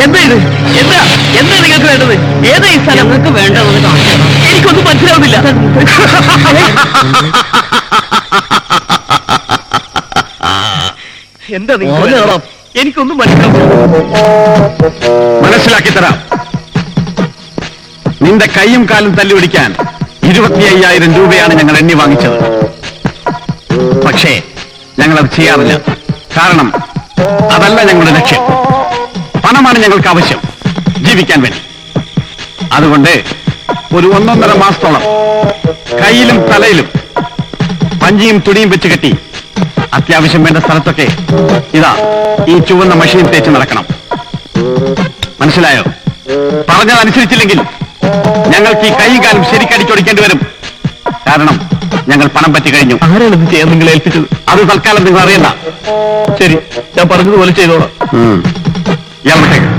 എന്താ ഇത്? എന്താ എന്താ നിങ്ങൾക്ക് വേണ്ടത്? ഏതാ ഈ സ്ഥലം? നിങ്ങൾക്ക് വേണ്ടതെന്ന് കാണിക്കണം. എനിക്കൊന്നും മനസ്സിലാവുന്നില്ല. എന്താ നിങ്ങൾ? എനിക്കൊന്നും മനസ്സിലാക്കി തരാം. നിന്റെ കൈയും കാലും തല്ലുപിടിക്കാൻ 25,000 രൂപയാണ് ഞങ്ങൾ എണ്ണി വാങ്ങിച്ചത്. പക്ഷേ ഞങ്ങളത് ചെയ്യാറില്ല. കാരണം അതല്ല ഞങ്ങളുടെ ലക്ഷ്യം. പണമാണ് ഞങ്ങൾക്ക് ആവശ്യം, ജീവിക്കാൻ വേണ്ടി. അതുകൊണ്ട് ഒരു 1.5 മാസത്തോളം കയ്യിലും തലയിലും പഞ്ചിയും തുണിയും വെച്ച് കെട്ടി അത്യാവശ്യം വേണ്ട സ്ഥലത്തൊക്കെ ഇതാ ഈ ചുവന്ന മഷീൻ തേച്ച് നടക്കണം. മനസ്സിലായോ? പറഞ്ഞതനുസരിച്ചില്ലെങ്കിൽ ഞങ്ങൾക്ക് ഈ കൈയും കാലും ശരിക്കടിച്ചൊടിക്കേണ്ടി വരും. കാരണം ഞങ്ങൾ പണം പറ്റി കഴിഞ്ഞു. ആരാണിത് ചെയ്യാൻ നിങ്ങളെ ഏൽപ്പിച്ചത്? അത് തൽക്കാലം നിങ്ങൾ അറിയണ്ട. ശരി, ഞാൻ പറഞ്ഞതുപോലെ ചെയ്തോളാം. എവിടേക്ക്?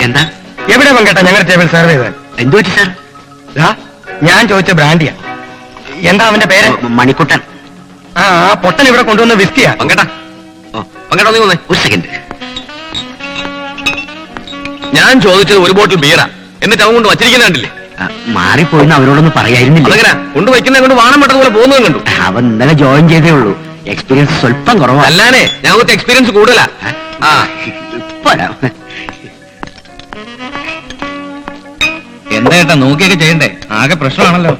എന്താ? എവിടെ വെങ്കേട്ട ഞങ്ങളുടെ ടേബിൾ സെർവ് ചെയ്താൽ? എന്തു പറ്റി സാർ? ഞാൻ ചോദിച്ച ബ്രാൻഡിയാ. എന്താ അവന്റെ പേര്? മണിക്കുട്ടൻ. ആ പൊട്ടൻ ഇവിടെ കൊണ്ടുവന്ന വിസ്കിയാ. ഒരു സെക്കൻഡ്. ഞാൻ ചോദിച്ചത് ഒരു ബോട്ടിൽ ബീറാ. എന്നിട്ട് അവൻ കൊണ്ട് വച്ചിരിക്കുന്ന കണ്ടില്ലേ? മാറിപ്പോയിന്ന് അവരോടൊന്ന് പറയായിരുന്നില്ല. അതെങ്ങനെ കൊണ്ട് വയ്ക്കുന്ന കൊണ്ട് വാണം പെട്ടതുപോലെ പോകുന്നത് കണ്ടു. അവൻ ഇന്നലെ ജോയിൻ ചെയ്തേ ഉള്ളൂ. എക്സ്പീരിയൻസ് സ്വല്പം കുറവാണ്. അല്ലാനെ ഞങ്ങൾക്ക് എക്സ്പീരിയൻസ് കൂടുതലാ. എന്താ ഏട്ടാ നോക്കിയൊക്കെ ചെയ്യണ്ടേ? ആകെ പ്രശ്നമാണല്ലോ.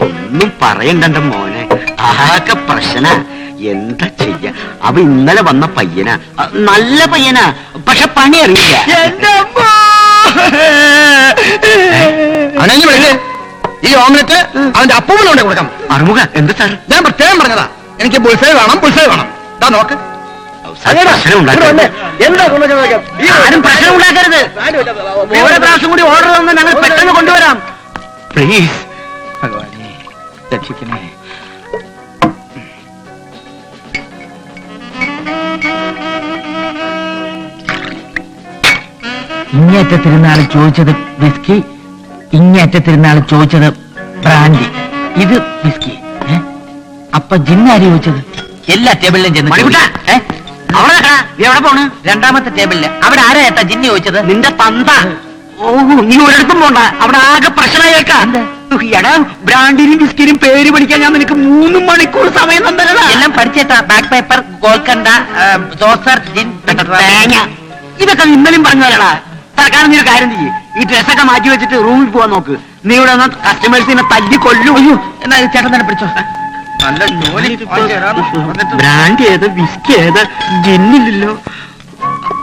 ഒന്നും പറയണ്ട മോനെ, ആകെ പ്രശ്ന. എന്താ ചെയ്യ? അവ ഇന്നലെ വന്ന പയ്യനാ, നല്ല പയ്യനാ, പക്ഷെ പണി അറിയില്ല. അവനെ വിളിച്ചേ. ഈ ഓംലെറ്റ് അവന്റെ അപ്പൂപ്പനുണ്ടെ കൊടുക്കാം. അറുമുഖ എന്താ സാർ? ഞാൻ പ്രത്യേകം പറഞ്ഞതാ, എനിക്ക് ബുൾസൈ വേണം, ബുൾസൈ വേണം. ഇതാ നോക്ക്. ആരും പ്രശ്നം ഉണ്ടാക്കരുത്. ഓരോ പ്രാവശ്യം കൂടി ഓർഡർ തന്ന് ഞങ്ങൾ പെട്ടെന്ന് കൊണ്ടുവരാം. പ്ലീസ് ഭഗവാനെ രക്ഷിക്കണേ. ഇങ്ങേറ്റത്തിരുന്നാൾ ചോദിച്ചത് വിസ്കി, ഇങ്ങേറ്റത്തിരുന്നാൾ ചോദിച്ചത് ബ്രാൻഡി. ഇത് വിസ്കി. അപ്പൊ ജിന്നാരി ചോദിച്ചത് എല്ലാ ടേബിളിലും ചെന്ന് മണിക്കുട്ടാ, അവിടെ നിക്കടാ. നീ എവിടെ പോണ്? രണ്ടാമത്തെ ടേബിളില് അവിടെ ആരാ ഏട്ടാ ജിന്നി ചോദിച്ചത്? നിന്റെ തന്ത. ഓ, നീ ഒരിടത്തും പോണ്ട, അവിടെ ആകെ പ്രശ്നമായേക്കാ. എടാ, ബ്രാൻഡിനും ബിസ്കിനും പേര് പഠിക്കാൻ ഞാൻ നിനക്ക് 3 മണിക്കൂർ സമയം തന്നല്ലടാ. എല്ലാം പഠിച്ചേട്ടാ. ബാക്ക് പേപ്പർ, ഗോൾക്കണ്ട, സോസർ, ജിൻ, തേങ്ങ. ഇതൊക്കെ ഇന്നലെയും പറഞ്ഞല്ലടാ. തൽക്കാലം നീ ഒരു കാര്യം ചെയ്യ്, ഈ ഡ്രസ്സൊക്കെ മാറ്റി വെച്ചിട്ട് റൂമിൽ പോവാൻ നോക്ക്. നീ ഇവിടെ കസ്റ്റമേഴ്സിനെ തല്ലി കൊല്ലു. എന്നാ ചേട്ടൻ തന്നെ പിടിച്ചോ. നല്ല ജോലി ബ്രാൻഡ് ഏത്, വിസ്കി ഏത്, ജിന്നില്ലല്ലോ.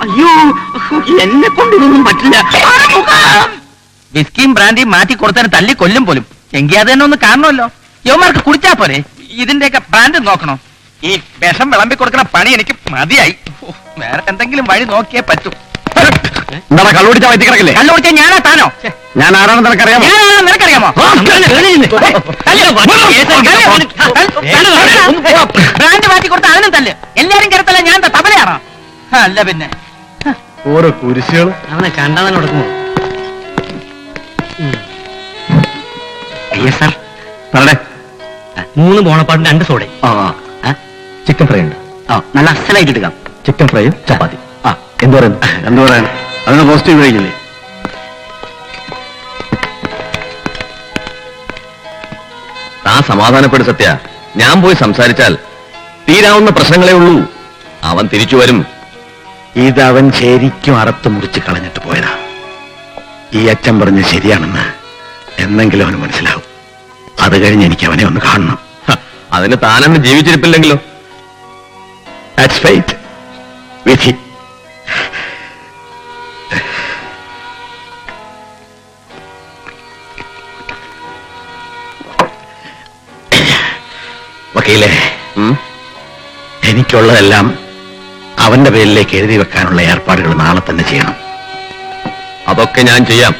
അയ്യോ, എന്നെ കൊണ്ടിതൊന്നും പറ്റില്ല. വിസ്കിയും ബ്രാൻഡിയും മാറ്റി കൊടുത്തതിന് തല്ലി കൊല്ലും പോലും. എങ്കിൽ അത് തന്നെ ഒന്ന് കാണണമല്ലോ. യുവമാർക്ക് കുടിച്ചാ പോരെ. ഇതിന്റെയൊക്കെ ബ്രാൻഡ് നോക്കണം. ഈ വിഷം വിളമ്പി കൊടുക്കുന്ന പണി എനിക്ക് മതിയായി. വേറെ എന്തെങ്കിലും വഴി നോക്കിയേ പറ്റൂ. എന്താ കള്ളുപിടിച്ചാ വയറ്റി കിടക്കില്ലേ? കള്ളു കുടിച്ചാൽ ഞാനാ താനോ? ഞാൻ ആരാണെന്ന് നിനക്കറിയാമോ? ഞാനാണോ നിനക്കറിയാമോ? ബ്രാൻഡ് മാറ്റി കൊടുത്ത അതിനും തല്ല്. എല്ലാരും കരുത്തല്ല ഞാൻ തബലയാണോ? അല്ല പിന്നെ ഓരോ കുരിശുകൾ. അവനെ കണ്ടാൽ കൊടുക്കുമോ? സാർ, പറയടേ. 3 ബോണപ്പാട്ടും 2 സോഡ. ചിക്കൻ ഫ്രൈ ഉണ്ട്. നല്ല അസലായിട്ട് എടുക്കാം. ചിക്കൻ ഫ്രൈയും ചപ്പാത്തി. എന്ത് പറയാൻ അതിന് പോസിറ്റീവ് കഴിഞ്ഞില്ലേ? ആ സമാധാനപ്പെടും സത്യ. ഞാൻ പോയി സംസാരിച്ചാൽ തീരാവുന്ന പ്രശ്നങ്ങളേ ഉള്ളൂ. അവൻ തിരിച്ചു വരും. ഇതവൻ ശരിക്കും അറുത്ത് മുറിച്ച് കളഞ്ഞിട്ട് പോയതാ. ഈ അച്ഛൻ പറഞ്ഞ് ശരിയാണെന്ന് എന്നെങ്കിലും അവന് മനസ്സിലാവും. അത് കഴിഞ്ഞ് എനിക്ക് അവനെ ഒന്ന് കാണണം. അതിന് താനന്ന് ജീവിച്ചിരിപ്പില്ലെങ്കിലോ? That's fate. വിധി. വക്കീലെ, എനിക്കുള്ളതെല്ലാം അവന്റെ പേരിലേക്ക് എഴുതി വെക്കാനുള്ള ഏർപ്പാടുകൾ നാളെ തന്നെ ചെയ്യണം. അതൊക്കെ ഞാൻ ചെയ്യാം.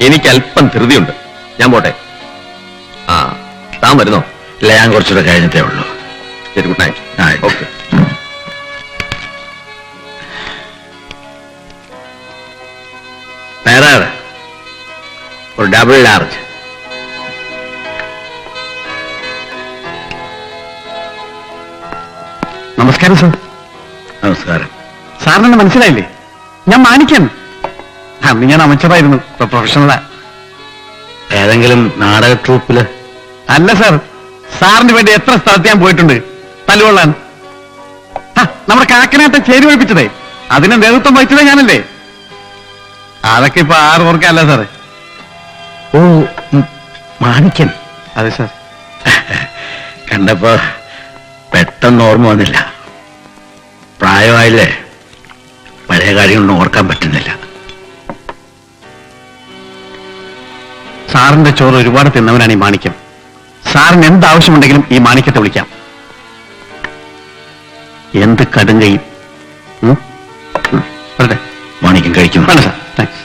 എനിക്ക് അല്പം ധൃതിയുണ്ട്. ഞാൻ പോട്ടെ. ആ, താൻ വരുന്നോ? ഇല്ല, ഞാൻ കുറച്ചുകൂടെ കഴിഞ്ഞിട്ടേ ഉള്ളൂ. ശരി, ഗുഡ് നൈറ്റ്. ഓക്കെ. നേരാറ് ഒരു ഡബിൾ ലാർജ്. നമസ്കാരം സാർ. നമസ്കാരം. സാറിനെന്നെ മനസ്സിലായില്ലേ? ഞാൻ മാണിക്കൻ. അന്ന് ഞാൻ അമച്ചറായിരുന്നു. ഇപ്പൊ പ്രൊഫഷണലാ. ഏതെങ്കിലും നാടക ട്രൂപ്പില്? അല്ല സാർ, സാറിന് വേണ്ടി എത്ര സ്ഥലത്ത് ഞാൻ പോയിട്ടുണ്ട് തല്ലുകൊള്ളാൻ. നമ്മുടെ കാക്കനാട്ടം ചേരി ഒഴിപ്പിച്ചതേ അതിന് നേതൃത്വം വഹിച്ചതേ ഞാനല്ലേ. അതൊക്കെ ഇപ്പൊ ആറ് ഓർക്കല്ല സാറേ. ഓ, മാണിക്കൻ. അതെ സാർ. കണ്ടപ്പോ പെട്ടെന്ന് ഓർമ്മ വന്നില്ല. പ്രായമായില്ലേ, പഴയ കാര്യങ്ങളൊന്നും ഓർക്കാൻ പറ്റുന്നില്ല. സാറിന്റെ ചോറ് ഒരുപാട് തിന്നവനാണ് ഈ മാണിക്യം. സാറിന് എന്താവശ്യമുണ്ടെങ്കിലും ഈ മാണിക്യത്തെ വിളിക്കാം. എന്ത് കടുങ്കയും. വരട്ടെ. മാണിക്യം കഴിക്കും. വേണ്ട സാർ, താങ്ക്സ്.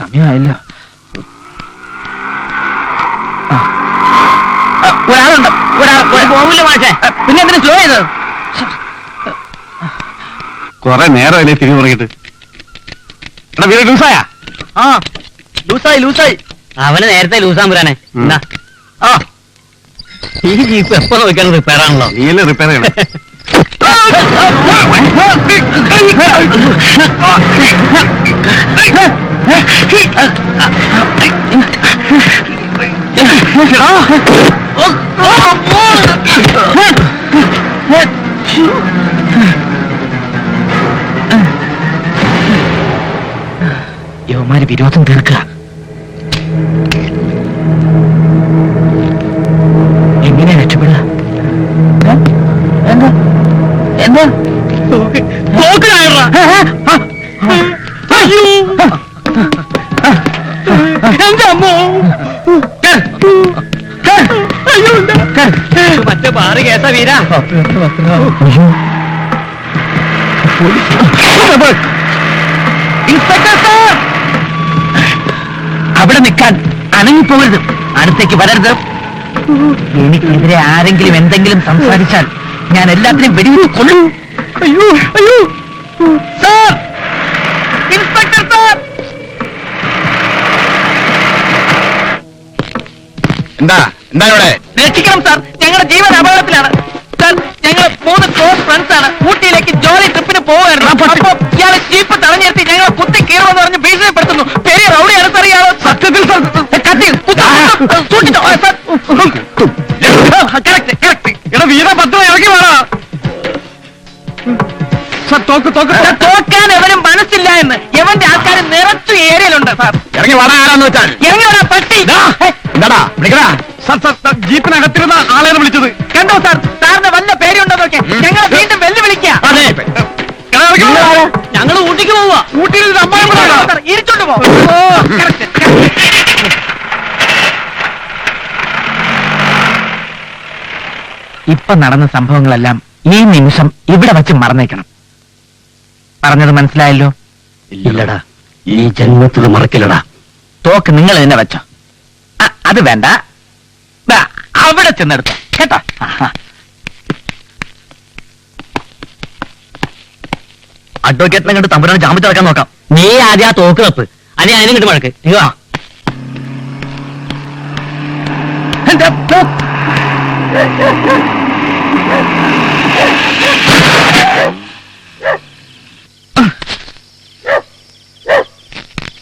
സമയമായില്ല. ഒരാളുണ്ട്. പോകില്ല മാഷേ. പിന്നെ എന്തിനു സ്ലോ ചെയ്ത്? കുറെ നേരമല്ലേ തിരിഞ്ഞു തുടങ്ങിയിട്ട്. എടാ വീട് ലൂസായാ? ആ, ലൂസായി. അവന് നേരത്തെ ലൂസാൻ വരാനേ. ആ, ഈ ജീപ്പ് എപ്പോ നോക്കാൻ റിപ്പയർ ആണല്ലോ. നീയല്ലേ റിപ്പയർ ചെയ്യണം. യുവമാര് വിരോധം തീർക്കുക. എങ്ങനെ രക്ഷപ്പെടുക? എന്താ എന്താ മറ്റേ ബാറ് കേസാ വീര. ഇൻസ്പെക്ടർ സാർ, അവിടെ നിൽക്കാൻ അനങ്ങിപ്പോകരുത്. അടുത്തേക്ക് വരരുത്. എനിക്കെതിരെ ആരെങ്കിലും എന്തെങ്കിലും സംസാരിച്ചാൽ ഞാൻ എല്ലാത്തിനും വെടിവെച്ച് കൊല്ലും. അയ്യോ സാർ, ഇൻസ്പെക്ടർ സാർ. എന്താ ഇവിടെ രക്ഷിക്കണം സാർ, ഞങ്ങളുടെ ജീവൻ അപകടത്തിലാണ് സാർ. ഞങ്ങൾ 3 ക്ലോസ് ഫ്രണ്ട്സ് ആണ്. ഊട്ടിയിലേക്ക് ജോലി ട്രിപ്പിന് പോവുകയായിരുന്നു. അപ്പൊ ഇയാളെ ജീപ്പ് തടഞ്ഞിരുത്തി ഞങ്ങളെ കുത്തി കീറുമെന്ന് പറഞ്ഞ് ഭീഷണിപ്പെടുത്തുന്നു. പെരിയ റൗഡിയാണ് സാർ ഇയാള്. സത്യത്തിൽ സാർ കത്തി സൂക്ഷിച്ചോ സാർ. എടാ വീര 10 ഇറങ്ങി വേണം തോക്കാൻ എവനും മനസ്സില്ല എന്ന് എവന്റെ ആൾക്കാർ നിറച്ചു ഏരിയയിലുണ്ട് സാർ. ഇറങ്ങി വേണം ആരാന്ന് വെച്ചാൽ ഇറങ്ങി വരാ പട്ടി. എന്താടാ വിളിക്കടാ ജീപ്പിനകത്തിരുന്ന ആളെയാണ് വിളിച്ചത്. കണ്ടോ സാർ, സാറിന് വല്ല പേരുണ്ടോ നോക്കെ. ഞങ്ങളെ വീണ്ടും വെല്ലുവിളിക്കാം. ഞങ്ങൾ ഊട്ടിക്ക് പോവാ. ഊട്ടിയിൽ ഒരു അമ്മായി സാർ, ഇരിച്ചോണ്ട് പോ. ഇപ്പൊ നടന്ന സംഭവങ്ങളെല്ലാം ഈ നിമിഷം ഇവിടെ വച്ച് മറന്നേക്കണം. പറഞ്ഞത് മനസ്സിലായല്ലോ? ഇല്ലടാ, ഈ ജന്മത്തിൽ മറക്കില്ലടാ. തോക്ക് നിങ്ങൾ തന്നെ വെച്ചോ. അത് വേണ്ട, ദാ, അവിടെ ചെന്നെടുത്തോ കേട്ടോ. അഡ്വക്കേറ്റിനെ കണ്ട് തമ്പുരാണ് ജാമ്യത്തിൽ ഇറക്കാൻ നോക്കാം. നീ ആദ്യം ആ തോക്ക് തപ്പ്, അല്ലെ അതിനും കിട്ടും വഴക്ക്.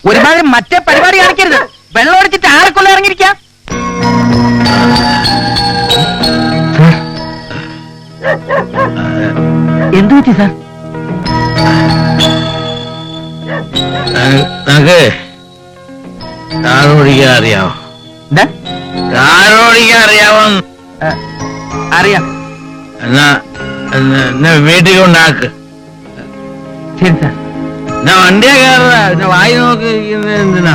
ഒരുമാതിരി മറ്റേ പരിപാടി കാണിക്കരുത്. വെള്ളം അടിച്ചിട്ട് ആരെക്കൊള്ള ഇറങ്ങിയിരിക്കാം. എന്തു പറ്റി സാർ? കാറോടിക്കാൻ അറിയാവോ? എന്താ? കാറോടിക്കാൻ അറിയാവോ? അറിയാം. എന്നാ വീട്ടിൽ കൊണ്ടാക്ക്. ശരി സാർ. എന്നാ വണ്ടിയാ കയറുക. വായി നോക്കി എന്തിനാ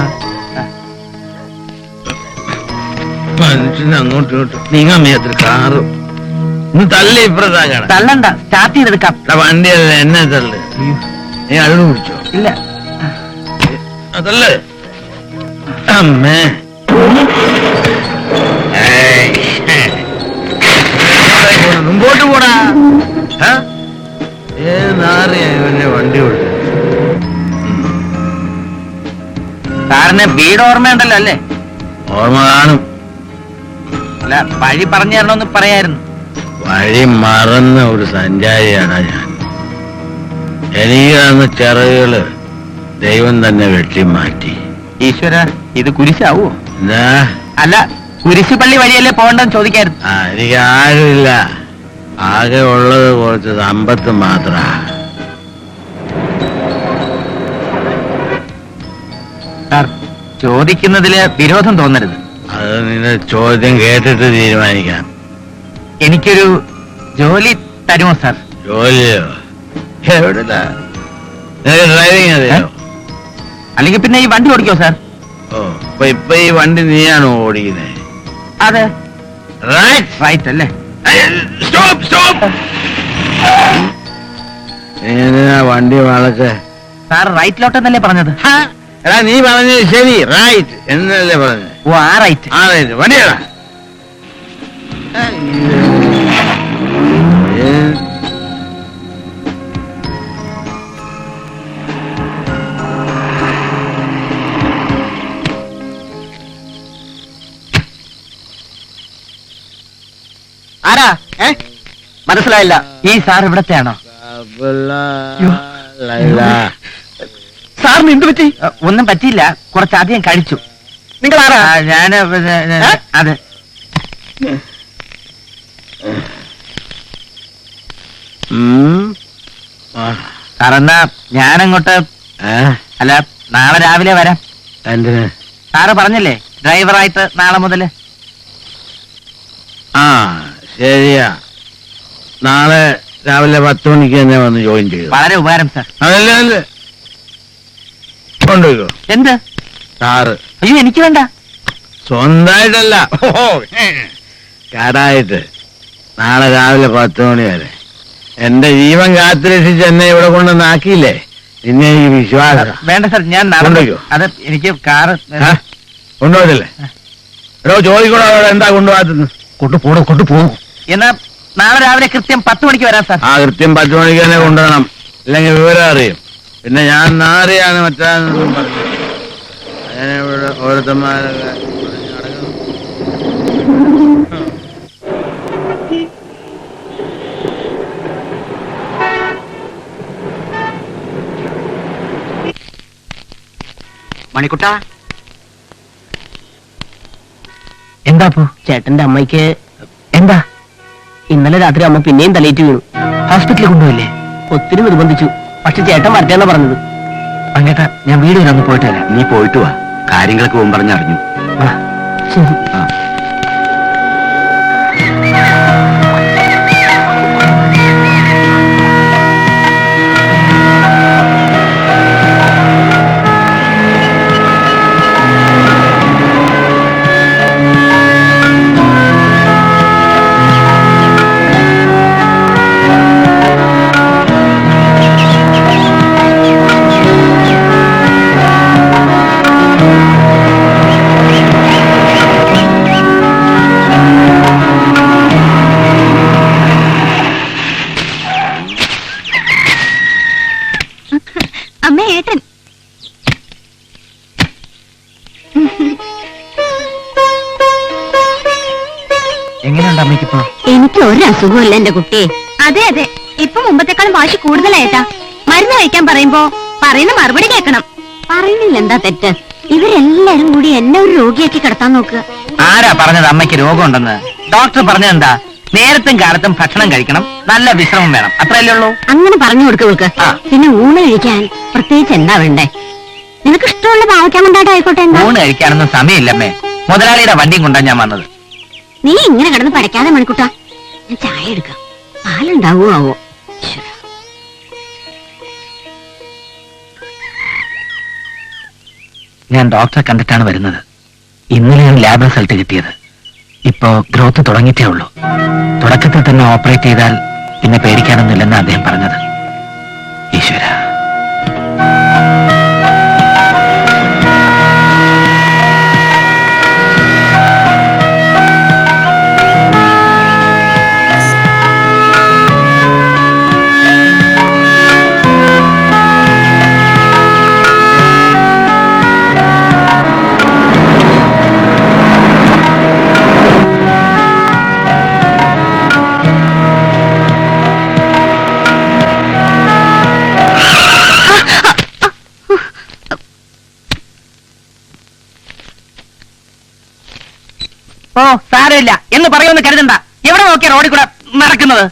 മനുഷ്യന് അങ്ങോട്ടും ഇങ്ങോട്ടും നീങ്ങാൻ മേത്ര കാറും ഇന്ന് തള്ളി ഇപ്പുറത്താക്കണം. തള്ളണ്ട, സ്റ്റാർട്ട് ചെയ്തെടുക്കാം. വണ്ടിയല്ല എന്നെ തള്ളു. നീ അഴുതു പിടിച്ചോ? ഇല്ല. അതല്ലേ അമ്മേ. മുമ്പോട്ട് പോടാ. ഏതാറിയ ഇവന്റെ വണ്ടി വിട്ടു. സാറിന് വീട് ഓർമ്മയുണ്ടല്ലോ അല്ലേ? ഓർമ്മ കാണും. അല്ല, വഴി പറഞ്ഞു തരണമെന്ന് പറയായിരുന്നു. വഴി മറന്ന ഒരു സഞ്ചാരിയാണ് ഞാൻ. എനിക്ക് തന്ന ചിറകുകള് ദൈവം തന്നെ വെട്ടിമാറ്റി. ഈശ്വര, ഇത് കുരിശാവോ? എന്താ? അല്ല, കുരിശുപള്ളി വഴിയല്ലേ പോകണ്ടെന്ന് ചോദിക്കായിരുന്നു. എനിക്ക് ആരുമില്ല. ആകെ ഉള്ളത് കുറച്ച് സമ്പത്ത് മാത്ര. സാർ, ചോദിക്കുന്നതില് വിരോധം തോന്നരുത്. അത് നിന്റെ ചോദ്യം കേട്ടിട്ട് തീരുമാനിക്കാം. എനിക്കൊരു ജോലി തരുമോ സാർ? ജോലിയോ? എവിടെടാ? നിനക്ക് ഡ്രൈവിംഗ് അറിയോ? അല്ലെങ്കിൽ പിന്നെ ഈ വണ്ടി ഓടിക്കോ സാർ? ഓ, ഇപ്പൊ ഈ വണ്ടി നീയാണോ ഓടിക്കുന്നത്? അതെ. റൈറ്റ് റൈറ്റ് അല്ലേ? Stop stop. വണ്ടി വളക്ക്. സാർ റൈറ്റിലോട്ടെന്നല്ലേ പറഞ്ഞത്? എടാ, നീ പറഞ്ഞത് ശരി, റൈറ്റ് എന്നല്ലേ പറഞ്ഞത്? ഓ, ആ റൈറ്റ്. ആ റൈറ്റ്. വണ്ടിയാ. ആരാ? മനസ്സിലായില്ല. ഈ സാർ ഇവിടത്തെയാണോ? സാറിന് എന്ത് പറ്റി? ഒന്നും പറ്റിയില്ല, കുറച്ചധികം കഴിച്ചു. നിങ്ങൾ ആരാ? ഞാന് അതെ. സാറെന്നാ ഞാനങ്ങോട്ട്. അല്ല, നാളെ രാവിലെ വരാം. എന്തിന്? സാറ് പറഞ്ഞില്ലേ ഡ്രൈവറായിട്ട് നാളെ മുതല്. ആ, ശരിയാ. നാളെ രാവിലെ 10 മണിക്ക് തന്നെ വന്ന് ജോയിൻ ചെയ്തു. വളരെ ഉപകാരം സാർ. അതല്ലേ കൊണ്ടുപോയിക്കോ. എന്ത്? കാറ്. അയ്യോ, എനിക്ക് വേണ്ട. സ്വന്തമായിട്ടല്ല, കടായിട്ട്. നാളെ രാവിലെ 10 മണി വരെ എന്റെ ജീവൻ കാത്തുരക്ഷിച്ച് എന്നെ ഇവിടെ കൊണ്ടുവന്നാക്കിയില്ലേ, പിന്നെ എനിക്ക് വിശ്വാസം. വേണ്ട സാർ, ഞാൻ കൊണ്ടുപോയിക്കോ. അത് എനിക്ക് കാറ് കൊണ്ടുപോയില്ലേ? എടോ, ചോദിക്കണോ എന്താ കൊണ്ടുപോകാത്തത്? കൊണ്ടുപോകും. എന്നാ നാളെ രാവിലെ കൃത്യം 10 മണിക്ക് വരാം സാർ. ആ, കൃത്യം 10 മണിക്ക് തന്നെ കൊണ്ടുവരണം. ഇല്ലെങ്കിൽ വിവരം അറിയും. പിന്നെ ഞാൻ നാറിയാണ് മറ്റാന്നൊന്നും പറഞ്ഞു. അങ്ങനെ ഇവിടെ ഓരോരുത്തന്മാരൊക്കെ നടക്കുന്നു. മണിക്കുട്ട, എന്താ ചേട്ടന്റെ അമ്മയ്ക്ക് എന്താ? ഇന്നലെ രാത്രി അമ്മ പിന്നെയും തലയിട്ട് വീണു. ഹോസ്പിറ്റലിൽ കൊണ്ടുപോയില്ലേ? ഒത്തിരി നിർബന്ധിച്ചു, പക്ഷെ ചേട്ടൻ വരട്ടെന്നാ പറഞ്ഞത്. അങ്ങേട്ടാ, ഞാൻ വീട് വരെ ഒന്ന് പോയിട്ട് വരാം. നീ പോയിട്ട് വാ, കാര്യങ്ങളൊക്കെ മുമ്പ് പറഞ്ഞറിഞ്ഞു. ശരി. ആ. അമ്മ, ഏട്ടൻ. എങ്ങനെയുണ്ട് അമ്മയ്ക്കിപ്പോ? എനിക്ക് ഒരു അസുഖമില്ല എന്റെ കുട്ടിയെ. അതെ അതെ, ഇപ്പൊ മുമ്പത്തെക്കാളും വാശി കൂടുതലായിട്ടാ. മരുന്ന് കഴിക്കാൻ പറയുമ്പോ പറയുന്ന മറുപടി കേൾക്കണം. പറയുന്നില്ല, എന്താ തെറ്റ്? ഇവരെല്ലാരും കൂടി എന്നെ ഒരു രോഗിയാക്കി കിടത്താൻ നോക്കുക. ആരാ പറഞ്ഞത് അമ്മയ്ക്ക് രോഗമുണ്ടെന്ന്? ഡോക്ടർ പറഞ്ഞതെന്താ? നേരത്തും കാലത്തും ഭക്ഷണം കഴിക്കണം, നല്ല വിശ്രമം വേണം, അത്രയല്ലേ ഉള്ളൂ. അങ്ങനെ പറഞ്ഞു കൊടുക്കുക. ആ. പിന്നെ ഊണ് കഴിക്കാൻ പ്രത്യേകിച്ച് എന്താ വേണ്ടേ? നിനക്ക് ഇഷ്ടമുള്ള പാവയ്ക്കാൻ കൊണ്ടായിട്ട് ആയിക്കോട്ടെ. എന്താ? ഊണ് കഴിക്കാനൊന്നും സമയമില്ലമ്മേ. മുതലാളിയുടെ വണ്ടിയും കൊണ്ടാ ഞാൻ വന്നത്. നീ ഇങ്ങനെ കിടന്ന് പടയ്ക്കാതെ മണിക്കൂട്ടാ. ഞാൻ ചായ എടുക്കാം. പാലുണ്ടാവോ ആവോ? ഈശ്വരാ. ഞാൻ ഡോക്ടറെ കണ്ടിട്ടാണ് വരുന്നത്. ഇന്നലെയാണ് ലാബ് റിസൾട്ട് കിട്ടിയത്. ഇപ്പോ ഗ്രോത്ത് തുടങ്ങിയിട്ടേ ഉള്ളൂ. തുടക്കത്തിൽ തന്നെ ഓപ്പറേറ്റ് ചെയ്താൽ പിന്നെ പേടിക്കാനൊന്നുമില്ലെന്ന് അദ്ദേഹം പറഞ്ഞത്. ഈശ്വര. ഓ, സാരമില്ല എന്ന് പറയുമെന്ന് കരുതണ്ട. എവിടെ നോക്കിയാ റോഡിൽ കൂടെ നടക്കുന്നത്?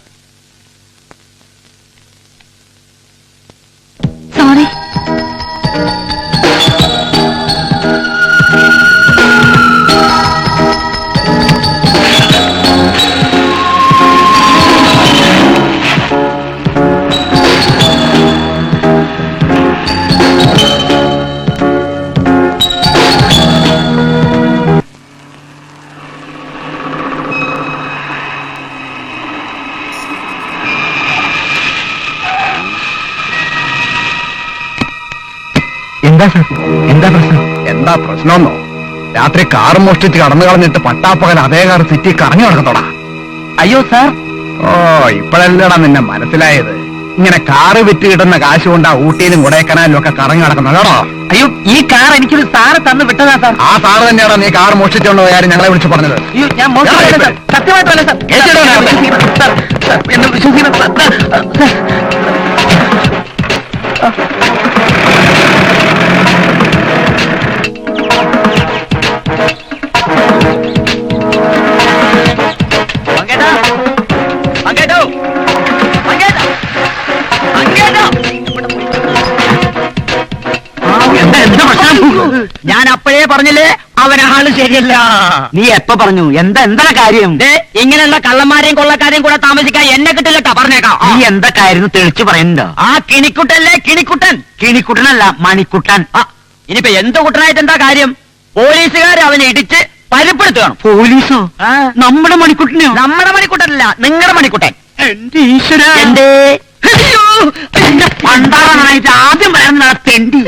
സോറി. എന്താ സാർ, എന്താ പ്രശ്നം? എന്താ പ്രശ്നമെന്നോ? രാത്രി കാർ മോഷ്ടിച്ച് കടന്നു കളഞ്ഞിട്ട് പട്ടാപ്പകൽ അതേ കാർ സിറ്റി കറങ്ങി നടക്കത്തോടാ. അയ്യോ സാർ, ഓ, ഇപ്പോഴല്ലടാ നിന്നെ മനസ്സിലായത്. ഇങ്ങനെ കാറ് വിറ്റ് കിട്ടുന്ന കാശ് കൊണ്ടാ ഊട്ടിയിലും കൊടൈക്കനാലിലും ഒക്കെ കറങ്ങി നടക്കുന്നത് കേട്ടോ. അയ്യോ, ഈ കാർ എനിക്കൊരു സാറ് തന്നു വിട്ടതാ സാർ. ആ സാറ് തന്നെയാണോ നീ കാർ മോഷ്ടിച്ചോണ്ട് പോയാലും ഞങ്ങളെ വിളിച്ച് പറഞ്ഞത്? അയ്യോ, ഞാൻ മോശമല്ല സാർ, സത്യമായിട്ടല്ല സാർ. സാർ, സാർ, എന്നെ വിശ്വസിക്കണം സാർ. ഞാൻ അപ്പോഴേ പറഞ്ഞില്ലേ അവനാള് ശരിയല്ല. നീ എപ്പ പറഞ്ഞു? എന്താ കാര്യം? ഇങ്ങനെയുള്ള കള്ളന്മാരെയും കൊള്ളക്കാരെയും കൂടെ താമസിക്കാൻ എന്നെ കിട്ടില്ലട്ടാ, പറഞ്ഞേക്കാം. നീ എന്താ കാര്യം തെളിച്ചു പറയണ്ടോ? ആ കിണിക്കുട്ടല്ലേ കിണിക്കുട്ടൻ. കിണിക്കുട്ടനല്ല, മണിക്കുട്ടൻ. ഇനിയിപ്പോ എന്ത് കുട്ടനായിട്ട് എന്താ കാര്യം? പോലീസുകാർ അവനെ ഇടിച്ച് പരിപ്പെടുത്തുകയാണ്. പോലീസോ? ആ, നമ്മുടെ മണിക്കുട്ടനെയോ? നമ്മുടെ മണിക്കുട്ടനല്ല, നിങ്ങളുടെ മണിക്കുട്ടൻ. എന്റെ ഈശ്വര, എന്തേ? എന്റെ പണ്ടാറാനായിട്ട് ആദ്യം പറയുന്ന തെണ്ടി.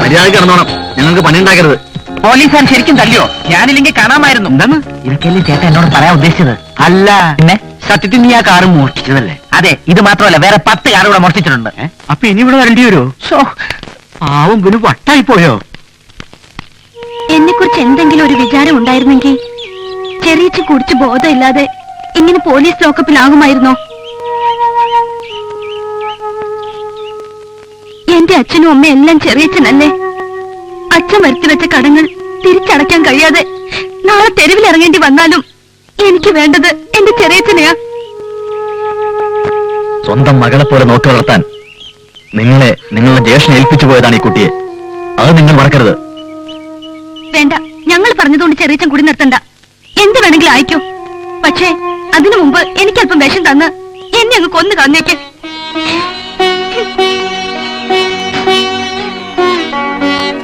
മര്യാദ കിടന്നോണം, ഞങ്ങൾക്ക് പണി ഉണ്ടാക്കരുത്. പോലീസുകാരൻ ശരിക്കും തല്ലിയോ? ഞാനില്ലെങ്കിൽ കാണാമായിരുന്നു. എന്താണ് ഇതൊക്കെയല്ലേ ചേട്ടൻ എന്നോട് പറയാൻ ഉദ്ദേശിച്ചത്? അല്ല, പിന്നെ സത്യത്തിൽ നീ ആ കാറ് മോഷ്ടിച്ചതല്ലേ? അതെ, ഇത് മാത്രമല്ല വേറെ 10 കാർ ഇവിടെ മോഷ്ടിച്ചിട്ടുണ്ട്. അപ്പൊ ഇനി ഇവിടെ വരേണ്ടി വരുമോ? പാവം പിന്നെ വട്ടായി പോയോ? എന്നെ കുറിച്ച് എന്തെങ്കിലും ഒരു വിചാരം ഉണ്ടായിരുന്നെങ്കിൽ ചെറിയച്ച് കുടിച്ച് ബോധമില്ലാതെ ഇങ്ങനെ പോലീസ് ലോക്കപ്പിലാകുമായിരുന്നോ? എന്റെ അച്ഛനും അമ്മയും എല്ലാം ചെറിയച്ഛനല്ലേ? അച്ഛൻ വരുത്തി വെച്ച കടങ്ങൾ തിരിച്ചടയ്ക്കാൻ കഴിയാതെ നാളെ തെരുവിലിറങ്ങേണ്ടി വന്നാലും എനിക്ക് വേണ്ടത് എന്റെ ചെറിയച്ഛനെയാ. സ്വന്തം മകളെ പോലെ നോക്കി വളർത്താൻ നിങ്ങളുടെ ജ്യേഷ്ഠനെ ഏൽപ്പിച്ചു പോയതാണ് ഈ കുട്ടിയെ. അത് നിങ്ങൾ മറക്കരുത്. വേണ്ട, ഞങ്ങൾ പറഞ്ഞതുകൊണ്ട് ചെറിയച്ഛൻ കൂടി നിർത്തണ്ട. എന്ത് വേണമെങ്കിലും അയക്കോ. പക്ഷേ അതിനു മുമ്പ് എനിക്കല്പം വിഷം തന്ന് എന്നെ അങ്ങ് കൊന്നു കളഞ്ഞേക്ക്.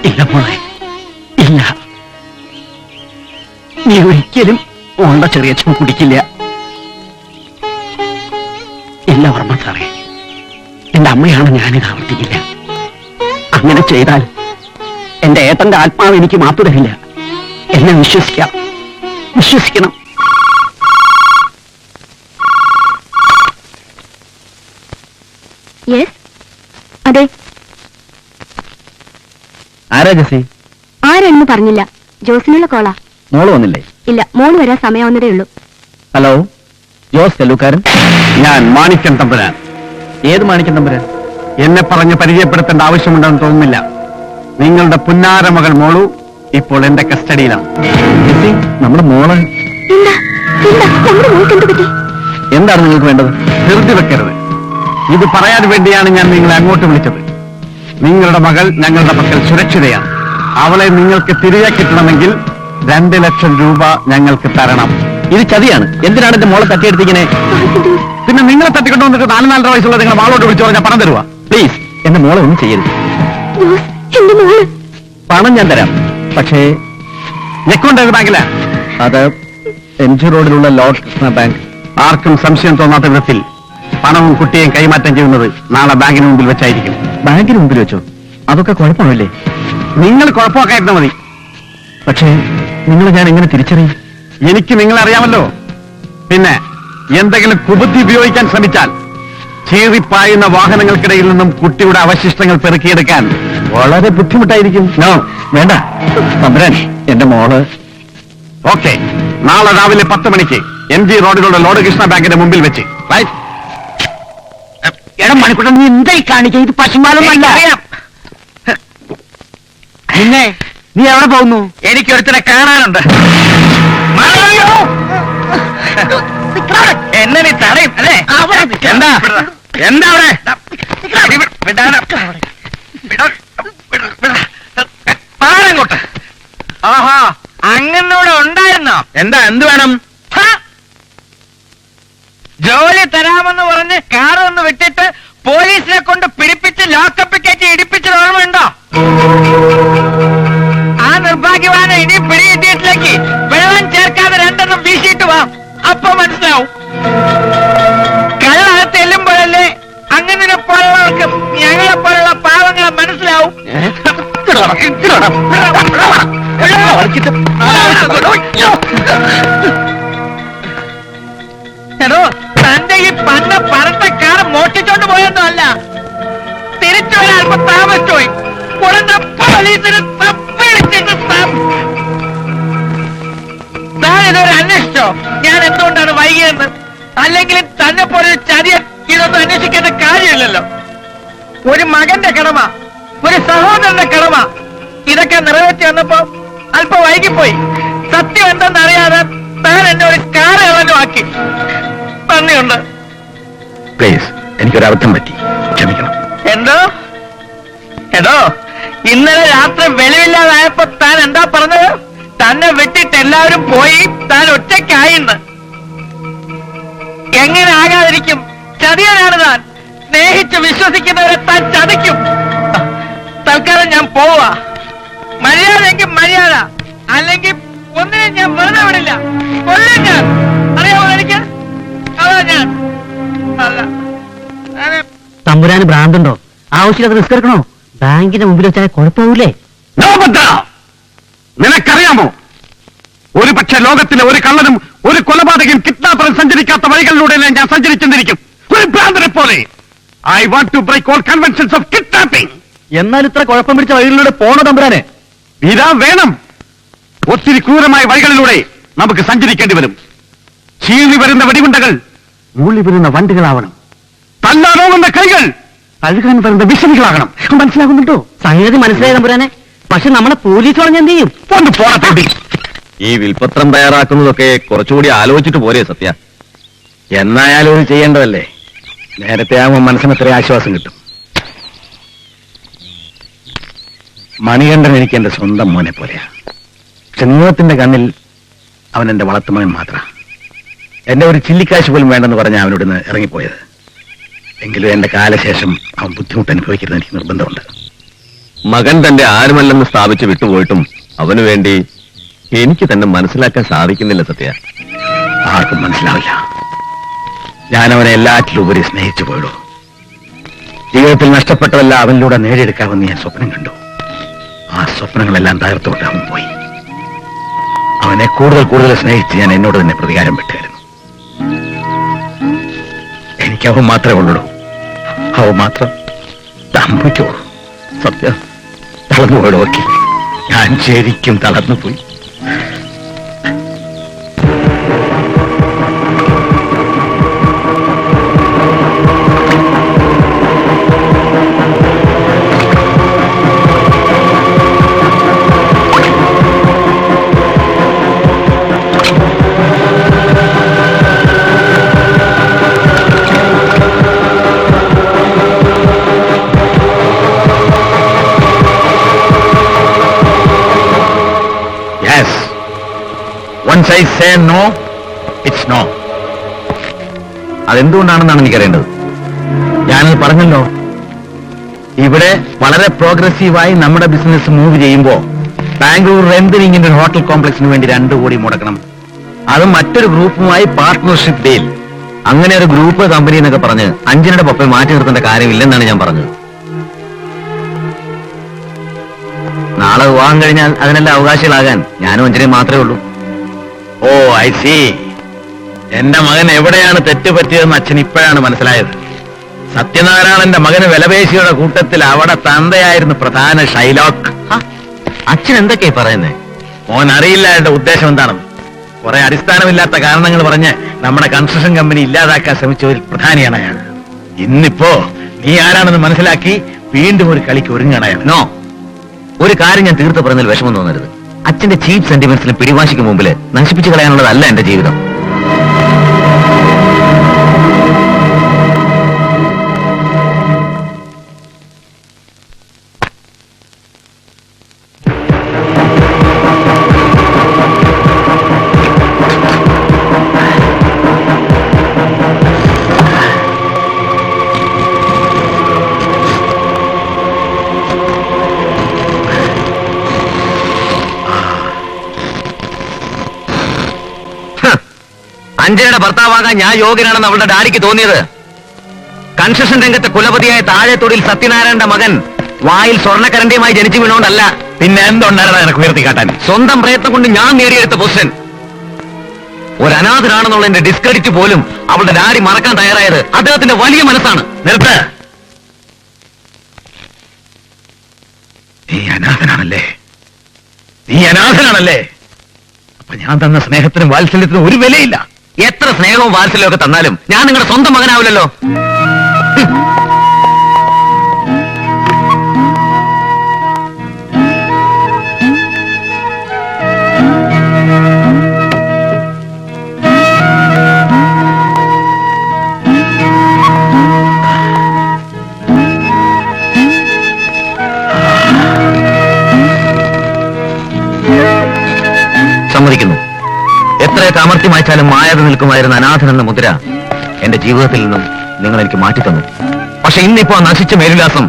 ഇല്ല മോളെ, ഇല്ല. നീ ഒരിക്കലും ഉണ്ട ചെറിയച്ഛൻ കുടിക്കില്ല. ഇല്ല വർമ്മ സാറേ, എന്റെ അമ്മയാണ്, ഞാനിത് ആവർത്തിക്കില്ല. അങ്ങനെ ചെയ്താൽ എന്റെ ഏട്ടന്റെ ആത്മാവ് എനിക്ക് മാപ്പ് തരില്ല. എന്നെ വിശ്വസിക്കാം, വിശ്വസിക്കണം. യെസ്, അതെ. ആരാ ജസി? ആരെന്ന് പറഞ്ഞില്ല. ജോസിനുള്ള കോളാ. മോള് വന്നില്ലേ? ഇല്ല, മോള് വരാൻ സമയമാവുന്നതേ ഉള്ളൂ. ഹലോ, ജോസ് തെല്ലൂക്കാരൻ. ഞാൻ മാണിക്യൻ തമ്പുരാൻ. ഏത് മാണിക്യൻ തമ്പുരാൻ? എന്നെ പറഞ്ഞ് പരിചയപ്പെടുത്തേണ്ട ആവശ്യമുണ്ടെന്ന് തോന്നുന്നില്ല. നിങ്ങളുടെ പുന്നാര മകൾ മോളു ഇപ്പോൾ എന്റെ കസ്റ്റഡിയിലാണ്. നമ്മുടെ മോള് എന്താ എന്താ നമ്മുടെ മോൾക്ക് എന്ത് പറ്റി? എന്താണ് നിങ്ങൾക്ക് വേണ്ടത്? ധൃതി വെക്കരുത്. ഇത് പറയാൻ വേണ്ടിയാണ് ഞാൻ നിങ്ങളെ അങ്ങോട്ട് വിളിച്ചത്. നിങ്ങളുടെ മകൾ ഞങ്ങളുടെ പക്കൽ സുരക്ഷിതയാണ്. അവളെ നിങ്ങൾക്ക് തിരികെ കിട്ടണമെങ്കിൽ 2 ലക്ഷം രൂപ ഞങ്ങൾക്ക് തരണം. ഇത് ചതിയാണ്. എന്തിനാണ് എന്റെ മോളെ തട്ടിയെടുത്തിങ്ങനെ? പിന്നെ നിങ്ങളെ തട്ടിക്കൊണ്ടു വന്നിട്ട് 4-4 വയസ്സുള്ള നിങ്ങളുടെ മാളോട് വിളിച്ചു പറഞ്ഞാൽ പണം തരുവാ? പ്ലീസ്, എന്റെ മോളെ ഒന്നും ചെയ്യരുത്. ജോസ്, എന്റെ മോള്. പണം ഞാൻ തരാം, പക്ഷേ ഞെക്കൊണ്ടേത് ബാങ്കിലാ? അത് MG റോഡിലുള്ള ലോർഡ് കൃഷ്ണ ബാങ്ക്. ആർക്കും സംശയം തോന്നാത്ത വിധത്തിൽ പണവും കുട്ടിയെയും കൈമാറ്റം ചെയ്യുന്നത് നാളെ ബാങ്കിന് മുമ്പിൽ വെച്ചായിരിക്കും. ബാങ്കിന് മുമ്പിൽ വെച്ചോ? അതൊക്കെ കുഴപ്പമില്ലേ? നിങ്ങൾ കുഴപ്പമൊക്കെ മതി. പക്ഷേ നിങ്ങളെ ഞാൻ എങ്ങനെ തിരിച്ചറിയും? എനിക്ക് നിങ്ങളെ അറിയാമല്ലോ. പിന്നെ എന്തെങ്കിലും കുബുദ്ധി ഉപയോഗിക്കാൻ ശ്രമിച്ചാൽ ചീറിപ്പായുന്ന വാഹനങ്ങൾക്കിടയിൽ നിന്നും കുട്ടിയുടെ അവശിഷ്ടങ്ങൾ പെറുക്കിയെടുക്കാൻ വളരെ ബുദ്ധിമുട്ടായിരിക്കും. നോ, വേണ്ട തമ്പുരാൻ, എന്റെ മോള്. ഓക്കെ, നാളെ രാവിലെ 10 മണിക്ക് MG റോഡിലുള്ള ലോർഡ് കൃഷ്ണ ബാങ്കിന്റെ മുമ്പിൽ വെച്ച്. റൈറ്റ്? എടാ മണിക്കൂട്ടം, നീ എന്തായി കാണിക്കുക? ഇത് പശുമാലൊന്നല്ല. പിന്നെ നീ എവിടെ പോകുന്നു? എനിക്കൊരുത്തനെ കാണാനുണ്ട്. എന്നെ നീ തടയും അല്ലേ? എന്താ എന്താ അവിടെ? പാടങ്ങോട്ട്. ആഹാ, അങ്ങനൂടെ ഉണ്ടായിരുന്നോ? എന്താ, എന്ത് വേണം? ജോലി തരാമെന്ന് പറഞ്ഞ് കാറൊന്ന് വിട്ടിട്ട് പോലീസിനെ കൊണ്ട് പിടിപ്പിച്ച് ലോക്കപ്പ് കയറ്റി ഇടിപ്പിച്ചത് ഓർമ്മയുണ്ടോ? ആ നിർഭാഗ്യവാനെ ഇനി പിടികിട്ടിയിട്ടിലേക്ക് വെള്ളം ചേർക്കാതെ 2 വീശിയിട്ട് വാ, അപ്പൊ മനസ്സിലാവും. കള്ളകത്ത് എല്ലുമ്പോഴല്ലേ അങ്ങനെ പോലുള്ളവർക്ക് ഞങ്ങളെ പോലുള്ള പാവങ്ങളെ മനസ്സിലാവും. എടോ, തന്റെ ഈ പന്ന പറട്ട കാർ മോഷ്ടിച്ചോണ്ട് പോയൊന്നും അല്ല, തിരിച്ചു വരാൻ അല്പം താമസിച്ചുപോയി. ഉടനെ പോലീസിന് താൻ ഇതൊരു അന്വേഷിച്ചോ ഞാൻ എന്തുകൊണ്ടാണ് വൈകിയെന്ന്? അല്ലെങ്കിൽ തന്നെ പോലെ ചതിയൻ ഇതൊന്നും അന്വേഷിക്കേണ്ട കാര്യമില്ലല്ലോ. ഒരു മകന്റെ കടമ, ഒരു സഹോദരന്റെ കടമ, ഇതൊക്കെ നിറവേറ്റി വന്നപ്പോ അല്പം വൈകിപ്പോയി. സത്യം എന്തെന്നറിയാതെ താൻ എന്നെ ഒരു കാർ ഇളനുമാക്കി. നന്ദിയുണ്ട്. പ്ലീസ്, എനിക്കൊരബദ്ധം പറ്റി, ക്ഷമിക്കണം. എടോ, ഇന്നലെ രാത്രി വെളിവില്ലാതായപ്പോ താൻ എന്താ പറഞ്ഞത്? തന്നെ വെട്ടിട്ട് എല്ലാവരും പോയി, താൻ ഒറ്റയ്ക്കായിന്ന്. എങ്ങനെ ആകാതിരിക്കും? ചതിയനാണ് താൻ. സ്നേഹിച്ച് വിശ്വസിക്കുന്നവരെ താൻ ചതിക്കും. തൽക്കാലം ഞാൻ പോവാ. മര്യാദയെങ്കിൽ മര്യാദ, അല്ലെങ്കിൽ ഒന്നിനും ഞാൻ വെറുതെ വിടില്ല. കൊല്ലും ഞാൻ. അറിയാമോ എനിക്ക്? അതാ ഞാൻ. അല്ല, തമ്പുരാന് ഭ്രാന്തുണ്ടോ? ആവശ്യമില്ലാത്ത റിസ്ക് എടുക്കണോ? ബാങ്കിന്റെ മുമ്പിൽ വെച്ചാൽ കുഴപ്പമില്ലേ? നിനക്കറിയാമോ, ഒരു പക്ഷേ ലോകത്തിലെ ഒരു കള്ളനും ഒരു കൊലപാതകൻ കിഡ്നാപ്പറും സഞ്ചരിക്കാത്ത വഴികളിലൂടെ ഞാൻ സഞ്ചരിച്ചെന്നിരിക്കും, ഒരു ഭ്രാന്തനെ പോലെ. I want to break all conventions of kidnapping. എന്നാൽ ഇത്ര കുഴപ്പം പിടിച്ച വഴികളിലൂടെ പോണോ തമ്പുരാനെ? ഇതാ വേണം. ഒത്തിരി ക്രൂരമായ വഴികളിലൂടെ നമുക്ക് സഞ്ചരിക്കേണ്ടി വരും. ചീറി വരുന്ന വെടിവുണ്ടകൾ മൂളി വരുന്ന വണ്ടികളാവണം. തല്ലാനോങ്ങുന്ന കൈകൾ കഴുകാൻ വരുന്ന വിഷമികളാകണം. മനസ്സിലാകുന്നുണ്ടോ? സംഗതി മനസ്സിലായി തമ്പുരാനെ. പക്ഷെ നമ്മളെ പോലീസ് പറഞ്ഞ എന്ത് ചെയ്യും? ഒന്ന് പോടത്തേണ്ടി. ഈ വിൽപത്രം തയ്യാറാക്കുന്നതൊക്കെ കുറച്ചുകൂടി ആലോചിച്ചിട്ട് പോരെ സത്യ? എന്നായാലും ഇത് ചെയ്യേണ്ടതല്ലേ. നേരത്തെ ആകുമ്പോൾ മനസ്സിന് എത്ര ആശ്വാസം കിട്ടും. മണികണ്ഠൻ എനിക്ക് എന്റെ സ്വന്തം മോനെ പോലെയാ. പക്ഷെ നിയമത്തിന്റെ കണ്ണിൽ അവൻ എന്റെ വളർത്തുമകൻ മാത്രം. എന്റെ ഒരു ചില്ലിക്കാശ് പോലും വേണ്ടെന്ന് പറഞ്ഞ അവനോട് ഇറങ്ങിപ്പോയത്. എങ്കിലും എന്റെ കാലശേഷം അവൻ ബുദ്ധിമുട്ട് അനുഭവിക്കരുത് എനിക്ക് നിർബന്ധമുണ്ട്. മകൻ തന്റെ ആരുമല്ലെന്ന് സ്ഥാപിച്ച് വിട്ടുപോയിട്ടും അവനു വേണ്ടി എനിക്ക് തന്നെ മനസ്സിലാക്കാൻ സാധിക്കുന്നില്ല സത്യ. ആർക്കും മനസ്സിലാവില്ല. ഞാൻ അവനെ എല്ലാറ്റിലും ഉപരി സ്നേഹിച്ചു പോയിടൂ. ജീവിതത്തിൽ നഷ്ടപ്പെട്ടതല്ല അവനിലൂടെ നേടിയെടുക്കാമെന്ന് ഞാൻ സ്വപ്നം കണ്ടു. ആ സ്വപ്നങ്ങളെല്ലാം തകർത്തുകൊണ്ട് അവൻ പോയി. അവനെ കൂടുതൽ കൂടുതൽ സ്നേഹിച്ച് ഞാൻ എന്നോട് തന്നെ പ്രതികാരം വിട്ടുകയായിരുന്നു. എനിക്ക് അവൻ മാത്രമേ ഉള്ളൂ. അവൻ മാത്രം തമ്പിക്കോ. സത്യം തളർന്നുപോയിടോ. ഞാൻ ശരിക്കും തളർന്നുപോയി. Once I say no, it's no. അതെന്തുകൊണ്ടാണെന്നാണ് എനിക്കറിയേണ്ടത്. ഞാനത് പറഞ്ഞല്ലോ. ഇവിടെ വളരെ പ്രോഗ്രസീവായി നമ്മുടെ ബിസിനസ് മൂവ് ചെയ്യുമ്പോ ബാംഗ്ലൂർ എന്തിന് ഇങ്ങനെ ഒരു ഹോട്ടൽ കോംപ്ലക്സിന് വേണ്ടി 2 കോടി മുടക്കണം? അത് മറ്റൊരു ഗ്രൂപ്പുമായി പാർട്ട്ണർഷിപ്പ് ഡീൽ. അങ്ങനെ ഒരു ഗ്രൂപ്പ് കമ്പനി എന്നൊക്കെ പറഞ്ഞ് അഞ്ജനയുടെ പപ്പയെ മാറ്റി നിർത്തേണ്ട കാര്യമില്ലെന്നാണ് ഞാൻ പറഞ്ഞത്. നാളെ വിവാഹം കഴിഞ്ഞാൽ അതിനെല്ലാം അവകാശികളാകാൻ ഞാനും അഞ്ജനയും മാത്രമേ ഉള്ളൂ. ഓ ഐ സി. എന്റെ മകൻ എവിടെയാണ് തെറ്റുപറ്റിയതെന്ന് അച്ഛൻ ഇപ്പോഴാണ് മനസ്സിലായത്. സത്യനാരായണന്റെ മകന് വിലപേശിയുടെ കൂട്ടത്തിൽ അവിടെ തന്തയായിരുന്നു പ്രധാന ഷൈലോക്ക്. അച്ഛൻ എന്തൊക്കെയാ പറയുന്നേ? മോൻ അറിയില്ല എന്റെ ഉദ്ദേശം എന്താണെന്ന്. കുറെ അടിസ്ഥാനമില്ലാത്ത കാരണങ്ങൾ പറഞ്ഞ് നമ്മുടെ കൺസ്ട്രക്ഷൻ കമ്പനി ഇല്ലാതാക്കാൻ ശ്രമിച്ചവരിൽ പ്രധാനിയാണ് അയാൾ. ഇന്നിപ്പോ നീ ആരാണെന്ന് മനസ്സിലാക്കി വീണ്ടും ഒരു കളിക്ക് ഒരുങ്ങാണ് അയാൾ. നോ, ഒരു കാര്യം ഞാൻ തീർത്ത് പറഞ്ഞാൽ വിഷമം തോന്നരുത്. അച്ഛന്റെ ചീപ്പ് സെന്റിമെന്റ്സിലും പിടിവാശിക്ക് മുമ്പിൽ നശിപ്പിച്ചു കളയാനുള്ളതല്ല എന്റെ ജീവിതം. അഞ്ജനയുടെ ഭർത്താവാകാൻ ഞാൻ യോഗ്യനാണെന്ന് അവളുടെ ഡാഡിക്ക് തോന്നിയത് കൺസ്ട്രക്ഷൻ രംഗത്തെ കുലപതിയായ താഴെത്തൊടിയിൽ സത്യനാരായണന്റെ മകൻ വായിൽ സ്വർണ്ണക്കരണ്ടിയുമായി ജനിച്ചു വീണോണ്ടല്ല. പിന്നെ എന്തുണ്ടായിരുന്നു എനിക്ക് ഉയർത്തി കാട്ടാൻ? സ്വന്തം പ്രയത്നം കൊണ്ട് ഞാൻ നേടിയെടുത്ത പൊസിഷൻ. ഒരു അനാഥനാണെന്നുള്ളതിന്റെ ഡിസ്ക്രെഡിറ്റ് പോലും അവളുടെ ഡാഡി മറക്കാൻ തയ്യാറായത് അദ്ദേഹത്തിന്റെ വലിയ മനസ്സാണ്. നിർത്ത്. നീ അനാഥനാണല്ലേ? നീ അനാഥനാണല്ലേ? അപ്പൊ ഞാൻ തന്ന സ്നേഹത്തിനും വാത്സല്യത്തിനും ഒരു വിലയില്ല. എത്ര സ്നേഹവും വാത്സല്യവും ഒക്കെ തന്നാലും ഞാൻ നിങ്ങളുടെ സ്വന്തം മകനാവില്ലല്ലോ. സമ്മതിക്കുന്നു. എത്രയൊക്കെ അമർത്തി മായ്ച്ചാലും മായാതെ നിൽക്കുമായിരുന്ന അനാഥൻ എന്ന മുദ്ര എന്റെ ജീവിതത്തിൽ നിന്നും നിങ്ങൾ എനിക്ക് മാറ്റിത്തന്നു. പക്ഷെ ഇന്നിപ്പോ ആ നശിച്ച മേലുല്ലാസം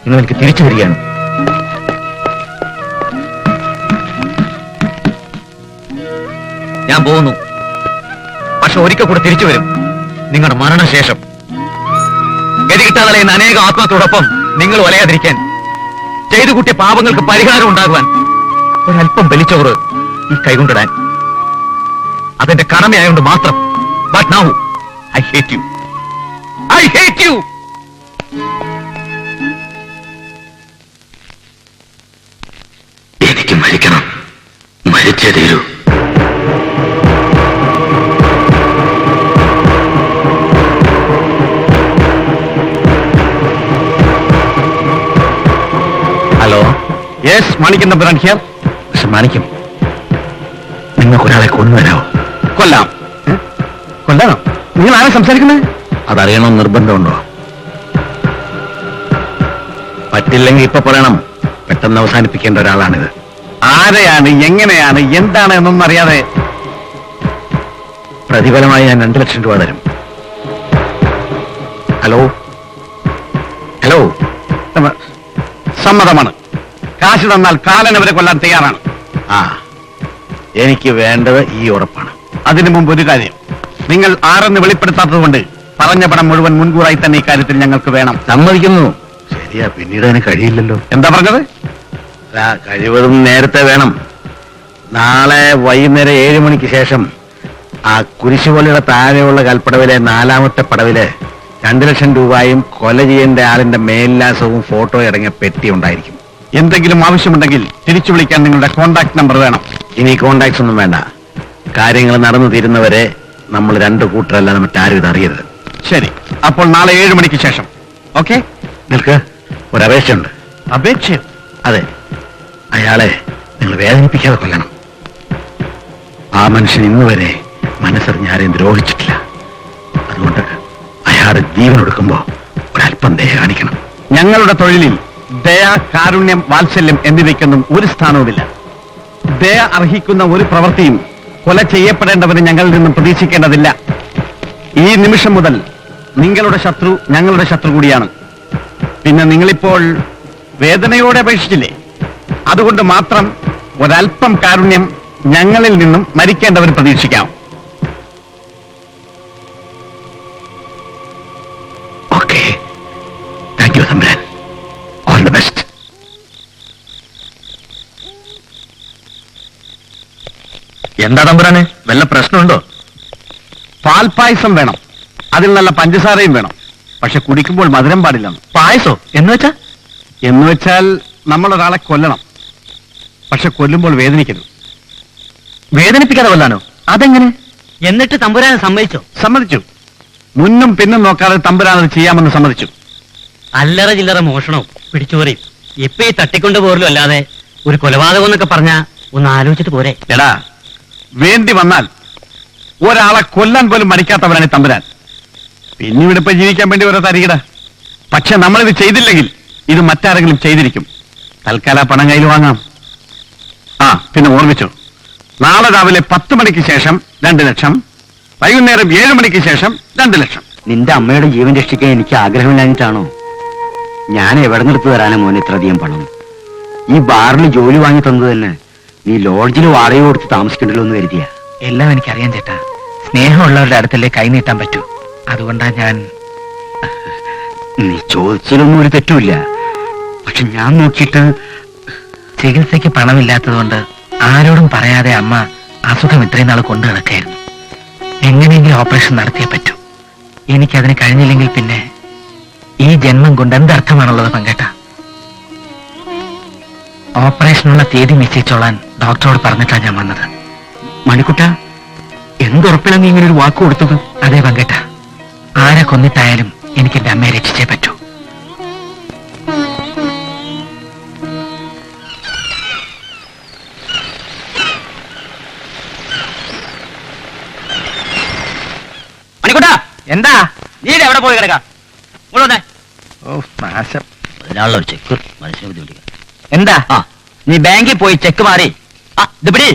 നിങ്ങൾ എനിക്ക് തിരിച്ചു തരികയാണ്. ഞാൻ പോകുന്നു. പക്ഷെ ഒരിക്കൽ കൂടെ തിരിച്ചു വരും, നിങ്ങളുടെ മരണശേഷം. ഗതി കിട്ടാതെ അനേക ആത്മാക്കളോടൊപ്പം നിങ്ങൾ വലയാതിരിക്കാൻ. ചെയ്തു കൂട്ടിയ പാപങ്ങൾക്ക് പരിഹാരം ഉണ്ടാകുവാൻ ഒരല്പം ബലിച്ചോറ് ഈ കൈകൊണ്ടിടാൻ അതെന്റെ കടമയായോണ്ട് മാത്രം. But now I hate you. I hate you. എനിക്ക് മരിക്കണം. മരിച്ചേ തീരൂ. Hello. Yes, Manikyam Thampuran here. Mister മാണിക്യം, നിങ്ങൾക്ക് ഒരാളെ കൊണ്ടുവരാമോ? കൊല്ലാം. കൊല്ലാനോ? നിങ്ങൾ ആരാ സംസാരിക്കുന്നത്? അതറിയണം നിർബന്ധമുണ്ടോ? പറ്റില്ലെങ്കിൽ ഇപ്പൊ പറയണം. പെട്ടെന്ന് അവസാനിപ്പിക്കേണ്ട ഒരാളാണിത്. ആരെയാണ്, എങ്ങനെയാണ്, എന്താണ് എന്നൊന്നും അറിയാതെ? പ്രതിഫലമായി ഞാൻ 2 ലക്ഷം രൂപ തരും. Hello hello. സമ്മതമാണ്. കാശ് തന്നാൽ കാലനവരെ കൊല്ലാൻ തയ്യാറാണ്. ആ, എനിക്ക് വേണ്ടത് ഈ ഉറപ്പാണ്. അതിനു മുമ്പ് ഒരു കാര്യം, നിങ്ങൾ ആരെന്ന് വെളിപ്പെടുത്താത്തത് കൊണ്ട് പറഞ്ഞ പണം മുഴുവൻ മുൻകൂറായി തന്നെ ഇക്കാര്യത്തിൽ ഞങ്ങൾക്ക് വേണം. സമ്മതിക്കുന്നു. ശരിയാ, പിന്നീട് അതിന് കഴിയില്ലല്ലോ. എന്താ പറഞ്ഞത്? കഴിവതും നേരത്തെ വേണം. നാളെ വൈകുന്നേരം 7 മണിക്ക് ശേഷം ആ കുരിശുപള്ളിയുടെ താഴെയുള്ള കൽപ്പടവിലെ 4ാമത്തെ പടവില് 2 ലക്ഷം രൂപയും കൊല ചെയ്യേണ്ട ആളിന്റെ മേൽവിലാസവും ഫോട്ടോ അടങ്ങിയ പെട്ടി ഉണ്ടായിരിക്കും. എന്തെങ്കിലും ആവശ്യമുണ്ടെങ്കിൽ തിരിച്ചു വിളിക്കാൻ നിങ്ങളുടെ കോൺടാക്ട് നമ്പർ വേണം. ഇനി കോണ്ടാക്ട്സ് ഒന്നും വേണ്ട. കാര്യങ്ങൾ നടന്നു തീരുന്നവരെ നമ്മൾ 2 കൂട്ടരല്ലാതെ മറ്റാരും ഇത് അറിയരുത്. ശരി, അപ്പോൾ നാളെ 7 മണിക്ക് ശേഷം. ഓക്കെ? നിൽക്ക്, ഒരപേക്ഷയുണ്ട്. അപേക്ഷ? അതെ, അയാളെ നിങ്ങൾ വേദനിപ്പിക്കാതെ കൊല്ലണം. ആ മനുഷ്യൻ ഇന്ന് വരെ മനസ്സറിഞ്ഞ് ആരെയും ദ്രോഹിച്ചിട്ടില്ല. അതുകൊണ്ട് അയാളുടെ ജീവൻ എടുക്കുമ്പോ ഒരല്പം ദയ കാണിക്കണം. ഞങ്ങളുടെ തൊഴിലിൽ ദയ, കാരുണ്യം, വാത്സല്യം എന്നിവയ്ക്കൊന്നും ഒരു സ്ഥാനവുമില്ല. ദയ അർഹിക്കുന്ന ഒരു പ്രവൃത്തിയും കൊല ചെയ്യപ്പെടേണ്ടവന് ഞങ്ങളിൽ നിന്നും പ്രതീക്ഷിക്കേണ്ടതില്ല. ഈ നിമിഷം മുതൽ നിങ്ങളുടെ ശത്രു ഞങ്ങളുടെ ശത്രു കൂടിയാണ്. പിന്നെ നിങ്ങളിപ്പോൾ വേദനയോടെ അപേക്ഷിച്ചില്ലേ? അതുകൊണ്ട് മാത്രം ഒരല്പം കാരുണ്യം ഞങ്ങളിൽ നിന്നും മരിക്കേണ്ടവർ പ്രതീക്ഷിക്കാം. Okay, thank you Thampuran. All the best. എന്താ തമ്പുരാനെ, വല്ല പ്രശ്നമുണ്ടോ? പാൽപ്പായസം വേണം. അതിൽ നല്ല പഞ്ചസാരയും വേണം. പക്ഷെ കുടിക്കുമ്പോൾ മധുരം പാടില്ലെന്ന്. പായസോ എന്ന് വെച്ചാൽ നമ്മൾ ഒരാളെ കൊല്ലണം. പക്ഷെ കൊല്ലുമ്പോൾ വേദനിക്കരുത്. വേദനിപ്പിക്കാതെ കൊല്ലാനോ? അതെങ്ങനെ? എന്നിട്ട് തമ്പുരാനെ സമ്മതിച്ചോ? സമ്മതിച്ചു. മുന്നും പിന്നും നോക്കാതെ തമ്പുരാനത് ചെയ്യാമെന്ന് സമ്മതിച്ചു. അല്ലറ ചില്ലറ മോഷണവും പിടിച്ചോറിയും ഇപ്പൊ ഈ തട്ടിക്കൊണ്ടു പോരലും അല്ലാതെ ഒരു കൊലപാതകം എന്നൊക്കെ പറഞ്ഞ ഒന്ന് ആലോചിച്ചിട്ട് പോരെ? എടാ, വേണ്ടി വന്നാൽ ഒരാളെ കൊല്ലാൻ പോലും മടിക്കാത്തവരാണ് ഈ തമ്പുരാൻ. പിന്നെ ഇവിടെ ഇപ്പൊ ജീവിക്കാൻ വേണ്ടി ഓരോ തരികിട. പക്ഷെ നമ്മളിത് ചെയ്തില്ലെങ്കിൽ ഇത് മറ്റാരെങ്കിലും ചെയ്തിരിക്കും. തൽക്കാല പണം കയ്യിൽ വാങ്ങാം. ആ, പിന്നെ ഓർമ്മിച്ചു, നാളെ രാവിലെ 10 മണിക്ക് ശേഷം 2 ലക്ഷം, വൈകുന്നേരം 7 മണിക്ക് ശേഷം 2 ലക്ഷം. നിന്റെ അമ്മയുടെ ജീവൻ രക്ഷിക്കാൻ എനിക്ക് ആഗ്രഹമില്ലാഞ്ഞിട്ടാണോ? ഞാൻ എവിടെ നിർത്തി തരാനാ മോനെ ഇത്രയധികം പണം? ഈ ബാറിൽ ജോലി വാങ്ങി തന്നത് തന്നെ നീ ലോഡ്ജിൽ വാടക കൊടുത്ത് താമസിക്കണ്ടല്ലോ എന്ന് കരുതിയ. എല്ലാം എനിക്കറിയാൻ ചേട്ടാ. സ്നേഹമുള്ളവരുടെ അടുത്തല്ലേ കൈ നീട്ടാൻ പറ്റൂ. അതുകൊണ്ടാ ഞാൻ. നീ ചോദിച്ചതിലൊന്നും ഒരു തെറ്റുമില്ല. പക്ഷെ ഞാൻ നോക്കിയിട്ട് ചികിത്സയ്ക്ക് പണമില്ലാത്തതുകൊണ്ട് ആരോടും പറയാതെ അമ്മ അസുഖം ഇത്രയും നാൾ കൊണ്ടു നടക്കായിരുന്നു. എങ്ങനെയെങ്കിലും ഓപ്പറേഷൻ നടത്തിയേ പറ്റൂ. എനിക്കതിന് കഴിഞ്ഞില്ലെങ്കിൽ പിന്നെ ഈ ജന്മം കൊണ്ട് എന്തർത്ഥമാണുള്ളത് പങ്കേട്ട? ഓപ്പറേഷനുള്ള തീയതി നിശ്ചയിച്ചോളാൻ ഡോക്ടറോട് പറഞ്ഞിട്ടാണ് ഞാൻ വന്നത്. മണിക്കുട്ട, എന്തുറപ്പിലാണ് നീ ഇങ്ങനെ ഒരു വാക്ക് കൊടുത്തത്? അതെ പങ്കേട്ട, ആരെ കൊന്നിട്ടായാലും എനിക്ക് എന്റെ അമ്മയെ രക്ഷിച്ചേ പറ്റൂ. മണിക്കുട്ട, എന്താ? നീ എവിടെ പോയി കിടക്കാം? ഓ നാശം. അതിനാണല്ലോ ഒരു ചെക്ക് മനുഷ്യനെ ബുദ്ധിമുട്ടിക്കുക. എന്താ? ആ, നീ ബാങ്കിൽ പോയി ചെക്ക് മാറി ഇത് പിടി.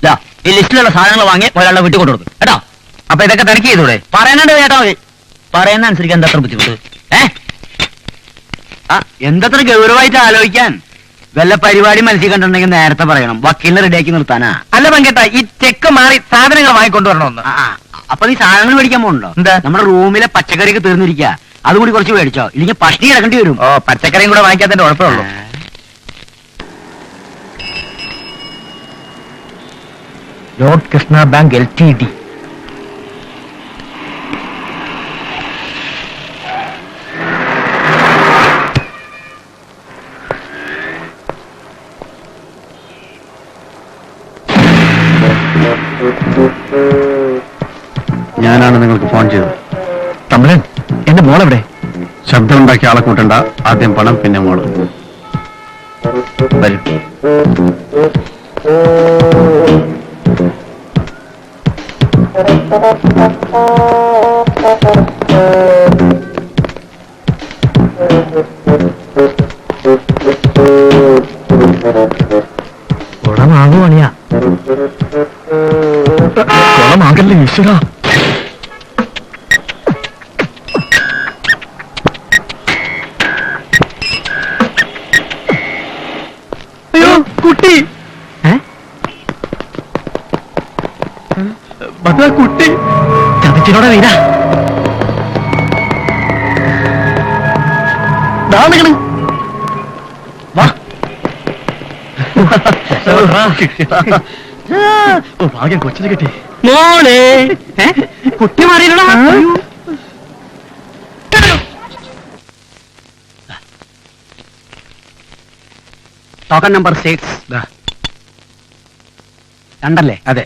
ദാ, ഈ ലിസ്റ്റിലുള്ള സാധനങ്ങൾ വാങ്ങി ഒരാളുടെ വീട്ടിൽ കൊണ്ടു കൊടുക്കും കേട്ടോ. അപ്പൊ ഇതൊക്കെ തനിക്ക് ചെയ്തൂടെ? പറയുന്നുണ്ട് കേട്ടോ മതി. പറയുന്ന അനുസരിക്കാൻ എന്താ അത്ര ബുദ്ധിമുട്ട്? എന്തത്ര ഗൗരവമായിട്ട് ആലോചിക്കാൻ? വല്ല പരിപാടി മനസ്സിൽ കണ്ടിട്ടുണ്ടെങ്കിൽ നേരത്തെ പറയണം. വക്കീലിനെ റെഡിയാക്കി നിർത്താനാ. അല്ല പങ്കേട്ട, ഈ ചെക്ക് മാറി സാധനങ്ങൾ വാങ്ങിക്കൊണ്ടുവരണമെന്ന്. അപ്പൊ നീ സാധനങ്ങൾ മേടിക്കാൻ പോകണ്ടോ? എന്താ? നമ്മുടെ റൂമിലെ പച്ചക്കറിയൊക്കെ തീർന്നിരിക്കുക. അതുകൂടി കുറച്ച് മേടിച്ചോ, ഇല്ലെങ്കിൽ പഷ്ണി കിടക്കേണ്ടി വരും. ഓ, പച്ചക്കറിയും കൂടെ വാങ്ങിക്കാത്തതിന്റെ കുഴപ്പമുള്ളൂ. Lord Krishna bank LTD. ഞാനാണ് നിങ്ങൾക്ക് ഫോൺ ചെയ്തത്. തമ്പുരാൻ, എന്റെ മോളെവിടെ? ശബ്ദമുണ്ടാക്കിയ ആളെ കൂട്ടണ്ട. ആദ്യം പണം, പിന്നെ മോള്. വരും. കുളമാകുവാണിയാ. കുളമാകല്ലേ ഈശ്വര. അയ്യോ, കുട്ടി, കുട്ടി ചതിച്ചിനോടെ വീര. വാ. ഭാഗ്യം കൊച്ചിന് കിട്ടി. മോളെ കുട്ടി മാറിയില്ലടാ. Token number 6 രണ്ടല്ലേ? അതെ.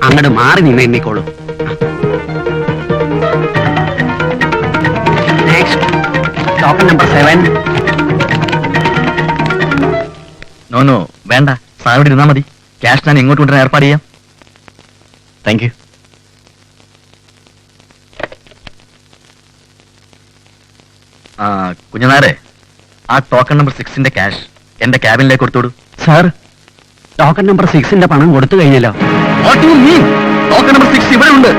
അങ്ങോട്ട് മാറി നിന്ന് എണ്ണിക്കോളൂ. Next token number 7. നോ വേണ്ട, സാർ ഇവിടെ ഇരുന്നാ മതി. ക്യാഷ് ഞാൻ ഇങ്ങോട്ട് കൊണ്ടുവരാൻ ഏർപ്പാട് ചെയ്യാം. Thank you. കുഞ്ഞനാരെ, ആ ടോക്കൺ നമ്പർ 6ന്റെ ക്യാഷ് എന്റെ ക്യാബിനിലേക്ക് കൊടുത്തോളൂ. സാർ, ടോക്കൺ നമ്പർ 6ന്റെ പണം കൊടുത്തു കഴിഞ്ഞല്ലോ. What you mean? Token number 6 ഇവിടെ ഉണ്ട്.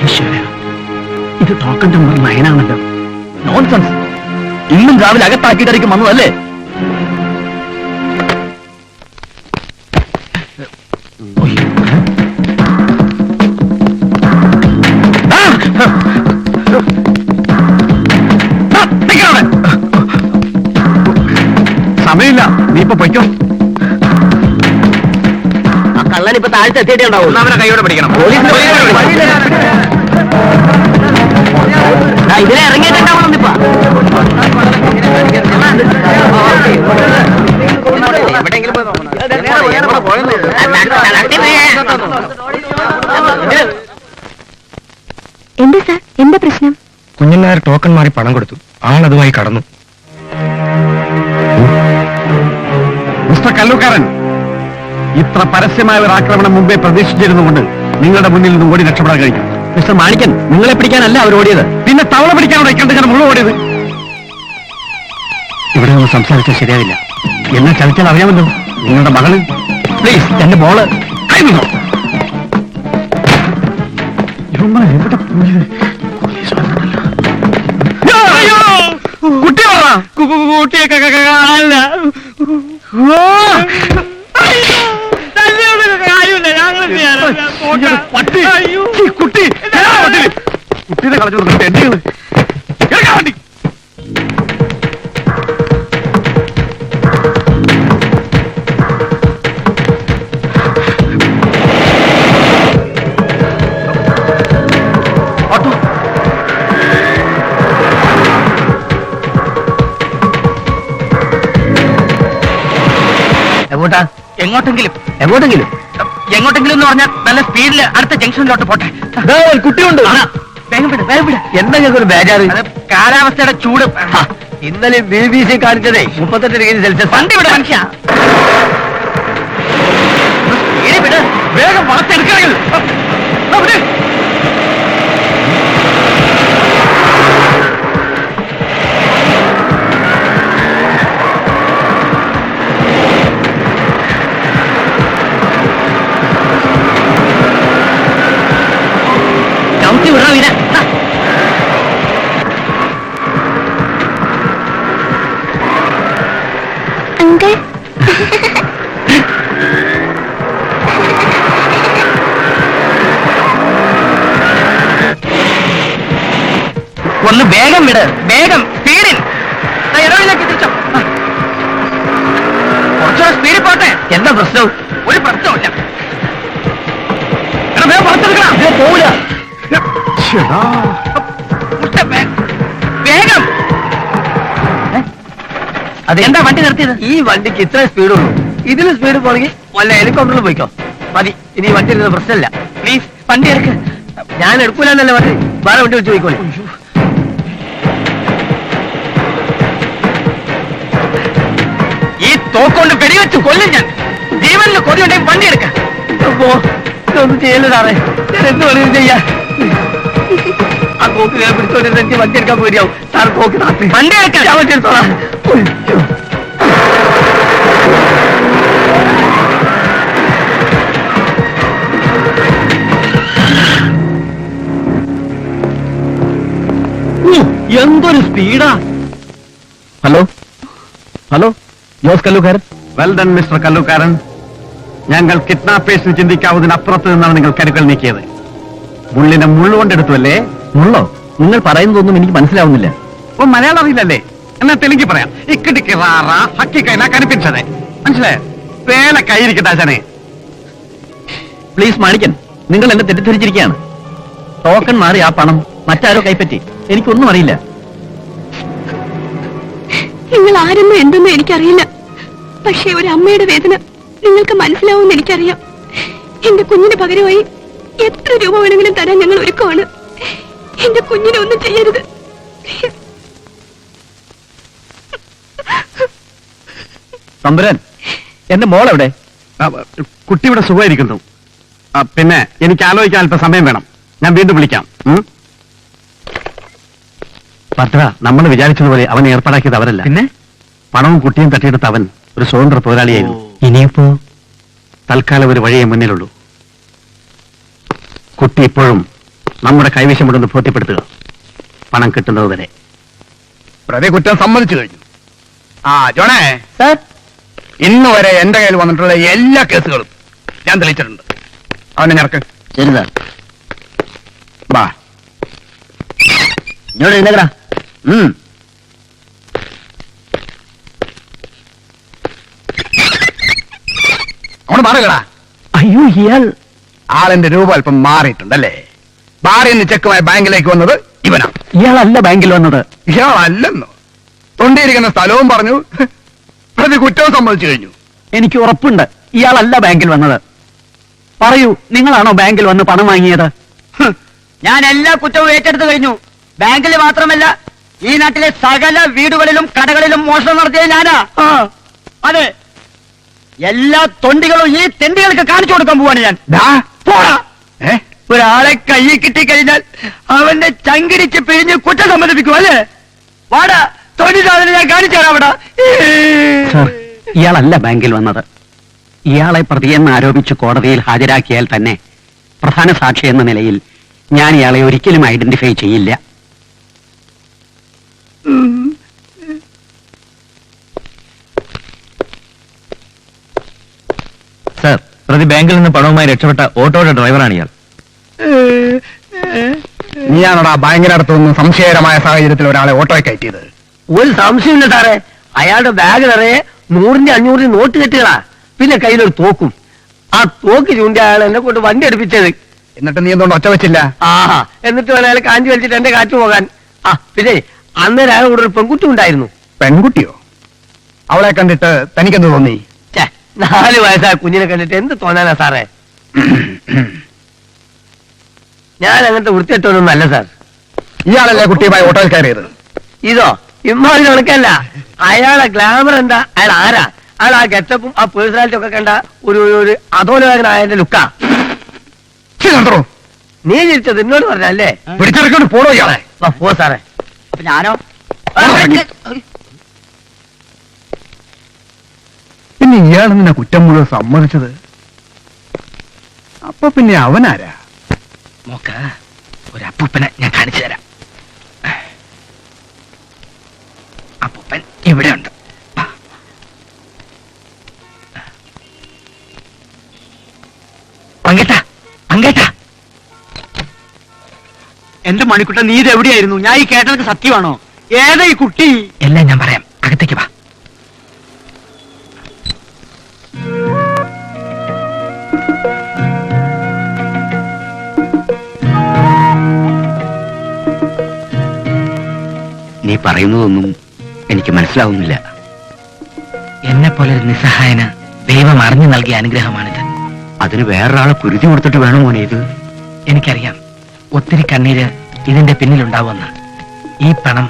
ഈശ്വര, ഇത് ടോക്കൺ നമ്പർ 9 ആണല്ലോ. നോൺസെൻസ്. ഇന്നും രാവിലെ അകത്താക്കിയിട്ടായിരിക്കും വന്നതല്ലേ? സമയമില്ല, നീ ഇപ്പൊ പൊയ്ക്കോ. ആ കള്ളൻ ഇപ്പൊ താഴ്ച എത്തിയിട്ടേ ഉണ്ടാവും. അവനെ കൈയോടെ പിടിക്കണം. ഇതിലെ ഇറങ്ങിയിട്ടുണ്ടാവണം ഇപ്പൊ. എന്താ സാർ, എന്താ പ്രശ്നം? കുഞ്ഞനായർ ടോക്കൺ മാറി പണം കൊടുത്തു. ആളതുമായി കടന്നു. മിസ്റ്റർ കല്ലൂക്കാരൻ, ഇത്ര പരസ്യമായ ഒരു ആക്രമണം മുമ്പേ പ്രതീക്ഷിച്ചിരുന്നുകൊണ്ട് നിങ്ങളുടെ മുന്നിൽ നിന്ന് ഓടി രക്ഷപ്പെടാൻ കഴിയും. മിസ്റ്റർ മാണിക്കൻ, നിങ്ങളെ പിടിക്കാനല്ല അവർ ഓടിയത്. പിന്നെ തവള പിടിക്കാനോടെ കണ്ടിങ്ങനെ മുഴുവൻ ഓടിയത്. ഇവിടെ ഒന്ന് സംസാരിച്ചാൽ ശരിയാവില്ല. എന്നെ ചതിച്ചാൽ അറിയാമല്ലോ. നിങ്ങളുടെ മകള്, പ്ലീസ്, എന്റെ മോള്. കൈവിടോ. ഇവന്മാർ എവിടെ പോയത്? അയ്യോ, കുട്ടി പറ. കുട്ടിയെ കാണാനില്ല. പട്ടി, ഈ കുട്ടി കുട്ടീനെ കളഞ്ഞു കൊടുക്കട്ടെ. എന്റെയാണ് വണ്ടി. ഓട്ടോ. എങ്ങോട്ടാ? എങ്ങോട്ടെങ്കിലും എങ്ങോട്ടെങ്കിലും എങ്ങോട്ടെങ്കിലും എന്ന് പറഞ്ഞാൽ നല്ല സ്പീഡിൽ അടുത്ത ജംഗ്ഷനിലോട്ട് പോട്ടെ. കുട്ടിയുണ്ട്. വേഗം വിട്, വേഗം വിട്. എന്താ ഞങ്ങൾക്ക് ഒരു ബേജാറ്? അത് കാലാവസ്ഥയുടെ ചൂട്. ഇന്നലെ BBC കാണിച്ചതേ 38°C. വണ്ടി വിട് മനുഷ്യ. ഇനി വിട്. വേഗം വളർത്തെടുക്കണമെങ്കിൽ ചവിട്ടി വിടാ വീര. ഒന്ന് വേഗം വിട്, വേഗം സ്പീഡിൽ. ഇടവിലേക്ക് തിരിച്ചോ. കുറച്ചുകൂടെ സ്പീഡിൽ പോട്ടെ. എന്താ പ്രശ്നം? ഒരു പ്രശ്നമില്ല. എടാ, വേഗം പുറത്തെടുക്കണം. പോവില്ല. വേഗം. അതെന്താ വണ്ടി നിർത്തിയത്? ഈ വണ്ടിക്ക് ഇത്ര സ്പീഡുള്ളൂ. ഇതിന് സ്പീഡ് പോണെങ്കിൽ വല്ല ഹെലികോപ്റ്ററിൽ പോയിക്കോ. മതി, ഇനി വണ്ടി ഇരുന്ന പ്രശ്നമില്ല. പ്ലീസ് വണ്ടി എടുക്ക്. ഞാൻ എടുക്കൂലെന്നല്ലേ വണ്ടി, വേറെ വണ്ടി വെച്ച് പോയിക്കോളെ. ഈ തോക്കൊണ്ട് വെടിവെച്ച് കൊല്ലും ഞാൻ. ജീവനിൽ കൊതിയുണ്ടെങ്കിൽ വണ്ടി എടുക്ക. ഇതൊന്നും ചെയ്യല്ലേ സാറേ, ഞാൻ എന്ത് വേണമെങ്കിലും ചെയ്യാം. ആ തോക്ക് ഞാൻ പിടിച്ചോണ്ടിരുന്ന എനിക്ക് വണ്ടി എടുക്കാൻ പോയിരിക്കും. സാർ തോക്ക് താത്തി വണ്ടി എടുക്കാൻ. ഞാൻ വണ്ടി എടുത്തോളാം. എന്തൊരു സ്പീഡാ. Hello hello, Jose Kallookkaran. Well done mister Kallookkaran. ഞങ്ങൾ കിഡ്നാപ്പേഴ്സിന് ചിന്തിക്കാവുന്നതിനപ്പുറത്ത് നിന്നാണ് നിങ്ങൾ കരുക്കൾ നീക്കിയത്. മുള്ളിനെ മുള്ളുകൊണ്ടെടുത്തു അല്ലേ? മുള്ളോ? നിങ്ങൾ പറയുന്നതൊന്നും എനിക്ക് മനസ്സിലാവുന്നില്ല. ഓ, മലയാളം അറിയില്ലല്ലേ? എന്നാ തെലുങ്കി പറയാം. ഇക്കിടിക്ക് റാറ ഹക്കിക്കൈന കനിപ്പിച്ചത് മനസ്സിലായോ? വേല കൈയിരിക്കട്ടെ അച്ഛനെ. പ്ലീസ് മാണിക്കൻ, നിങ്ങൾ എന്നെ തെറ്റിദ്ധരിച്ചിരിക്കുകയാണ്. ടോക്കൺ മാറി ആ പണം മറ്റാരോ കൈപ്പറ്റി. എനിക്കൊന്നും അറിയില്ല. നിങ്ങൾ ആരെന്നോ എന്തെന്നോ എനിക്കറിയില്ല. പക്ഷേ ഒരു അമ്മയുടെ വേദന നിങ്ങൾക്ക് മനസ്സിലാവുമെന്ന് എനിക്കറിയാം. എന്റെ കുഞ്ഞിന് പകരമായി എത്ര രൂപ വേണമെങ്കിലും തരാൻ ഞങ്ങൾ ഒരുക്കമാണ്. എന്റെ കുഞ്ഞിനെ ഒന്നും ചെയ്യരുത്. തമ്പുരാൻ, എന്റെ മോളെവിടെ? കുട്ടിയുടെ സുഖമായിരിക്കുന്നു. പിന്നെ എനിക്ക് ആലോചിക്കാൻ അല്പം സമയം വേണം. ഞാൻ വീണ്ടും വിളിക്കാം. ഭദ്ര, നമ്മൾ വിചാരിച്ചതുപോലെ അവൻ ഏർപ്പാടാക്കിയത് അവരല്ല. പിന്നെ പണവും കുട്ടിയും തട്ടിയെടുത്ത അവൻ ഒരു സ്വതന്ത്ര തൊഴിലാളിയായിരുന്നു. ഇനിയിപ്പോ തൽക്കാലം ഒരു വഴിയെ മുന്നിലുള്ളൂ. കുട്ടി ഇപ്പോഴും നമ്മുടെ കൈവശമുണ്ടെന്ന് ബോധ്യപ്പെടുത്തുക, പണം കിട്ടുന്നത് വരെ. പ്രതി കുറ്റം സമ്മതിച്ചു കഴിഞ്ഞു. ആ ജോണേ, സാർ, ഇന്ന് വരെ എന്റെ കയ്യിൽ വന്നിട്ടുള്ള എല്ലാ കേസുകളും ഞാൻ തെളിയിച്ചിട്ടുണ്ട്. അവനെ ഞെർക്ക്. ശരി സാർ. ബാ. ഇങ്ങോട്ട് എഴുന്നേക്കടാ. അവന് മാറില്ലടാ. അയ്യോ, ഇയാൾ ആളിന്റെ രൂപ അല്പം മാറിയിട്ടുണ്ടല്ലേ? ബാറിൽ നിന്ന് ചെക്കുമായി ബാങ്കിലേക്ക് വന്നത് ഇവനാ. ഇയാളല്ല ബാങ്കിൽ വന്നത്. ഇയാളല്ലെന്നോ? തൊണ്ടിയിരിക്കുന്ന സ്ഥലവും പറഞ്ഞു. പ്രതി കുറ്റവും സമ്മതിച്ചു കഴിഞ്ഞു. എനിക്ക് ഉറപ്പുണ്ട് ഇയാളല്ല ബാങ്കിൽ വന്നത്. പറയൂ, നിങ്ങളാണോ ബാങ്കിൽ വന്ന് പണം വാങ്ങിയത്? ഞാൻ എല്ലാ കുറ്റവും ഏറ്റെടുത്തു കഴിഞ്ഞു. ബാങ്കിൽ മാത്രമല്ല, ഈ നാട്ടിലെ സകല വീടുകളിലും കടകളിലും മോഷണം നടത്തിയത് ഞാനാ. അതെ, എല്ലാ തൊണ്ടികളും ഈ തെണ്ടികൾക്ക് കാണിച്ചു കൊടുക്കാൻ പോവാണ് ഞാൻ. പോടാ. ഒരാളെ കയ്യിൽ കിട്ടിക്കഴിഞ്ഞാൽ അവന്റെ ചങ്കിടിച്ച് പിഴിഞ്ഞ് കുറ്റം സമ്മതിപ്പിക്കും അല്ലേ? വാടാ, തൊണ്ടി സാധനം ഞാൻ കാണിച്ചു തരാം. അവിടെ സർ, ഇയാളല്ല ബാങ്കിൽ വന്നത്. ഇയാളെ പ്രതിയെന്ന് ആരോപിച്ച് കോടതിയിൽ ഹാജരാക്കിയാൽ തന്നെ പ്രധാന സാക്ഷി എന്ന നിലയിൽ ഞാൻ ഇയാളെ ഒരിക്കലും ഐഡന്റിഫൈ ചെയ്യില്ല. സർ, പ്രതി ബാങ്കിൽ നിന്ന് പണവുമായി രക്ഷപ്പെട്ട ഓട്ടോയുടെ ഡ്രൈവറാണ് ഇയാൾ. നീയാണോടാ ബാങ്കിനടുത്ത് നിന്ന് സംശയകരമായ സാഹചര്യത്തിൽ ഒരാളെ ഓട്ടോയെ കയറ്റിയത്? ഒരു സംശയമില്ല സാറേ. അയാളുടെ ബാഗ് നിറയെ 100 500 നോട്ട് കെട്ടുകളാ, പിന്നെ കയ്യിലൊരു തോക്കും. ആ തോക്ക് ചൂണ്ടി അയാൾ എന്നെ കൊണ്ട് വണ്ടി എടുപ്പിച്ചത്. എന്നിട്ട് നീ എന്തുകൊണ്ട് ഒച്ച വെച്ചില്ല? ആഹാ, എന്നിട്ട് വേണം അയാൾ കാഞ്ചി വലിച്ചിട്ട് എന്റെ കാറ്റ് പോകാൻ. ആ പിന്നെ അന്നേരം അയാൾ കൂടെ ഒരു പെൺകുട്ടി ഉണ്ടായിരുന്നു. പെൺകുട്ടിയോ? അവളെ കണ്ടിട്ട് തനിക്കെന്ത് തോന്നി? 4 വയസ്സായ കുഞ്ഞിനെ കണ്ടിട്ട് എന്ത് തോന്നാനാ സാറേ? ഞാൻ അങ്ങനത്തെ വൃത്തിയിട്ടൊന്നും അല്ല സാർ. ഇയാളല്ലേ കുട്ടിയുമായി ഓട്ടോയിൽ കയറിയത്? ഇതോ ഇമ്മാതിരി കണക്കല്ല. അയാളെ ഗ്ലാമർ എന്താ, അയാൾ ആരാ, അയാൾ ആ ഗെറ്റപ്പും ആ പേഴ്സണാലിറ്റി ഒക്കെ കണ്ട ഒരു അധോലോകനായ ലുക്കാ. നീ ചിരിച്ചത് എന്നോട് പറഞ്ഞല്ലേ? പിടിച്ചെടുക്കൊണ്ട് പോടോ ഇയാളെ. പോ സാറേ. അപ്പൊ ഞാനോ? പിന്നെ ഇയാൾ നിന്നെ കുറ്റം മുഴുവൻ സമ്മതിച്ചത്? അപ്പൊ പിന്നെ അവനാരാ? നോക്ക, ഒരു അപ്പൂപ്പനെ ഞാൻ കാണിച്ചു തരാം. അപ്പൂപ്പൻ ഇവിടെ ഉണ്ട്. പങ്കേട്ട എന്റെ മണിക്കുട്ട നീ ഇത് എവിടെയായിരുന്നു? ഞാൻ ഈ കേട്ടതൊക്കെ സത്യമാണോ? ഏതാ ഈ കുട്ടി? എല്ലാം ഞാൻ പറയാം, അകത്തേക്ക് വാ. നീ പറയുന്നതൊന്നും എനിക്ക് മനസ്സിലാവുന്നില്ല. എന്നെ പോലെ ഒരു നിസ്സഹായന് ദൈവം അറിഞ്ഞു നൽകിയ അനുഗ്രഹമാണിത്. അതിന് വേറൊരാളെ കുരുതി കൊടുത്തിട്ട് വേണം മോനെ ഇത്. എനിക്കറിയാം ഒത്തിരി കണ്ണീര് ഇതിന്റെ പിന്നിലുണ്ടാവുമെന്ന്. ഈ പണം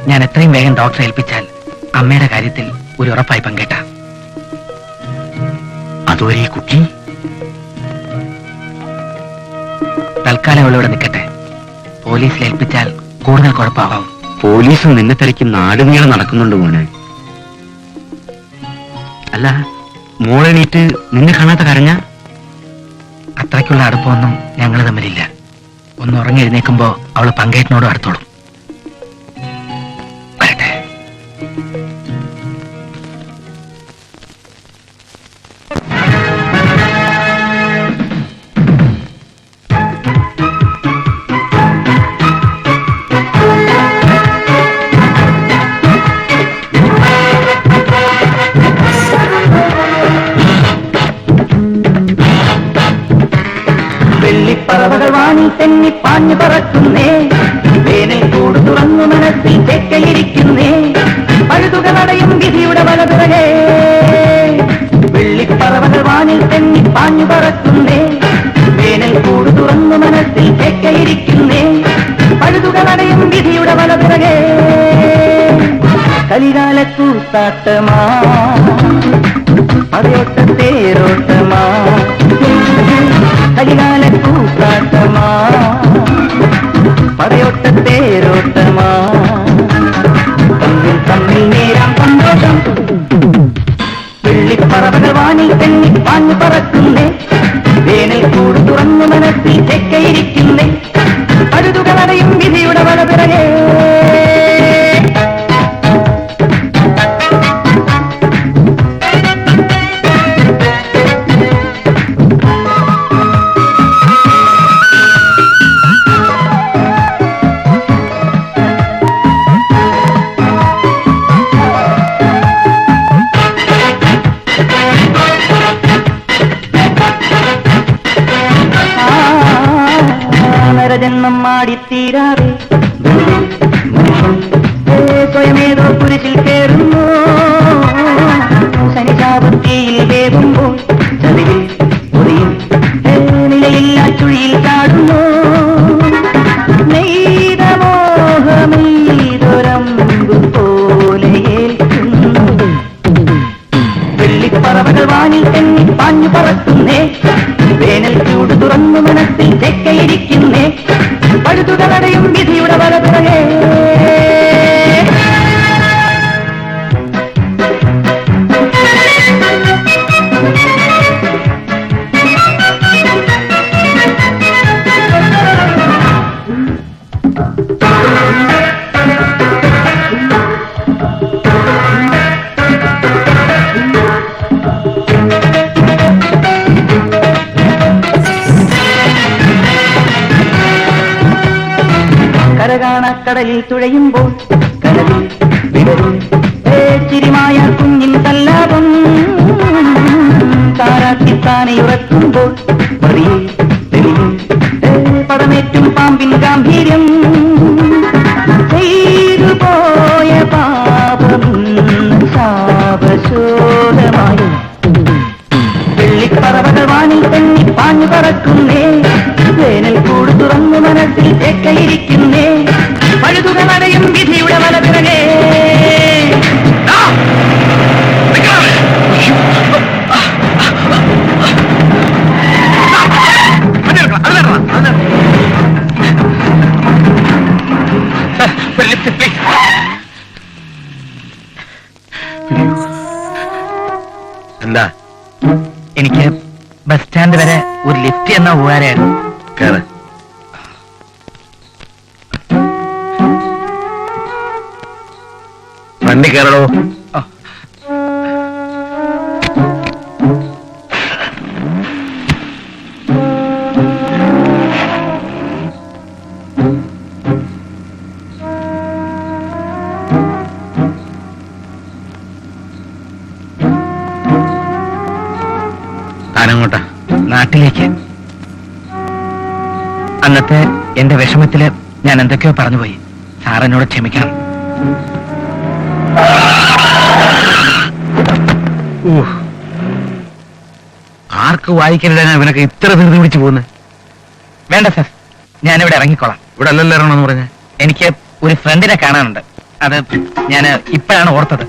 ഞാൻ എത്രയും വേഗം ഡോക്ടറെ ഏൽപ്പിച്ചാൽ അമ്മയുടെ കാര്യത്തിൽ ഒരു ഉറപ്പായി പങ്കേട്ട. അതുവരെ ഈ കുട്ടി തൽക്കാലം അവളിവിടെ നിൽക്കട്ടെ. പോലീസിൽ ഏൽപ്പിച്ചാൽ കൂടുതൽ കുഴപ്പമാവും. പോലീസ് നിന്നെ തിരക്കി നാടുനീളം നടക്കുന്നുണ്ട് മോനെ. അല്ല, മോളെണീറ്റ് നിന്നെ കാണാത്ത കരഞ്ഞ? അത്രയ്ക്കുള്ള അടുപ്പമൊന്നും ഞങ്ങൾ തമ്മിലില്ല. ഒന്ന് ഉറങ്ങി എഴുന്നേക്കുമ്പോ അവള് പങ്കേട്ടനോടും അടുത്തോളും. വരട്ടെ. വെള്ളിപ്പറവകൾ വാണി തെന്നി പാഞ്ഞു പറക്കുന്നേ, വേനൽ കൂട് തുറന്നു മനസ്സിൽ ചേക്കയിരിക്കുന്നേ, പഴുതുകളടയും വിധിയുടെ വലപിറകെ. വെള്ളിപ്പറവകൾ വാനിൽ തെന്നി പാഞ്ഞു പറക്കുന്നേ, വേനൽ കൂട് തുറന്നു മനസ്സിൽ ചേക്കയിരിക്കുന്നേ, പഴുതുകളടയും വിധിയുടെ വലപിറകെ. കലികാലക്കൂത്താട്ടമാ പതയോട്ട തേരോട്ടമാ, കലികാലക്കൂത്താട്ടമാ പതയോട്ട തേരോട്ടമാ, തമ്മിൽ തമ്മിൽ നേരാം സന്തോഷം. വെള്ളിപ്പറവകൾ വാനിൽ തെന്നി പാഞ്ഞു പറക്കുന്നേ, വേനൽ കൂട് തുറന്നു മനസ്സിൽ ചെക്കയിരിക്കുന്നേ, പഴുതുകളടയും വിധിയുടെ വലപിറകെ. ജന്മം മാടിത്തീരാതെ സ്വയമേതോ കുരിശിൽ കേറുന്നു, ശനിശാപത്തിയിൽ വേകുമ്പോൾ ചതിവിൽ പൊറിയും നിലയില്ല ചുഴിയിൽ ചാടുന്നു, നെയ്ത മോഹമീതൊരമ്പു പോലെ ഏൽക്കുന്നു. വെള്ളിപ്പറവകൾ വാനിൽ തെന്നി പാഞ്ഞു പറക്കുന്നേ, വേനൽ കൂട് തുറന്നു മനസ്സിൽ ചെക്കയിരിക്കുന്നേ, പഴുതുകളടയും വിധിയുടെ വലപിറകെ. കടലിൽ തുഴയുമ്പോൾ കടലിൽ വിടരും ചിരിമായ കുഞ്ഞിൻ തല്ലാപം, താരാട്ടിത്താനെ ഉറക്കുമ്പോൾ പറിയിൽ തെളിയും പടമേറ്റും പാമ്പിൻ ഗാംഭീര്യം, ചെയ്തു പോയ പാപം ശാപശോധമായി. വെള്ളിപ്പറവകൾ വാനിൽ തെന്നി പാഞ്ഞു പറക്കുന്നേ, വേനൽ കൂട് തുറന്നു മനസ്സിൽ ചേക്കയിരിക്കുന്നേ, പഴുതുകളടയും വിധിയുടെ വലപിറകെ. എന്താ? എനിക്ക് ബസ് സ്റ്റാൻഡ് വരെ ഒരു ലിഫ്റ്റ് എന്ന ഉപകാരമായിരുന്നു. കേറ്. വണ്ടി കയറടോ. ആനങ്ങോട്ടാ? നാട്ടിലേക്ക്. അന്നത്തെ എന്റെ വിഷമത്തില് ഞാൻ എന്തൊക്കെയോ പറഞ്ഞുപോയി. സാർ എന്നോട് ക്ഷമിക്കണം. ആർക്ക് വായിക്കരുതാണ് ഇവനൊക്കെ ഇത്ര ധൃതി പിടിച്ചു പോകുന്നത്? വേണ്ട സാർ, ഞാനിവിടെ ഇറങ്ങിക്കോളാം. ഇവിടെ അല്ലല്ലോ ഇറങ്ങണമെന്ന് പറഞ്ഞ. എനിക്ക് ഒരു ഫ്രണ്ടിനെ കാണാനുണ്ട്. അത് ഞാൻ ഇപ്പോഴാണ് ഓർത്തത്.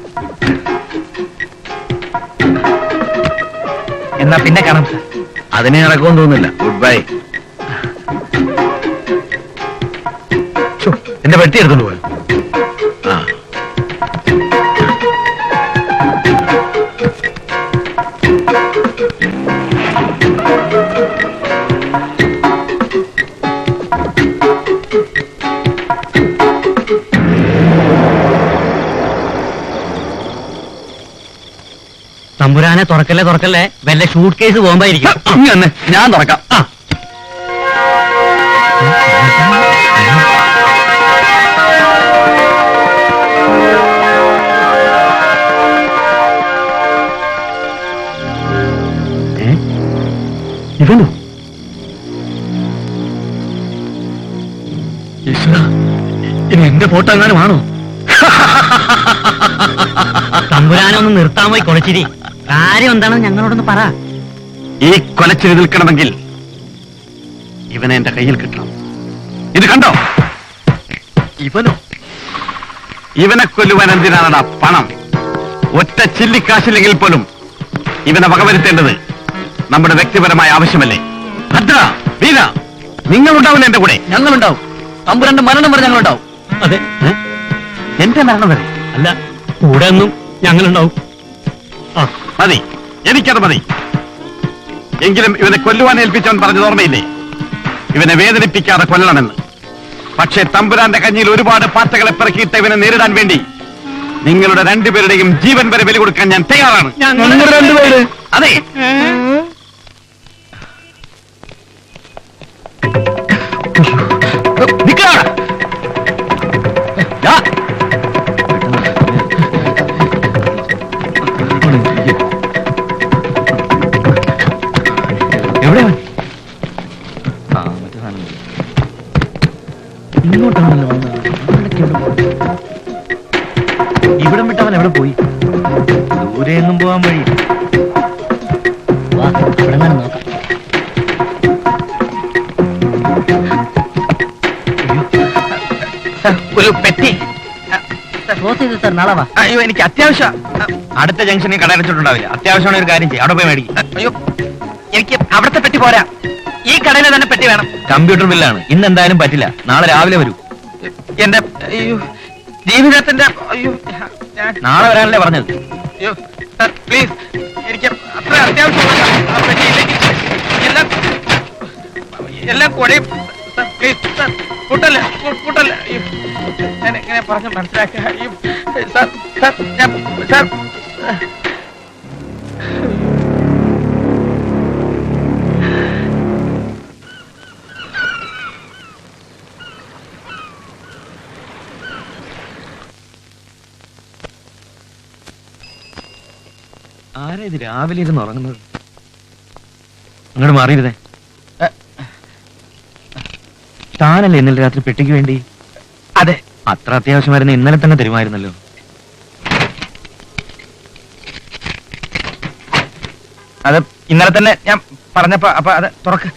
എന്നാ പിന്നെ കാണാം സാർ. അതിനെ നടക്കുമെന്ന് തോന്നുന്നില്ല. Good bye. എന്റെ പെട്ടി എടുത്തോണ്ട് പോയോ? ആ, തമ്പുരാനെ തുറക്കല്ലേ വല്ല ഷൂട്ട് കേസ് പോകുമ്പായിരിക്കും. ഞാൻ തുറക്കാം. ഇവനോ? ഇനി എന്റെ ഫോട്ടോ എങ്ങാനുമാണോ? തമ്പുരാനെ ഒന്ന് നിർത്താൻ പോയി കൊളച്ചിരി. കാര്യം എന്താണെന്ന് ഞങ്ങളോടൊന്ന് പറ. ഈ കൊലച്ചിരി നിൽക്കണമെങ്കിൽ ഇവനെ എന്റെ കയ്യിൽ കിട്ടണം. ഇത് കണ്ടോ? ഇവനോ? ഇവനെ കൊല്ലുവാൻ എന്തിനാണടാ പണം? ഒറ്റ ചില്ലിക്കാശില്ലെങ്കിൽ പോലും ഇവനെ വകവരുത്തേണ്ടത് നമ്മുടെ വ്യക്തിപരമായ ആവശ്യമല്ലേ? ഭദ്ര, വീര, നിങ്ങളുണ്ടാവില്ല എന്റെ കൂടെ. ഞങ്ങളുണ്ടാവും. തമ്പുരാന്റെ മരണം വരെ ഞങ്ങളുണ്ടാവും. അതെ, എന്റെ മരണം വരെ അല്ല, കൂടെ ഒന്നും ഞങ്ങളുണ്ടാവും. മതി, എനിക്കത് മതി. എങ്കിലും ഇവനെ കൊല്ലുവാൻ ഏൽപ്പിച്ചവൻ പറഞ്ഞത് ഓർമ്മയില്ലേ? ഇവനെ വേദനിപ്പിക്കാതെ കൊല്ലണമെന്ന്. പക്ഷേ തമ്പുരാന്റെ കഞ്ഞിയിൽ ഒരുപാട് പാറ്റകളെ പിറക്കിയിട്ട് ഇവനെ നേരിടാൻ വേണ്ടി നിങ്ങളുടെ രണ്ടുപേരുടെയും ജീവൻ വരെ ബലി കൊടുക്കാൻ ഞാൻ തയ്യാറാണ്. രണ്ടുപേര്? അതെ. നിൽക്കാണ്. എവിടെ? ഇങ്ങോട്ടാണല്ലോ വന്നത്. ഇവിടം വിട്ടവൻ എവിടെ പോയി? ദൂരെ എങ്ങും പോവാൻ വഴി. അവിടെ നോക്കാം. ഒരു പെട്ടി. ക്ലോസ് ചെയ്തു സാർ, നാളെ വാ. അയ്യോ, എനിക്ക് അത്യാവശ്യം. അടുത്ത ജംഗ്ഷനിൽ കടയടച്ചിട്ടുണ്ടാവില്ല. അത്യാവശ്യമാണ് ഒരു കാര്യം ചെയ്യും. അവിടെ പോയി മേടിക്കും. അയ്യോ, എനിക്ക് അവിടുത്തെ പെട്ടി പോരാ. ഈ കടയിലെ തന്നെ പെട്ടി വേണം. കമ്പ്യൂട്ടർ ബില്ലാണ്. ഇന്ന് എന്തായാലും പറ്റില്ല. നാളെ രാവിലെ വരൂ. എന്റെ അയ്യോ ജീവിതത്തിന്റെ അയ്യോ നാളെ വരാനല്ലേ പറഞ്ഞത്? അയ്യോ സാർ, പ്ലീസ്, എനിക്ക് അത്ര അത്യാവശ്യമുള്ള ആ പെട്ടി ഇല്ലെങ്കിൽ എല്ലാം കൂടെയും സാർ, പ്ലീസ് സാർ, കൂട്ടല്ലേ. അയ്യോ, ഞാൻ എങ്ങനെ പറഞ്ഞ് മനസ്സിലാക്കുക? അയ്യോ സാർ, ഞാൻ സാർ. ആരാ ഇത് രാവിലെ ഇരുന്ന് ഉറങ്ങുന്നത്? അങ്ങോട്ട് മാറിയിരുന്നേ. താനല്ലേ ഇന്നലെ രാത്രി പെട്ടിക്ക് വേണ്ടി? അതെ. അത്ര അത്യാവശ്യമായിരുന്നു ഇന്നലെ തന്നെ തരുമായിരുന്നല്ലോ. അത് ഇന്നലെ തന്നെ ഞാൻ പറഞ്ഞപ്പോ അപ്പൊ അത് തുറക്ക്.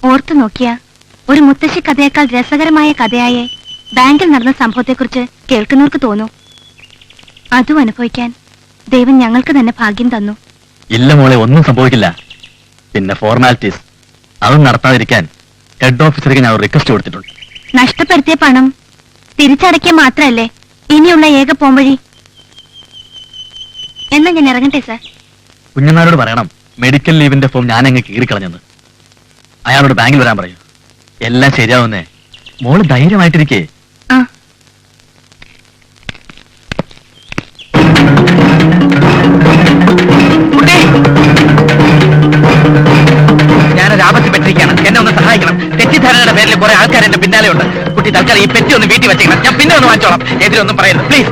ഓർത്തു നോക്കിയ ഒരു മുത്തശ്ശി കഥയേക്കാൾ രസകരമായ കഥയായേ ബാങ്കിൽ നടന്ന സംഭവത്തെക്കുറിച്ച് കേൾക്കുന്നവർക്ക് തോന്നൂ. അതും അനുഭവിക്കാൻ ദൈവം ഞങ്ങൾക്ക് തന്നെ ഭാഗ്യം തന്നു. ഇല്ല മോളെ, ഒന്നും സംഭവിക്കില്ല. പിന്നെ ഫോർമാലിറ്റീസ് അതും നടത്താതിരിക്കാൻ ഹെഡ് ഓഫീസർക്ക് ഞാൻ റിക്വസ്റ്റ് കൊടുത്തിട്ടുണ്ട്. നഷ്ടപ്പെടുത്തിയ പണം തിരിച്ചടയ്ക്കുക മാത്രല്ലേ ഇനിയുള്ള ഏക പോംവഴി. എന്നാ ഞാൻ ഇറങ്ങട്ടെ സാർ. കുഞ്ഞനാരോട് പറയണം മെഡിക്കൽ ലീവിന്റെ ഫോം ഞാൻ അങ്ങ് കീറിക്കളഞ്ഞെന്ന്. അയാളോട് ബാങ്കിൽ വരാൻ പറയൂ. എല്ലാം ശരിയാവുന്നേ. മോള് ധൈര്യമായിട്ടിരിക്കേ. ആ ഞാനൊരു ആപത്ത് പെട്ടിരിക്കുകയാണ്. എന്നെ ഒന്ന് സഹായിക്കണം. തെറ്റിദ്ധാരണയുടെ പേരിൽ കുറെ ആൾക്കാർ എന്റെ പിന്നാലെ ഉണ്ട്. കുട്ടി തൽക്കാലം ഈ പെറ്റി ഒന്ന് വീട്ടിൽ വെച്ചേക്കണം. ഞാൻ പിന്നെ ഒന്ന് വാങ്ങിച്ചോളാം. എതിരൊന്നും പറയരുത് പ്ലീസ്.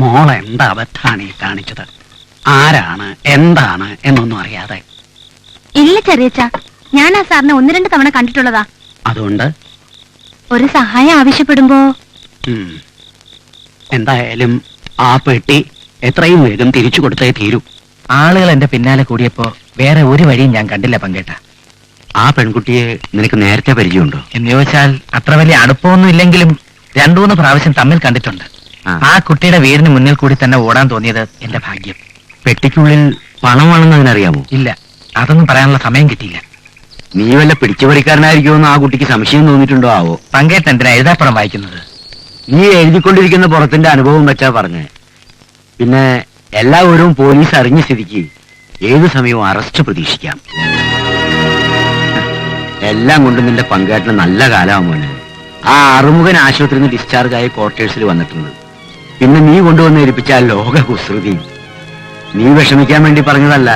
മോൾ എന്താ അബദ്ധാണ് ഈ കാണിച്ചത്? ആരാണ് എന്താണ് എന്നൊന്നും അറിയാതെ. ഇല്ല ചെറിയച്ച, ഞാൻ ആ സാറിനെ 1-2 തവണ കണ്ടിട്ടുള്ളതാ. അതുകൊണ്ട് ഒരു സഹായം ആവശ്യപ്പെടുമ്പോ ഉം, എന്തായാലും ആ പെട്ടി എത്രയും വേഗം തിരിച്ചു കൊടുത്തേ തീരൂ. ആളുകൾ എന്റെ പിന്നാലെ കൂടിയപ്പോ വേറെ ഒരു വഴിയും ഞാൻ കണ്ടില്ല പങ്കേട്ട. ആ പെൺകുട്ടിയെ നിനക്ക് നേരത്തെ പരിചയമുണ്ടോ? എന്ന് ചോദിച്ചാൽ അത്ര വലിയ അടുപ്പമൊന്നും ഇല്ലെങ്കിലും 2-3 പ്രാവശ്യം തമ്മിൽ കണ്ടിട്ടുണ്ട്. ആ കുട്ടിയുടെ വീടിന് മുന്നിൽ കൂടി തന്നെ ഓടാൻ തോന്നിയത് എന്റെ ഭാഗ്യം. പെട്ടിക്കുള്ളിൽ പണമാണെന്നതിനറിയാമോ? ഇല്ല, അതൊന്നും പറയാനുള്ള സമയം കിട്ടിയില്ല. നീ വല്ല പിടിച്ചുപറിക്കാരനായിരിക്കുമെന്ന് ആ കുട്ടിക്ക് സംശയം തോന്നിയിട്ടുണ്ടോ ആവോ? പങ്കേട്ടൻ എന്തിനാ എഴുതാപ്പുറം വായിക്കുന്നത്? നീ എഴുതിക്കൊണ്ടിരിക്കുന്ന പുറത്തിന്റെ അനുഭവം വെച്ചാ പറഞ്ഞേ. പിന്നെ എല്ലാവരും പോലീസ് അറിഞ്ഞ സ്ഥിതിക്ക് ഏതു സമയവും അറസ്റ്റ് പ്രതീക്ഷിക്കാം. എല്ലാം കൊണ്ടും നിന്റെ പങ്കേട്ടന് നല്ല കാലമാമോനെ. ആ അറുമുഖൻ ആശുപത്രിയിൽ നിന്ന് ഡിസ്ചാർജ് ആയി ക്വാർട്ടേഴ്സിൽ വന്നിട്ടുണ്ട്. പിന്നെ നീ കൊണ്ടുവന്ന് ഏൽപ്പിച്ച ആ ലോക കുസൃതി നീ വിഷമിക്കാൻ വേണ്ടി പറഞ്ഞതല്ല.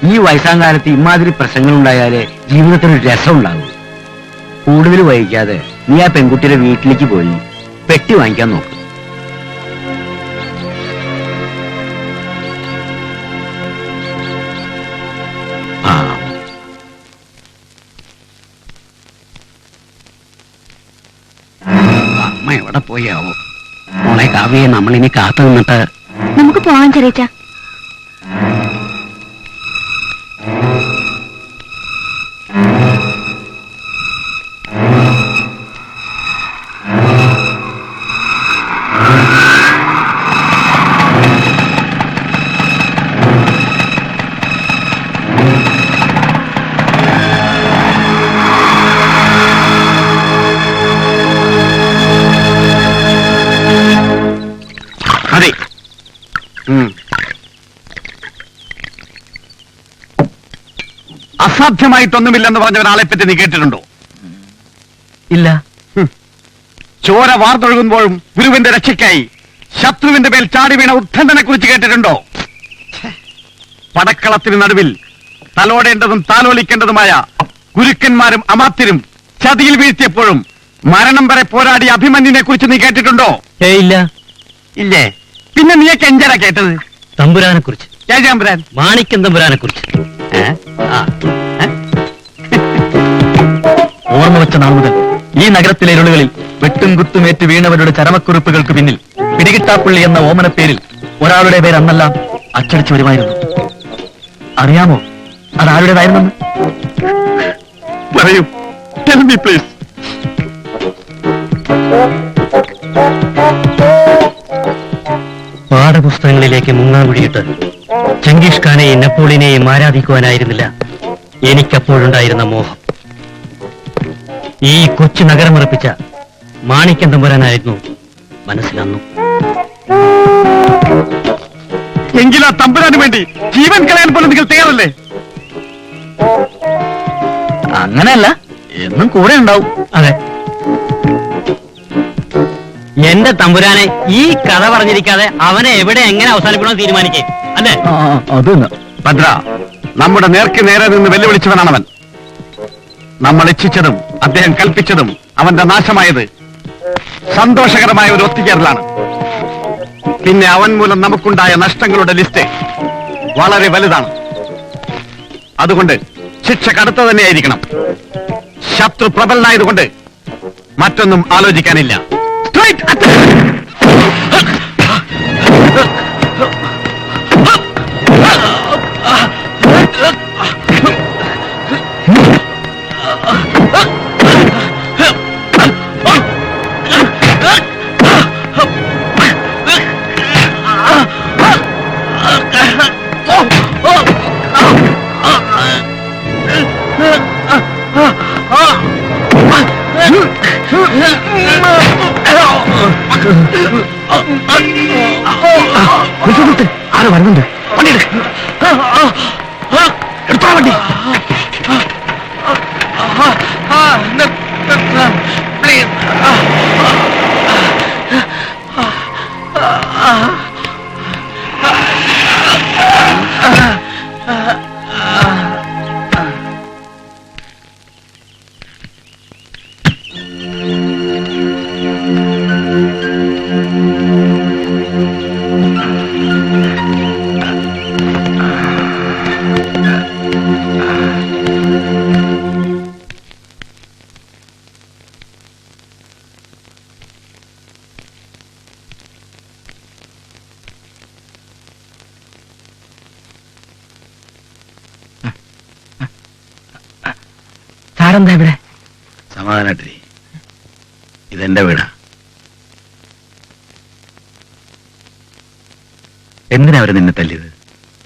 ഈ വയസ്സാം കാലത്ത് ഇമാതിരി പ്രശ്നങ്ങൾ ഉണ്ടായാലേ ജീവിതത്തിനൊരു രസം ഉണ്ടാകും. കൂടുതൽ വൈകാതെ നീ ആ പെൺകുട്ടിയുടെ വീട്ടിലേക്ക് പോയി പെട്ടി വാങ്ങിക്കാൻ നോക്ക്. അമ്മ എവിടെ പോയാവോ? മോളെ കാവ്യെ നമ്മളിനി കാത്തു നിന്നിട്ട് നമുക്ക് പോവാൻ ചെറിയച്ച. അതെ. അസാധ്യമായിട്ടൊന്നുമില്ലെന്ന് പറഞ്ഞ ഒരാളെ പറ്റി നീ കേട്ടിട്ടുണ്ടോ? ഇല്ല. ചോര വാർന്നൊഴുകുമ്പോഴും ഗുരുവിന്റെ രക്ഷയ്ക്കായി ശത്രുവിന്റെ മേൽ ചാടി വീണ ഉദ്ധന്തനെ കുറിച്ച് കേട്ടിട്ടുണ്ടോ? പടക്കളത്തിന് നടുവിൽ തലോടേണ്ടതും താലോലിക്കേണ്ടതുമായ ഗുരുക്കന്മാരും അമാത്യരും ചതിയിൽ വീഴ്ത്തിയപ്പോഴും മരണം വരെ പോരാടിയ അഭിമന്യുനെ കുറിച്ച് നീ കേട്ടിട്ടുണ്ടോ? ഇല്ല. ഇല്ലേ? പിന്നെ നീയൊക്കെ എഞ്ചാരാ കേട്ടത്? തമ്പുരാനെ കുറിച്ച്. ഏജാമ്പുരാൻ? മാണിക്യം തമ്പുരാനെ കുറിച്ച്. ഓർമ്മ വെച്ച നാൾ മുതൽ ഈ നഗരത്തിലെ ഇരുളുകളിൽ വെട്ടും കുത്തുമേറ്റ് വീണവരുടെ ചരമക്കുറിപ്പുകൾക്ക് പിന്നിൽ പിടികിട്ടാപ്പുള്ളി എന്ന ഓമന പേരിൽ ഒരാളുടെ പേര് അന്നെല്ലാം അച്ചടിച്ചു വരുമായിരുന്നു. അറിയാമോ അതാരുടേതായിരുന്നെന്ന്? പറയൂ, ടെൽ മീ പ്ലീസ്. പാഠപുസ്തകങ്ങളിലേക്ക് മുങ്ങാങ്കുഴിയിട്ട് ചെങ്കിഷ് ഖാനെയും നെപ്പോളിയനെയും ആരാധിക്കുവാനായിരുന്നില്ല എനിക്കപ്പോഴുണ്ടായിരുന്ന മോഹം. ഈ കൊച്ചു നഗരമുറപ്പിച്ച മാണിക്യം തമ്പുരാനായിരുന്നു മനസ്സിലന്നു. എങ്കിൽ ആ തമ്പുരാന് വേണ്ടി ജീവൻ കളയാൻ പോലും നിങ്ങൾ തയ്യാറല്ലേ? അങ്ങനെയല്ല, എന്നും കൂടെ ഉണ്ടാവും. അതെ, എന്റെ തമ്പുരാനെ ഈ കഥ പറഞ്ഞിരിക്കാതെ അവനെ എവിടെ എങ്ങനെ അവസാനിക്കണമെന്ന് തീരുമാനിക്കേ അല്ലേ? അത് ഭദ്ര, നമ്മുടെ നേർക്ക് നേരെ നിന്ന് വെല്ലുവിളിച്ചവനാണവൻ. നമ്മൾ ഇച്ഛിച്ചതും അദ്ദേഹം കൽപ്പിച്ചതും അവന്റെ നാശമായത് സന്തോഷകരമായ ഒരു ഒത്തുചേരലാണ്. പിന്നെ അവൻ മൂലം നമുക്കുണ്ടായ നഷ്ടങ്ങളുടെ ലിസ്റ്റ് വളരെ വലുതാണ്. അതുകൊണ്ട് ശിക്ഷ കടുത്ത തന്നെയായിരിക്കണം. ശത്രു പ്രബലനായതുകൊണ്ട് മറ്റൊന്നും ആലോചിക്കാനില്ല. Straight attack! ആരോ വരുന്നുണ്ട്. വണ്ടി എടുത്താ വണ്ടി. സാറെന്താ ഇവിടെ? സമാധാനായിട്ടിരി. ഇതെന്റെ വീടാ. എന്തിനാ അവര് നിന്നെ തല്ലിയത്?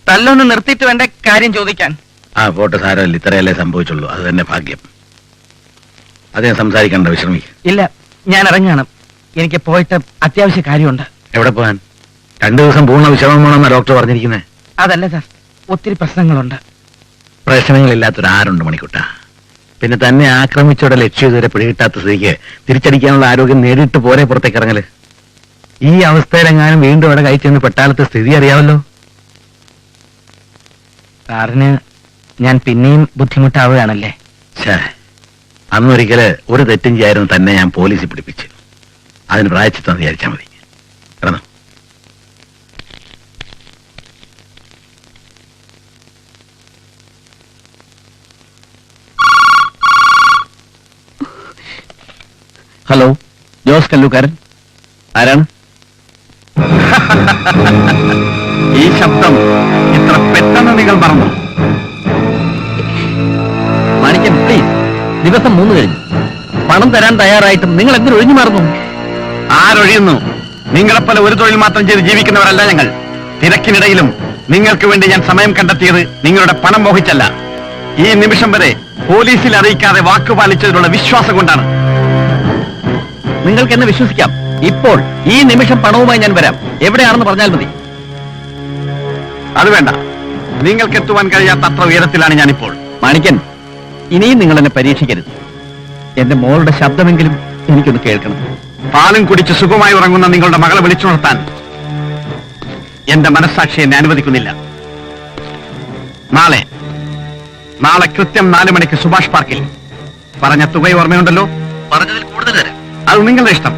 തല്ലൊന്ന് നിർത്തിയിട്ട് വേണ്ട കാര്യം ചോദിക്കാൻ. ആ പോട്ടെ, സാരമല്ല, ഇത്രയല്ലേ സംഭവിച്ചുള്ളൂ. അത് തന്നെ ഭാഗ്യം. അദ്ദേഹം സംസാരിക്കണ്ട, വിശ്രമിക്കുക. ഇല്ല, ഞാൻ ഇറങ്ങണം. എനിക്ക് പോയിട്ട് അത്യാവശ്യ കാര്യമുണ്ട്. എവിടെ പോകാൻ? 2 ദിവസം പൂർണ്ണ വിശ്രമം വേണമെന്നാ ഡോക്ടർ പറഞ്ഞിരിക്കുന്നത്. അതല്ല സാർ, ഒത്തിരി പ്രശ്നങ്ങളുണ്ട്. പ്രശ്നങ്ങളില്ലാത്തൊരു ആരുണ്ട് മണിക്കുട്ട? പിന്നെ തന്നെ ആക്രമിച്ചോടെ ലക്ഷ്യം ഇതുവരെ പിടികിട്ടാത്ത സ്ഥിതിക്ക് തിരിച്ചടിക്കാനുള്ള ആരോഗ്യം നേരിട്ട് പോരെ പുറത്തേക്ക് ഇറങ്ങല്. ഈ അവസ്ഥയിലെങ്ങാനും വീണ്ടും അവിടെ കഴിച്ചെന്ന് പെട്ടാലത്തെ സ്ഥിതി അറിയാമല്ലോ. സാറിന് ഞാൻ പിന്നെയും ബുദ്ധിമുട്ടാവുകയാണല്ലേ? അന്നൊരിക്കല് ഒരു തെറ്റും ചെയ്യായിരുന്നു തന്നെ ഞാൻ പോലീസിൽ പിടിപ്പിച്ചു. അതിന് പ്രായച്ചിത്തം വിചാരിച്ചാൽ മതി. കിടന്നു. ഹലോ, ജോസ് കല്ലൂക്കാരൻ. ആരാണ്? ഈ ശബ്ദം ഇത്ര പെട്ടെന്ന് നിങ്ങൾ മറന്നു? മാണിക്കൻ, പ്ലീസ്. ദിവസം 3 കഴിഞ്ഞു. പണം തരാൻ തയ്യാറായിട്ടും നിങ്ങൾ എന്തിനു ഒഴിഞ്ഞു മാറുന്നു? ആരൊഴിയുന്നു? നിങ്ങളെപ്പോലെ ഒരു തൊഴിൽ മാത്രം ചെയ്ത് ജീവിക്കുന്നവരല്ല ഞങ്ങൾ. തിരക്കിനിടയിലും നിങ്ങൾക്ക് വേണ്ടി ഞാൻ സമയം കണ്ടെത്തിയത് നിങ്ങളുടെ പണം മോഹിച്ചല്ല. ഈ നിമിഷം വരെ പോലീസിൽ അറിയിക്കാതെ വാക്കുപാലിച്ചതിലുള്ള വിശ്വാസം കൊണ്ടാണ്. നിങ്ങൾക്ക് എന്നെ വിശ്വസിക്കാം. ഇപ്പോൾ ഈ നിമിഷം പണവുമായി ഞാൻ വരാം. എവിടെയാണെന്ന് പറഞ്ഞാൽ മതി. അത് വേണ്ട. നിങ്ങൾക്ക് എത്തുവാൻ കഴിയാത്ത അത്ര ഉയരത്തിലാണ് ഞാനിപ്പോൾ. മാണിക്കൻ, ഇനിയും നിങ്ങൾ എന്നെ പരീക്ഷിക്കരുത്. എന്റെ മോളുടെ ശബ്ദമെങ്കിലും എനിക്കൊന്ന് കേൾക്കണം. പാലും കുടിച്ച് സുഖമായി ഉറങ്ങുന്ന നിങ്ങളുടെ മകളെ വിളിച്ചുണർത്താൻ എന്റെ മനസ്സാക്ഷി എന്നെ അനുവദിക്കുന്നില്ല. നാളെ കൃത്യം 4 മണിക്ക് സുഭാഷ് പാർക്കിൽ. പറഞ്ഞ തുക ഓർമ്മയുണ്ടല്ലോ? പറഞ്ഞതിൽ കൂടുതൽ തരാം. അത് നിങ്ങളുടെ ഇഷ്ടം,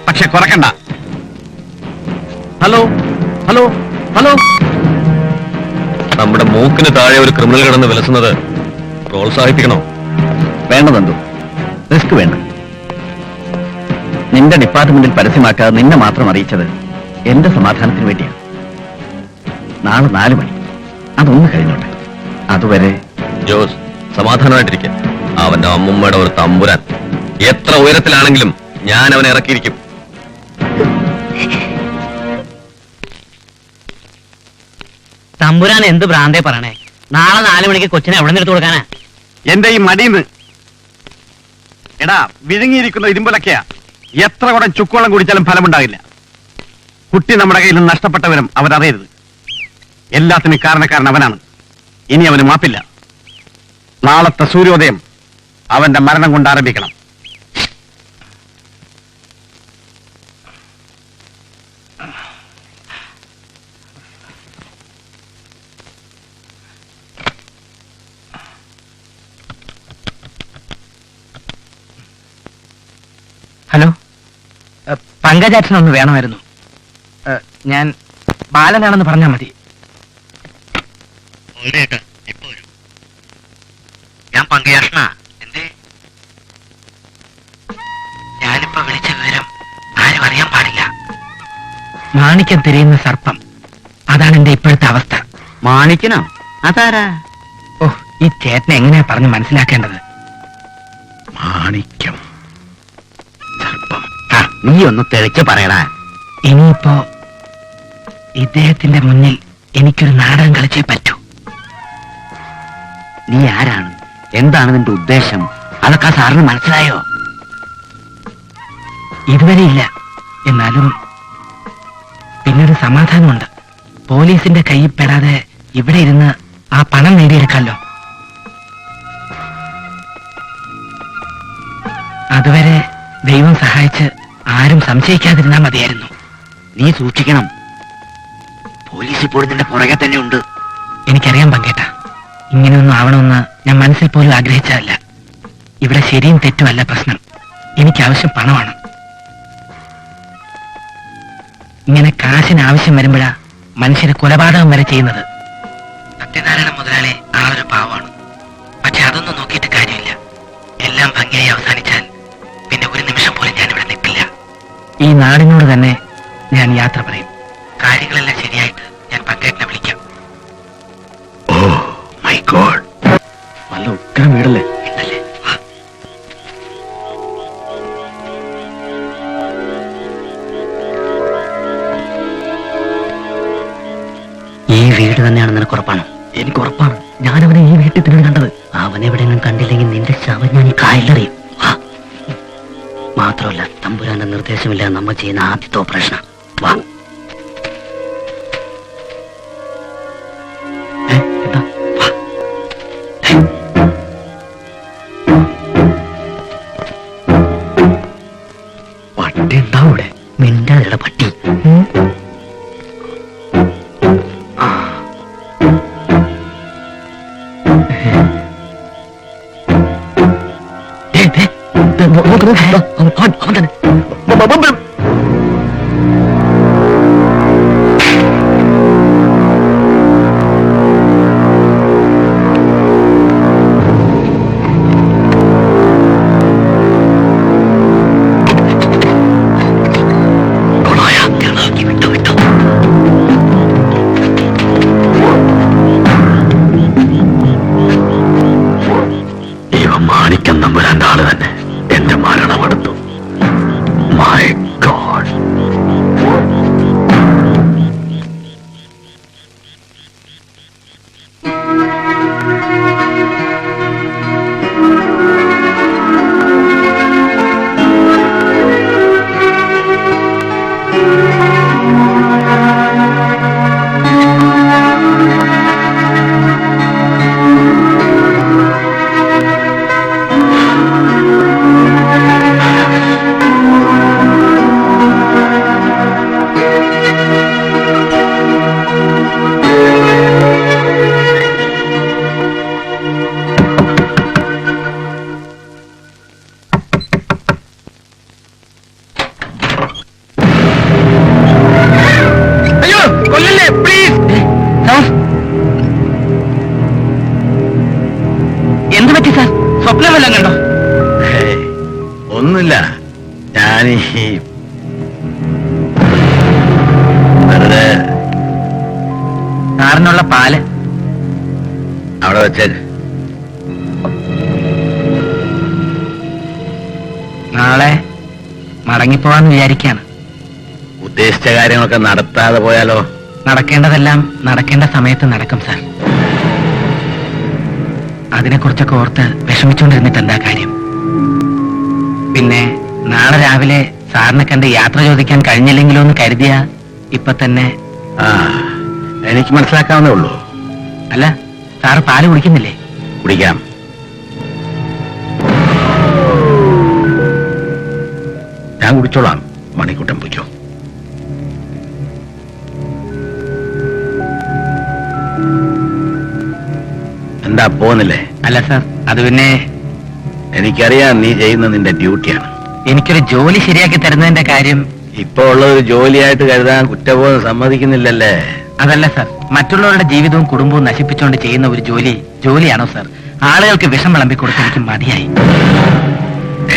പക്ഷെ കുറക്കണ്ട. Hello hello hello. നമ്മുടെ മൂക്കിന് താഴെ ഒരു ക്രിമിനൽ കിടന്ന് വിലസുന്നത് പ്രോത്സാഹിപ്പിക്കണോ? വേണ്ടതെന്തോ, റിസ്ക് വേണ്ട. നിന്റെ ഡിപ്പാർട്ട്മെന്റിൽ പരസ്യമാക്കാതെ നിന്നെ മാത്രം അറിയിച്ചത് എന്റെ സമാധാനത്തിന് വേണ്ടിയാണ്. നാളെ 4 മണി. അതൊന്ന് കഴിഞ്ഞോട്ടെ. അതുവരെ ജോസ്, സമാധാനമായിട്ടിരിക്കുക. അവന്റെ അമ്മുമ്മയുടെ ഒരു തമ്പുരാൻ എത്ര ഉയരത്തിലാണെങ്കിലും ഞാൻ അവനെ ഇറക്കിയിരിക്കും. തമ്പുരാൻ എന്ത് ഭ്രാന്തേ പറയണേ? നാളെ 4 മണിക്ക് കൊച്ചിനെ എവിടെ നിന്ന് എടുത്തു കൊടുക്കാനാ? എന്റെ ഈ മടിന്ന് എടാ, വിഴുങ്ങിയിരിക്കുന്ന ഇരുമ്പലക്കയാ. എത്ര കുടം ചുക്കുവെള്ളം കുടിച്ചാലും ഫലമുണ്ടാകില്ല. കുട്ടി നമ്മുടെ കയ്യിൽ നിന്ന് നഷ്ടപ്പെട്ടവരും അവരറിയരുത്. എല്ലാത്തിനും കാരണക്കാരൻ അവനാണ്. ഇനി അവന് മാപ്പില്ല. നാളത്തെ സൂര്യോദയം അവന്റെ മരണം കൊണ്ട് ആരംഭിക്കണം. ഹലോ, പങ്കജാക്ഷൻ ഒന്ന് വേണമായിരുന്നു. ഞാൻ ബാലനാണെന്ന് പറഞ്ഞാൽ മതി. ഞാൻ പങ്കജാക്ഷനാ. എന്തേ? ഞാനിപ്പോ വിളിച്ച വിവരം ആരും അറിയാൻ പാടില്ല. മാണിക്യം തിരയുന്ന സർപ്പം, അതാണ് എന്റെ ഇപ്പോഴത്തെ അവസ്ഥ. മാണിക്കനോ? അതാരാ? ഓ, ഈ ചേട്ടനെ എങ്ങനെയാ പറഞ്ഞ് മനസ്സിലാക്കേണ്ടത്? മാണിക്യം. നീ ഒന്ന് തെളിച്ച് പറയടാ. ഇനിയിപ്പോ ഇദ്ദേഹത്തിന്റെ മുന്നിൽ എനിക്കൊരു നാടകം കളിച്ചേ പറ്റൂ. നീ ആരാണ്? എന്താണ് നിന്റെ ഉദ്ദേശം? അതൊക്കെ സാറിന് മനസ്സിലായോ? ഇതുവരെ ഇല്ല. എന്നാലും പിന്നൊരു സമാധാനമുണ്ട്. പോലീസിന്റെ കയ്യിൽ പെടാതെ ഇവിടെ ഇരുന്ന് ആ പണം നേടിയെടുക്കാമല്ലോ. അതുവരെ ദൈവം സഹായിച്ച് ആരും സംശയിക്കാതിരുന്നാ മതിയായിരുന്നു. നീ സൂക്ഷിക്കണം. പോലീസ് ഇപ്പോൾ നിന്റെ പുറകെ തന്നെ ഉണ്ട്. എനിക്കറിയാൻ പങ്കേട്ട, ഇങ്ങനെയൊന്നും ആവണമെന്ന് ഞാൻ മനസ്സിൽ പോലും ആഗ്രഹിച്ചതല്ല. ഇവിടെ ശരിയും തെറ്റുമല്ല പ്രശ്നം. എനിക്ക് ആവശ്യം പണമാണ്. ഇങ്ങനെ കാശിന് ആവശ്യം വരുമ്പോഴാ മനുഷ്യര് കൊലപാതകം വരെ ചെയ്യുന്നത്. സത്യനാരായണ മുതലാളി ആളൊരു പാവമാണ്. പക്ഷെ അതൊന്നും നോക്കിയിട്ട് കാര്യമില്ല. എല്ലാം ഭംഗിയായി അവസാനിച്ചാൽ പിന്നെ ഒരു നിമിഷം പോലും ഞാൻ ഇവിടെ നിൽക്കില്ല. ഈ നാടിനോട് തന്നെ ഞാൻ യാത്ര പറയും. കാര്യങ്ങളെല്ലാം ശരിയായിട്ട് ഞാൻ പങ്കേറ്റിനെ വിളിക്കാം. ഓ മൈ ഗോഡ്, നല്ല ഉഗ്രം വീടല്ലേ? ഉണ്ടല്ലേ? ഈ വീട് തന്നെയാണ് നിനക്ക് ഉറപ്പാണോ? എനിക്ക് ഉറപ്പാണ്. ഞാനവനെ ഈ വീട്ടിൽ തന്നെ കണ്ടത്. അവനെവിടെയെങ്കിലും കണ്ടില്ലെങ്കിൽ നിന്റെ ശവം ഞാൻ ഈ കായലറിയും. മാത്രമല്ല, തമ്പുരാന്റെ നിർദ്ദേശമില്ല നമ്മൾ ചെയ്യുന്ന ആദ്യത്തെ ഓപ്പറേഷൻ. വാ. എന്താ? വാ. പട്ടി ഉണ്ടാവും ഇവിടെ. മിണ്ടാതിരുടെ പട്ടി. അവൻ തന്നെ. മാണിക്യം നമ്പുരാന്റെ ആള് തന്നെ എന്റെ മരണമെടുത്തു. My God. എന്ത് പറ്റി സാർ? സ്വപ്നം വല്ലതും കണ്ടോ? ഒന്നുമില്ല. ഞാനീ വെറുതെ സാറിനുള്ള പാല് അവിടെ വെച്ചേക്ക്. നാളെ മടങ്ങിപ്പോവാന്ന് വിചാരിക്കാണ്. ഉദ്ദേശിച്ച കാര്യങ്ങളൊക്കെ നടത്താതെ പോയാലോ? നടക്കേണ്ടതെല്ലാം നടക്കേണ്ട സമയത്ത് നടക്കും സാർ. അതിനെക്കുറിച്ചൊക്കെ ഓർത്ത് വിഷമിച്ചുകൊണ്ടിരുന്നിട്ട് എന്താ കാര്യം? പിന്നെ നാളെ രാവിലെ സാറിനെ കണ്ട് യാത്ര ചോദിക്കാൻ കഴിഞ്ഞില്ലെങ്കിലോ എന്ന് കരുതിയാ ഇപ്പൊ തന്നെ. ആ, എനിക്ക് മനസ്സിലാക്കാവുന്നേ ഉള്ളൂ. അല്ല, സാറ് പാല് കുടിക്കുന്നില്ലേ? കുടിക്കാം. ഞാൻ കുടിച്ചോളാം. മണിക്കൂട്ടം പൊയ്ക്കോ. എന്താ പോകുന്നില്ലേ? അല്ല സാർ, അത് പിന്നെ എനിക്കറിയാം നീ ചെയ്യുന്ന നിന്റെ ഡ്യൂട്ടിയാണ്. എനിക്കൊരു ജോലി ശരിയാക്കി തരുന്നതിന്റെ കാര്യം. ഇപ്പൊ ഉള്ള ഒരു ജോലിയായിട്ട് കരുതാൻ കുറ്റബോധം സമ്മതിക്കുന്നില്ലല്ലേ? അതല്ല സാർ, മറ്റുള്ളവരുടെ ജീവിതവും കുടുംബവും നശിപ്പിച്ചുകൊണ്ട് ചെയ്യുന്ന ഒരു ജോലിയാണോ സാർ? ആളുകൾക്ക് വിഷം വിളമ്പി കൊടുക്കാൻ എനിക്ക് മതിയായി.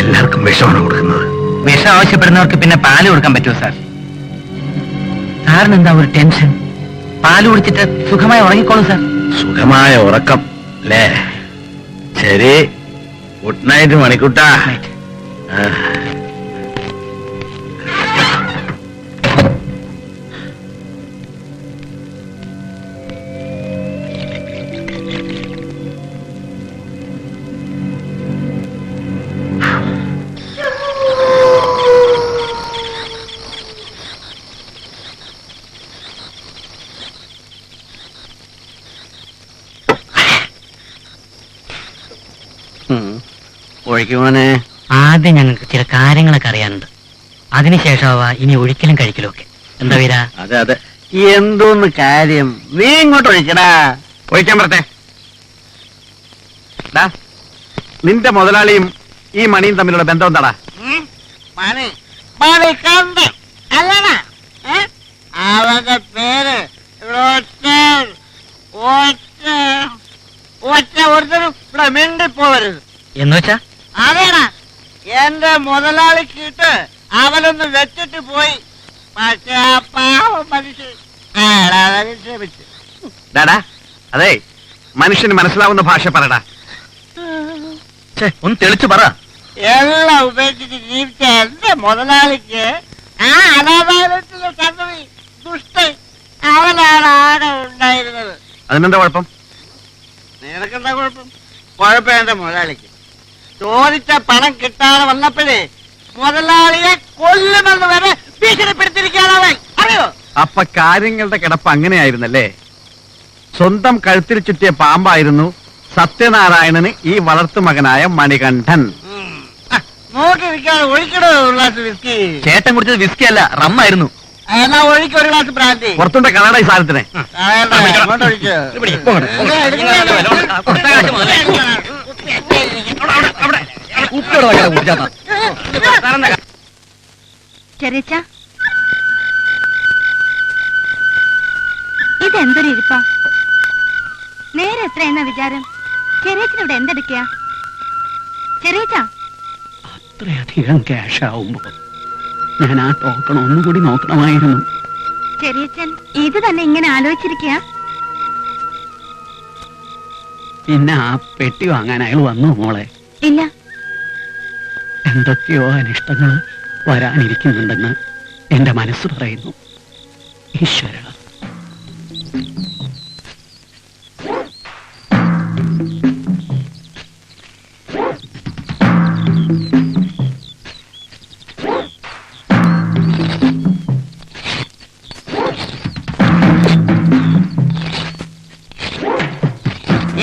എല്ലാവർക്കും വിഷമാണ് കൊടുക്കുന്നത്. വിഷം ആവശ്യപ്പെടുന്നവർക്ക് പിന്നെ പാല് കൊടുക്കാൻ പറ്റുമോ സാർ? സാറിന് എന്താ ഒരു ടെൻഷൻ? പാല് കുടിച്ചിട്ട് സുഖമായി ഉറങ്ങിക്കോളൂ സാർ. സുഖമായ ഉറക്കം അല്ലേ? ശരി, ഗുഡ് നൈറ്റ് മണിക്കുട്ടാ. ഒഴിക്കുമോനെ. ആദ്യം ഞങ്ങൾക്ക് ചില കാര്യങ്ങളൊക്കെ അറിയാനുണ്ട്. അതിനുശേഷമാവാ ഇനി ഒഴിക്കലും കഴിക്കലും ഒക്കെ. എന്താ വീരാ? അതെ അതെ. എന്തോന്ന് കാര്യം? നീ ഇങ്ങോട്ട് ഒഴിക്കടാ. ഒഴിക്കാൻ പറ്റേ. നിന്റെ മുതലാളിയും ഈ മണിയും തമ്മിലുള്ള ബന്ധം എന്താടാ? മണി മണികണ്ഠൻ അല്ലടാ. അവന്റെ പേര് ഒരുത്തരും ഇവിടെ മിണ്ടിപ്പോവരുത് എന്നുവെച്ചാ? അതേടാ, എന്റെ മുതലാളിക്കിട്ട് അവനൊന്ന് വെച്ചിട്ട് പോയി. പക്ഷേ ആ പാവം മനുഷ്യൻ ക്ഷമിച്ചു. ഡാടാ, അതെ, മനുഷ്യന് മനസ്സിലാവുന്ന ഭാഷ പറയടാ. ഒന്ന് തെളിച്ചു പറ. എല്ലാം ഉപേക്ഷിച്ച് ജീവിച്ച എന്റെ മുതലാളിക്ക് ആ അനാഥാലയത്തിലെ കണ്ണി ദുഷ്ടൻ അവനാണ് ആടെ ഉണ്ടായിരുന്നത്. അതിനെന്താ കുഴപ്പം? നിനക്കെന്താ കുഴപ്പം? കുഴപ്പം എന്റെ മുതലാളിക്ക് ചോദിച്ച പണം കിട്ടാതെ വന്നപ്പോഴേ മുതലാളിയെ കൊല്ലുമെന്ന് വരെ ഭീഷണിപ്പെടുത്തിരിക്കാനവൻ അറിയോ? അപ്പൊ കാര്യങ്ങളുടെ കിടപ്പ് അങ്ങനെയായിരുന്നല്ലേ? സ്വന്തം കഴുത്തിൽ ചുറ്റിയ പാമ്പായിരുന്നു സത്യനാരായണന് ഈ വളർത്തു മകനായ മണികണ്ഠൻ. നോക്കി നിൽക്കാതെ ഒഴിക്കണോ ഒരു ഗ്ലാസ് വിസ്കി? ചേട്ടൻ കുടിച്ചത് വിസ്കി അല്ല, റമ്മായിരുന്നു. എന്നാ ഒഴിക്കും ഒരു ഗ്ലാസ് ബ്രാൻഡി. പുറത്തുണ്ട് കണാട ഈ സാധനത്തിന്. അങ്ങോട്ട് ഒഴിക്കോ? ചെറിയച്ച, ഇതെന്തൊരു ഇരിപ്പാ? നേരെ എത്ര എന്ന വിചാരം? ചെറിയച്ചനിവിടെ എന്തെടുക്കുക? ചെറിയച്ച, അത്രയധികം ക്യാഷ് ആവുമ്പോ ഞാൻ ആ ടോക്കൺ ഒന്നുകൂടി നോക്കണമായിരുന്നു. ചെറിയച്ചൻ ഇത് തന്നെ ഇങ്ങനെ ആലോചിച്ചിരിക്കുക? പിന്നെ ആ പെട്ടി വാങ്ങാൻ അയാൾ വന്നു മോളെ? ഇല്ല. എന്തൊക്കെയോ അനിഷ്ടങ്ങൾ വരാനിരിക്കുന്നുണ്ടെന്ന് എന്റെ മനസ്സ് പറയുന്നു. ഈശ്വര,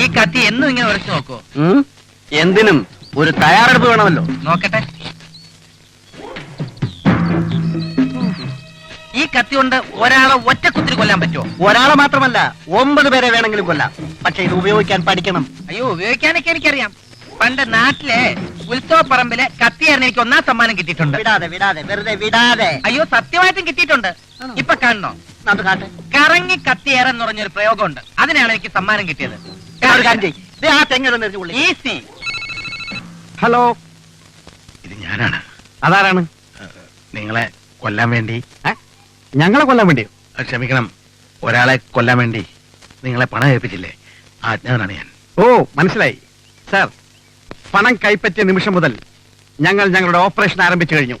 ഈ കത്തി എന്നും ഇങ്ങനെ ഉരച്ചു നോക്കോ? എന്തിനും ഒരു തയ്യാറെടുപ്പ് വേണമല്ലോ. നോക്കട്ടെ. ഈ കത്തി കൊണ്ട് ഒരാളെ ഒറ്റ കുത്തിരി കൊല്ലാൻ പറ്റുമോ? ഒരാളെ മാത്രമല്ല 9 പേരെ വേണമെങ്കിലും കൊല്ലാം. പക്ഷെ ഇത് ഉപയോഗിക്കാൻ പഠിക്കണം. അയ്യോ, ഉപയോഗിക്കാനൊക്കെ എനിക്കറിയാം. പണ്ട് നാട്ടിലെ ഉത്സവ പറമ്പിലെ കത്തിയായിരുന്നു എനിക്ക് 1ാം സമ്മാനം കിട്ടിയിട്ടുണ്ട്. വിടാതെ വിടാതെ വെറുതെ വിടാതെ. അയ്യോ, സത്യമായിട്ടും കിട്ടിയിട്ടുണ്ട്. ഇപ്പൊ കാണണോ? അത് കാട്ടെ. കറങ്ങി കത്തിയേറെന്ന് പറഞ്ഞൊരു പ്രയോഗമുണ്ട്. അതിനാണ് എനിക്ക് സമ്മാനം കിട്ടിയത്. ആ തെങ്ങ് ഈസി. ഹലോ, ഇത് ഞാനാണ്. അതാരാണ്? നിങ്ങളെ കൊല്ലാൻ വേണ്ടി. ഞങ്ങളെ കൊല്ലാൻ വേണ്ടിയോ? ക്ഷമിക്കണം, ഒരാളെ കൊല്ലാൻ വേണ്ടി നിങ്ങളെ പണം ഏൽപ്പിച്ചില്ലേ, ആ അജ്ഞാതനാണ് ഞാൻ. ഓ, മനസ്സിലായി സാർ. പണം കൈപ്പറ്റിയ നിമിഷം മുതൽ ഞങ്ങൾ ഞങ്ങളുടെ ഓപ്പറേഷൻ ആരംഭിച്ചു കഴിഞ്ഞു.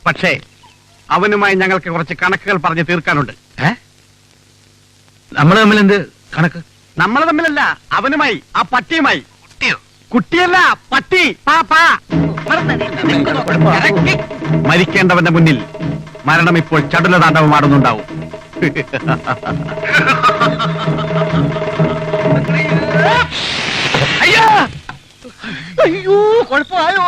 പക്ഷേ അവനുമായി ഞങ്ങൾക്ക് കുറച്ച് കണക്കുകൾ പറഞ്ഞു തീർക്കാനുണ്ട്. നമ്മൾ തമ്മിൽ എന്ത് കണക്ക്? നമ്മൾ തമ്മിലല്ല, അവനുമായി, ആ പട്ടിയുമായി. കുട്ടിയല്ല, പട്ടി. പാ. മരിക്കേണ്ടവന്റെ മുന്നിൽ മരണം ഇപ്പോൾ ചടുല താണ്ഡവമാടുന്നുണ്ടാവും. അയ്യോ, കുഴപ്പമായോ?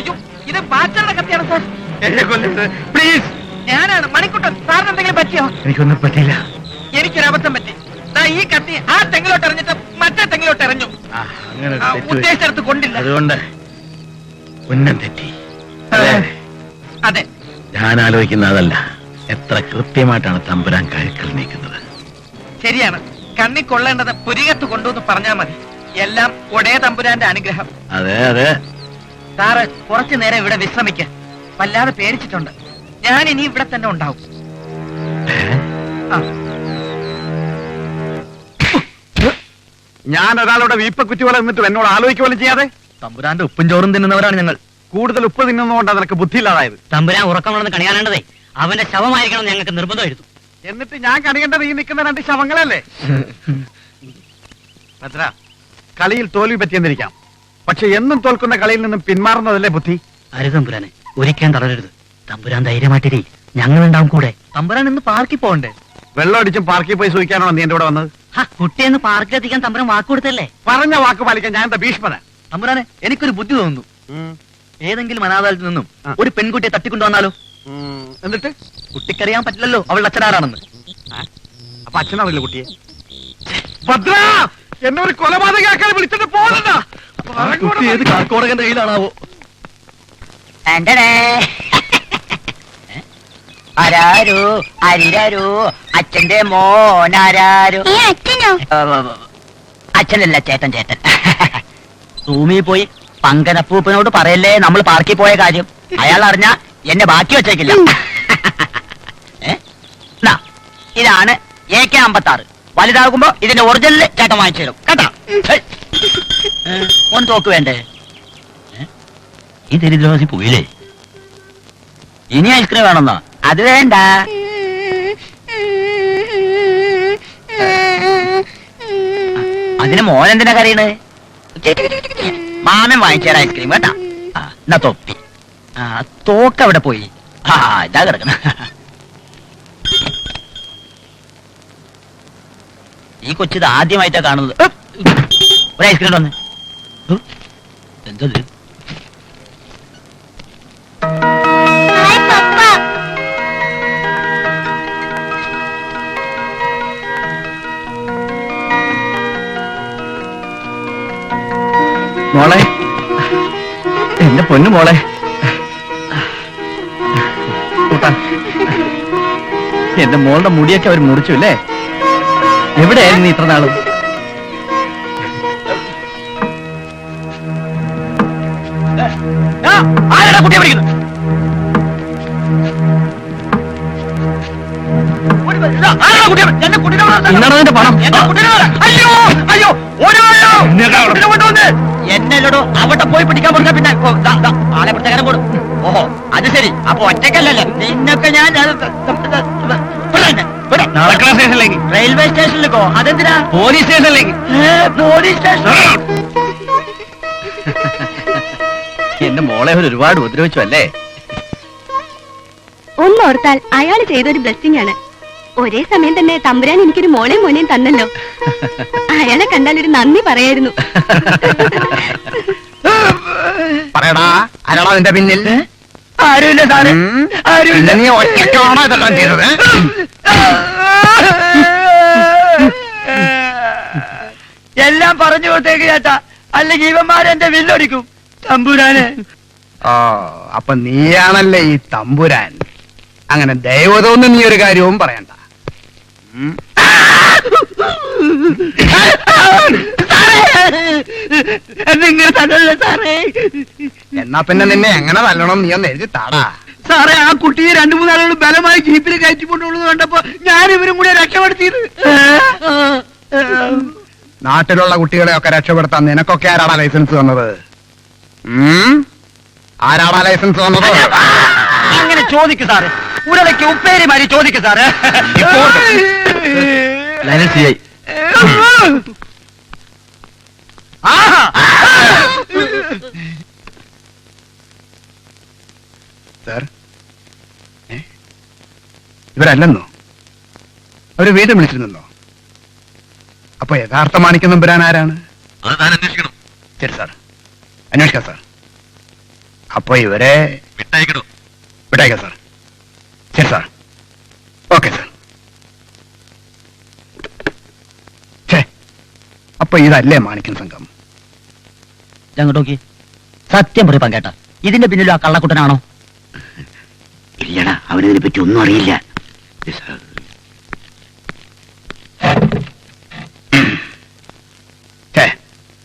അയ്യോ, ഇത് ബാച്ചറുടെ കത്തിയാണ് സാർ. എന്നെ കൊല്ലരുത് പ്ലീസ്. ഞാനാണ് മണിക്കുട്ടൻ. സാറിന് എന്തെങ്കിലും പറ്റിയോ? എനിക്കൊന്നും പറ്റിയില്ല. എനിക്കൊരു അബദ്ധം പറ്റി. ഈ കത്തി ആ തെങ്ങിലോട്ട് എറിഞ്ഞിട്ട് മറ്റേ തെങ്ങിലോട്ട് എറിഞ്ഞു. അങ്ങനെ ഉദ്ദേശിച്ചെടുത്ത് കൊണ്ടില്ല. അതുകൊണ്ട് ഉന്നം തെറ്റി. അതെ, ഞാൻ ആലോചിക്കുന്ന അതല്ല, എത്ര കൃത്യമായിട്ടാണ് തമ്പുരാൻ കാര്യങ്ങൾ നീക്കുന്നത്. ശരിയാണ്. കണ്ണി കൊള്ളേണ്ടത് പുരികത്ത് കൊണ്ടുവന്ന് പറഞ്ഞാൽ മതി. എല്ലാം ഒടേ തമ്പുരാന്റെ അനുഗ്രഹം. അതെ അതെ. സാറ് കുറച്ചു നേരം ഇവിടെ വിശ്രമിക്ക. വല്ലാതെ പേടിച്ചിട്ടുണ്ട്. ഞാൻ ഇനി ഇവിടെ തന്നെ ഉണ്ടാവും. ഞാൻ ഒരാളുടെ വീപ്പക്കുറ്റി പോലെ നിന്നിട്ട് എന്നോട് ആലോചിക്കുപോലും ചെയ്യാതെ. തമ്പുരാന്റെ ഉപ്പും ചോറും തിന്നുന്നവരാണ് ഞങ്ങൾ. കൂടുതൽ ഉപ്പ് തിന്നുന്നതുകൊണ്ടാണ് നിനക്ക് ബുദ്ധിയില്ലാതായത്. തമ്പുരാൻ ഉറക്കമുണ്ടെന്ന് കണിയാനേണ്ടതേ അവന്റെ ശവമായിരിക്കണം ഞങ്ങൾക്ക് നിർബന്ധമായിരുന്നു. എന്നിട്ട് ഞാൻ കണിയേണ്ടത് ഈ നിൽക്കുന്ന 2 ശവങ്ങളല്ലേ? ഭദ്ര, കളിയിൽ തോൽവി പറ്റിയെന്നിരിക്കാം, പക്ഷെ എന്നും തോൽക്കുന്ന കളിയിൽ നിന്നും പിന്മാറുന്നതല്ലേ ബുദ്ധി. അരുത് തമ്പുരാനെ, ഒരിക്കലും തളരരുത്. തമ്പുരാൻ ധൈര്യമായിട്ടിരി, ഞങ്ങളുണ്ടാവും കൂടെ. തമ്പുരാൻ ഇന്ന് പാർക്കിൽ പോകണ്ടേ? വെള്ളം അടിച്ചും പാർക്കിൽ പോയി സൂഹിക്കാനാണോ നീ എന്റെ കൂടെ വന്നത്? കുട്ടിയെന്ന് പാർക്കിലെത്തിക്കാൻ തമ്പുരാൻ വാക്ക് കൊടുത്തല്ലേ? പറഞ്ഞ വാക്ക് പാലിക്കാൻ ഞാൻ എന്താ ഭീഷ്മന? തമ്പുരാനെ, എനിക്കൊരു ബുദ്ധി തോന്നുന്നു. ഏതെങ്കിലും അനാഥാലയത്തിൽ നിന്നും ഒരു പെൺകുട്ടിയെ തട്ടിക്കൊണ്ടുവന്നാലോ? എന്നിട്ട് കുട്ടിക്കറിയാൻ പറ്റില്ലല്ലോ അവളുടെ അച്ഛനാരാണെന്ന്. അപ്പൊ അച്ഛനറിയില്ല കുട്ടിയെ. ഭദ്ര, എന്നെ ഒരു കൊലപാതകയാക്കാൻ വിളിച്ചിട്ട് പോകുന്നുണ്ടാ? കുട്ടി ഏത് കാക്കോടകന്റെ കയ്യിലാണാവോ? ആരാരോ അരിരാരോ അച്ഛന്റെ മോനാരാരോ. അച്ഛനോ? അച്ഛനല്ല, ചേട്ടൻ. റൂമിൽ പോയി പങ്കനപ്പൂപ്പനോട് പറയല്ലേ നമ്മൾ പാർക്കിൽ പോയ കാര്യം. അയാൾ അറിഞ്ഞ എന്നെ ബാക്കി വെച്ചേക്കില്ല. ഇതാണ് AK-56. വലുതാകുമ്പോ ഇതിന്റെ ഒറിജിനൽ ചേട്ടൻ വാങ്ങിച്ചു തരും കേട്ടോ. ഒന്ന് തോക്ക് വേണ്ടേ? ഈ ദരിദ്രവാസി പോയില്ലേ? ഇനി ഐസ്ക്രീം വേണമെന്നോ? അത് വേണ്ട. അതിന് മോൻ എന്തിനാ കരയണ്? മാമൻ വാങ്ങിച്ചേരാ ഐസ്ക്രീം കേട്ടാ. എന്നാ തൊപ്പി. തോക്ക് അവിടെ പോയി. ഇതാ കിടക്കണ. ഈ കൊച്ചിത് ആദ്യമായിട്ടാ കാണുന്നത്. ഒരു ഐസ്ക്രീം വന്ന് എന്തത്? ഹായ് പപ്പ. മോളെ, എന്റെ പൊന്നു മോളെ. എന്റെ മോളുടെ മുടിയൊക്കെ അവർ മുറിച്ചു അല്ലേ? എവിടെയായിരുന്നു നീ ഇത്ര നാളും? ആരാടാ കുട്ടിയെ പിടിക്കുന്നത്? ഇന്നടതിന്റെ പണം. എന്നല്ലടോ അവിടെ പോയി പിടിക്കാൻ പറഞ്ഞ പിന്നെ ആളെ പ്രത്യേകം കൊടു. ഓഹോ, അത് ശരി. അപ്പൊ ഒറ്റക്കല്ലല്ലേ നിന്നൊക്കെ ഞാൻ നടക്കണ സ്റ്റേഷനിലേക്ക്. റെയിൽവേ സ്റ്റേഷനിലേക്കോ? അതെന്തിനാ? പോലീസ് സ്റ്റേഷനിലേക്ക്. Police station. എന്റെ മോളെ ഒരുപാട് ഉപദ്രവിച്ചു അല്ലേ? ഒന്നോർത്താൽ അയാൾ ചെയ്തൊരു ബ്ലെസ്സിംഗ് ആണ്. ഒരേ സമയം തന്നെ തമ്പുരാൻ എനിക്കൊരു മോളെയും മോനെയും തന്നല്ലോ. അയാളെ കണ്ടാൽ ഒരു നന്ദി പറയായിരുന്നു. പറയടാ, ആരാടാ നിന്റെ പിന്നിൽ? ആരുമില്ല സാറ്, ആരുമില്ല. നീ ഒറ്റയ്ക്കാണോ ഇതെല്ലാം ചെയ്തത്? എല്ലാം പറഞ്ഞു കൊടുത്തേക്ക് ചേട്ടാ, അല്ലെങ്കിൽ ഇവന്മാരെന്റെ വില്ലൊടിക്കും. തമ്പുരാനെ. ഓ, അപ്പൊ നീയാണല്ലേ ഈ തമ്പുരാൻ. അങ്ങനെ ദൈവതൊന്നും നീ ഒരു കാര്യവും പറയണ്ട. നിങ്ങൾ തന്നല്ലേ സാറേ? എന്നാ പിന്നെ നിന്നെ എങ്ങനെ തല്ലണം നീ ഒന്ന് എഴുതി താടാ. സാറേ, ആ കുട്ടിയെ 2-3 ആളുകൾ ബലമായി ജീപ്പിൽ കയറ്റിക്കൊണ്ടുള്ളത് കണ്ടപ്പോ ഞാൻ ഇവരും കൂടെ രക്ഷപ്പെടുത്തിയത്. നാട്ടിലുള്ള കുട്ടികളെയൊക്കെ രക്ഷപ്പെടുത്താൻ നിനക്കൊക്കെ ആരാടാ ലൈസൻസ് തന്നത്? ആരാടാ ലൈസൻസ് തന്നത്? അങ്ങനെ ചോദിക്കു സാറ്. ഉരുളയ്ക്ക് ഉപ്പേരി മാരി ചോദിക്കു സാറ്. സാർ, ഇവരല്ലെന്നോ? അവര് വീണ്ടും വിളിച്ചിരുന്നോ? അപ്പൊ യഥാർത്ഥ മാണിക്യം നമ്പുരാൻ ആരാണ്? അത് താൻ അന്വേഷിക്കണം. ശരി സാർ, അന്വേഷിക്കാം സാർ. അപ്പൊ ഇവരെ വിട്ടയക്കണോ? വിട്ടയക്കാം സാർ. ശരി സാർ, ഓക്കെ സാർ. അപ്പൊ ഇതല്ലേ മാണിക്യം സംഘം? അങ്ങോട്ട് നോക്കി. സത്യം പറയും കേട്ട, ഇതിന്റെ പിന്നിലും ആ കള്ളക്കുട്ടനാണോ? ഇല്ലടാ, അവനിതിനെ പറ്റി ഒന്നും അറിയില്ല.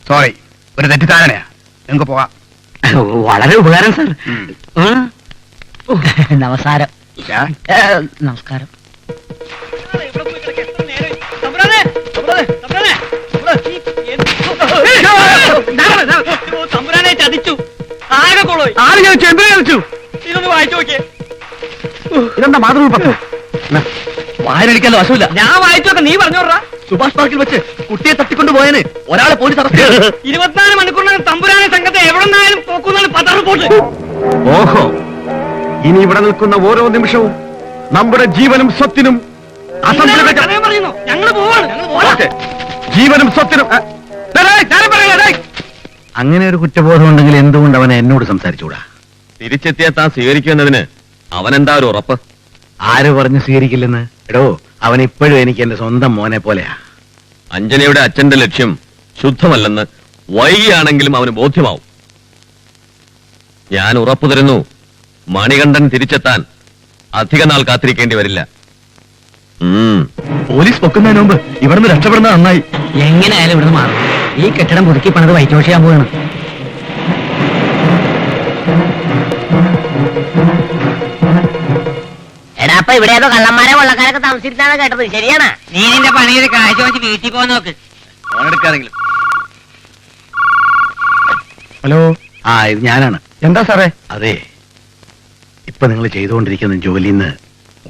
സോറി, ഒരു തെറ്റിദ്ധാരണയാ. നിങ്ങൾക്ക് പോകാം. വളരെ ഉപകാരം സാർ. നമസ്കാരം. നമസ്കാരം. തമ്പുരാനെ ചതിച്ചു. ആകെ കൊള്ളോയി. ആര് ചോദിച്ചു? എന്ത് ചോദിച്ചു? ഇതൊന്ന് വായിച്ചു നോക്കിയേ. ഇതെന്താ മാതൃ പത്രം? വായനടിക്കാനുള്ള വശമില്ല. ഞാൻ വായിച്ചു നോക്കാം, നീ പറഞ്ഞോടാ. സുഭാഷ് പാർക്കിൽ വെച്ച് കുട്ടിയെ തട്ടിക്കൊണ്ടുപോയതിന് ഒരാളെ പോലീസ് അറസ്റ്റ് ചെയ്തു. 24 മണിക്കൂറിനകം തമ്പുരാനെ സംഘത്തെ എവിടെ നിന്നായാലും പോക്കുന്നാണ് പത്ര റിപ്പോർട്ട്. ഓഹോ, ഇനി ഇവിടെ നിൽക്കുന്ന ഓരോ നിമിഷവും നമ്മുടെ ജീവനും സ്വത്തിനും ഓക്കേ, ജീവനും സ്വത്തിനും അങ്ങനെ ഒരു കുറ്റബോധം ഉണ്ടെങ്കിൽ എന്തുകൊണ്ട് അവൻ എന്നോട് സംസാരിച്ചുകൂടാ? തിരിച്ചെത്തിയ താൻ സ്വീകരിക്കുമെന്നതിന് അവനെന്താ ഒരു ഉറപ്പ്? ആര് പറഞ്ഞ് സ്വീകരിക്കില്ലെന്ന്? എടോ, അവൻ ഇപ്പോഴും എനിക്ക് എന്റെ സ്വന്തം മോനെ പോലെയാ. അഞ്ജനയുടെ അച്ഛന്റെ ലക്ഷ്യം ശുദ്ധമല്ലെന്ന് വൈകിയാണെങ്കിലും അവന് ബോധ്യമാവും. ഞാൻ ഉറപ്പു തരുന്നു, മണികണ്ഠൻ തിരിച്ചെത്താൻ അധിക നാൾ കാത്തിരിക്കേണ്ടി വരില്ല. പോലീസ് പൊക്കുന്നതിന് മുമ്പ് ഇവിടുന്ന് രക്ഷപ്പെടുന്നത് നന്നായി. എങ്ങനെയായാലും ഇവിടുന്ന് മാറും. ഈ കെട്ടിടം പുതുക്കി പണിത് വൈറ്റോഷിയാൻ പോവാണ്. എടാ, അപ്പൊ ഇവിടെ ഏതോ കള്ളന്മാരെ വള്ളക്കാരൊക്കെ താമസിച്ചിട്ടാണ് കേട്ടത്, ശരിയാണ്? നീ നിന്റെ പണിയിൽ കാശ് വെച്ച് വീട്ടിൽ പോകാൻ നോക്ക്. എടുക്കാതെങ്കിലും ഹലോ, ഇത് ഞാനാണ്. എന്താ സാറേ? അതെ, ഇപ്പൊ നിങ്ങൾ ചെയ്തുകൊണ്ടിരിക്കുന്ന ജോലിയിൽ നിന്ന്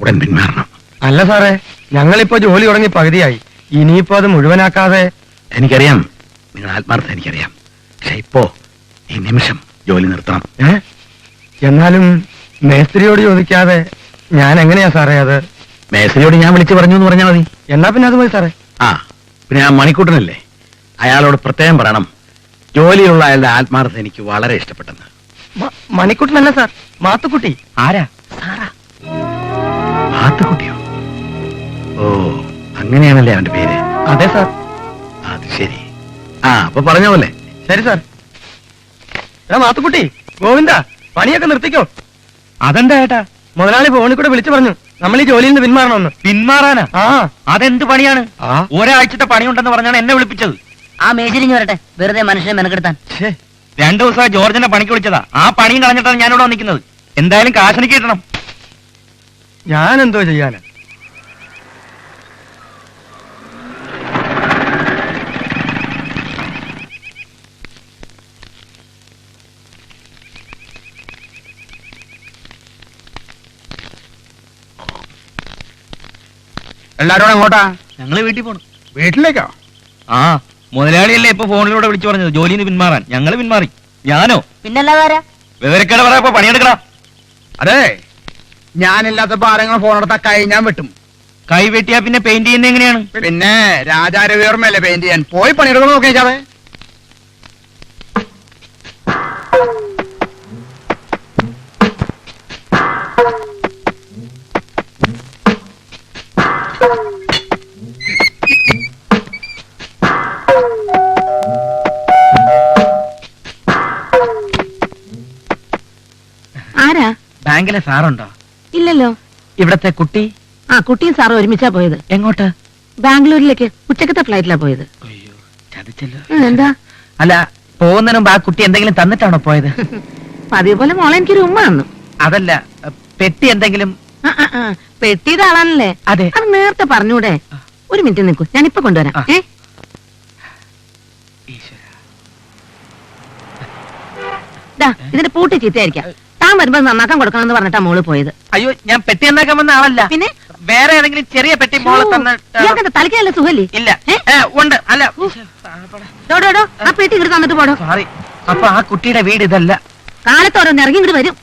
ഉടൻ പിന്മാറണം. അല്ല സാറേ, ഞങ്ങളിപ്പോ ജോലി തുടങ്ങി പകുതിയായി. ഇനിയിപ്പോ അത് മുഴുവനാക്കാതെ. എനിക്കറിയാം, നിങ്ങൾ ആത്മാർത്ഥം എനിക്കറിയാം. പക്ഷെ ഇപ്പോ ഈ നിമിഷം ജോലി നിർത്തണം. എന്നാലും മേസ്ത്രിയോട് ചോദിക്കാതെ ഞാൻ എങ്ങനെയാ സാറേ അത്? മേസ്ത്രിയോട് ഞാൻ വിളിച്ചു പറഞ്ഞു എന്ന് പറഞ്ഞാൽ മതി. എന്നാ പിന്നെ അത് മതി സാറേ. പിന്നെ ആ മണിക്കൂട്ടനല്ലേ, അയാളോട് പ്രത്യേകം പറയണം ജോലിയിലുള്ള അയാളുടെ ആത്മാർത്ഥം എനിക്ക് വളരെ ഇഷ്ടപ്പെട്ടെന്ന്. മണിക്കുട്ടനല്ല സാർ, മാത്തുക്കുട്ടി. ആരാ? മാത്തുക്കുട്ടിയോ? ഓ, അങ്ങനെയാണല്ലേ അവന്റെ പേര്? അതെ സാർ. അത് ശരി. അപ്പൊ പറഞ്ഞ പോലെ. ശരി സാർ. എടാ മാത്തുക്കുട്ടി, ഗോവിന്ദ, പണിയൊക്കെ നിർത്തിക്കോ. അതെന്താ ഏട്ടാ? മുതലാളി ഫോണിൽ കൂടെ വിളിച്ചു പറഞ്ഞു നമ്മൾ ഈ ജോലിയിൽ നിന്ന് പിന്മാറണമെന്ന്. പിന്മാറാനാ? അതെന്ത് പണിയാണ്? ഒരാഴ്ചത്തെ പണിയുണ്ടെന്ന് പറഞ്ഞാണ് എന്നെ വിളിപ്പിച്ചത്. ആ മേശിരിഞ്ഞു വരട്ടെ, വെറുതെ മനുഷ്യനെ മെനക്കെടുത്താൻ. 2 ദിവസമായി ജോർജിനെ പണിക്ക് വിളിച്ചതാ. ആ പണിയും കളഞ്ഞിട്ടാണ് ഞാനിവിടെ വന്നിരിക്കുന്നത്. എന്തായാലും കാശെനിക്ക് കിട്ടണം. ഞാൻ എന്തോ ചെയ്യാനാ? എല്ലാരോടും എങ്ങോട്ടാ? ഞങ്ങള് വീട്ടിൽ പോണു. വീട്ടിലേക്കോ? മുതലാളിയല്ലേ ഇപ്പൊ ഫോണിലൂടെ വിളിച്ചു പറഞ്ഞത് ജോലിയിൽ നിന്ന് പിന്മാറാൻ. ഞങ്ങള് പിന്മാറി. ഞാനോ? പിന്നല്ലാതാരാ? വിവരക്കേട് പറയാ പണിയെടുക്കണം. അതെ, ഞാനില്ലാത്തപ്പോ ആരെങ്കിലും ഫോൺ എടുത്താ കൈ ഞാൻ വെട്ടും. കൈ വെട്ടിയാ പിന്നെ പെയിന്റ് ചെയ്യുന്നത് എങ്ങനെയാണ്? പിന്നെ രാജാരവിയോർമ്മയല്ലേ പെയിന്റ് ചെയ്യാൻ. പോയി പണിയെടുക്കണം നോക്കിയാവേ. ആരാ? ബാങ്കിലെ സാറുണ്ടോ? ഇല്ലല്ലോ. ഇവിടത്തെ കുട്ടി? കുട്ടിയും സാറും ഒരുമിച്ചാ പോയത്. എങ്ങോട്ട്? ബാംഗ്ലൂരിലേക്ക് ഉച്ചക്കത്തെ ഫ്ലൈറ്റിലാ പോയത്. അയ്യോ, ചതിച്ചല്ലോ. എന്താ? അല്ല, പോകുന്നതിന് മുമ്പ് ആ കുട്ടി എന്തെങ്കിലും തന്നിട്ടാണോ പോയത്? പതിവ് പോലെ മോളെ എനിക്കൊരു ഉമ്മ തന്നു. അതല്ല, പെട്ടി എന്തെങ്കിലും? പെട്ടിയുടെ ആളാണല്ലേ? അതെ. അത് നേരത്തെ പറഞ്ഞൂടെ? ഒരു മിനിറ്റ് നിൽക്കൂ, ഞാനിപ്പൊ കൊണ്ടുവരാം. ഇതിന്റെ പൂട്ടി ചീത്തയായിരിക്കാം. താൻ വരുമ്പോ നന്നാക്കാൻ കൊടുക്കണമെന്ന് പറഞ്ഞിട്ടാ മോള് പോയത്. അയ്യോ, ഞാൻ പെട്ടി എന്നാക്കാൻ വന്ന ആളല്ല. പിന്നെ വേറെ ഏതെങ്കിലും ചെറിയ പെട്ടി മോളെ തന്നിട്ട്? തലയ്ക്ക് നല്ല സുഖല്ലേ? ഇല്ല. ഉണ്ട്. അല്ല, ആ പെട്ടി ഇങ്ങോട്ട് തന്നിട്ട് പോടോ. സോറി. അപ്പൊ ആ കുട്ടിയുടെ വീട് ഇതല്ല. കാലത്തോരോന്ന് ഇറങ്ങി ഇങ്ങോട്ട് വരും.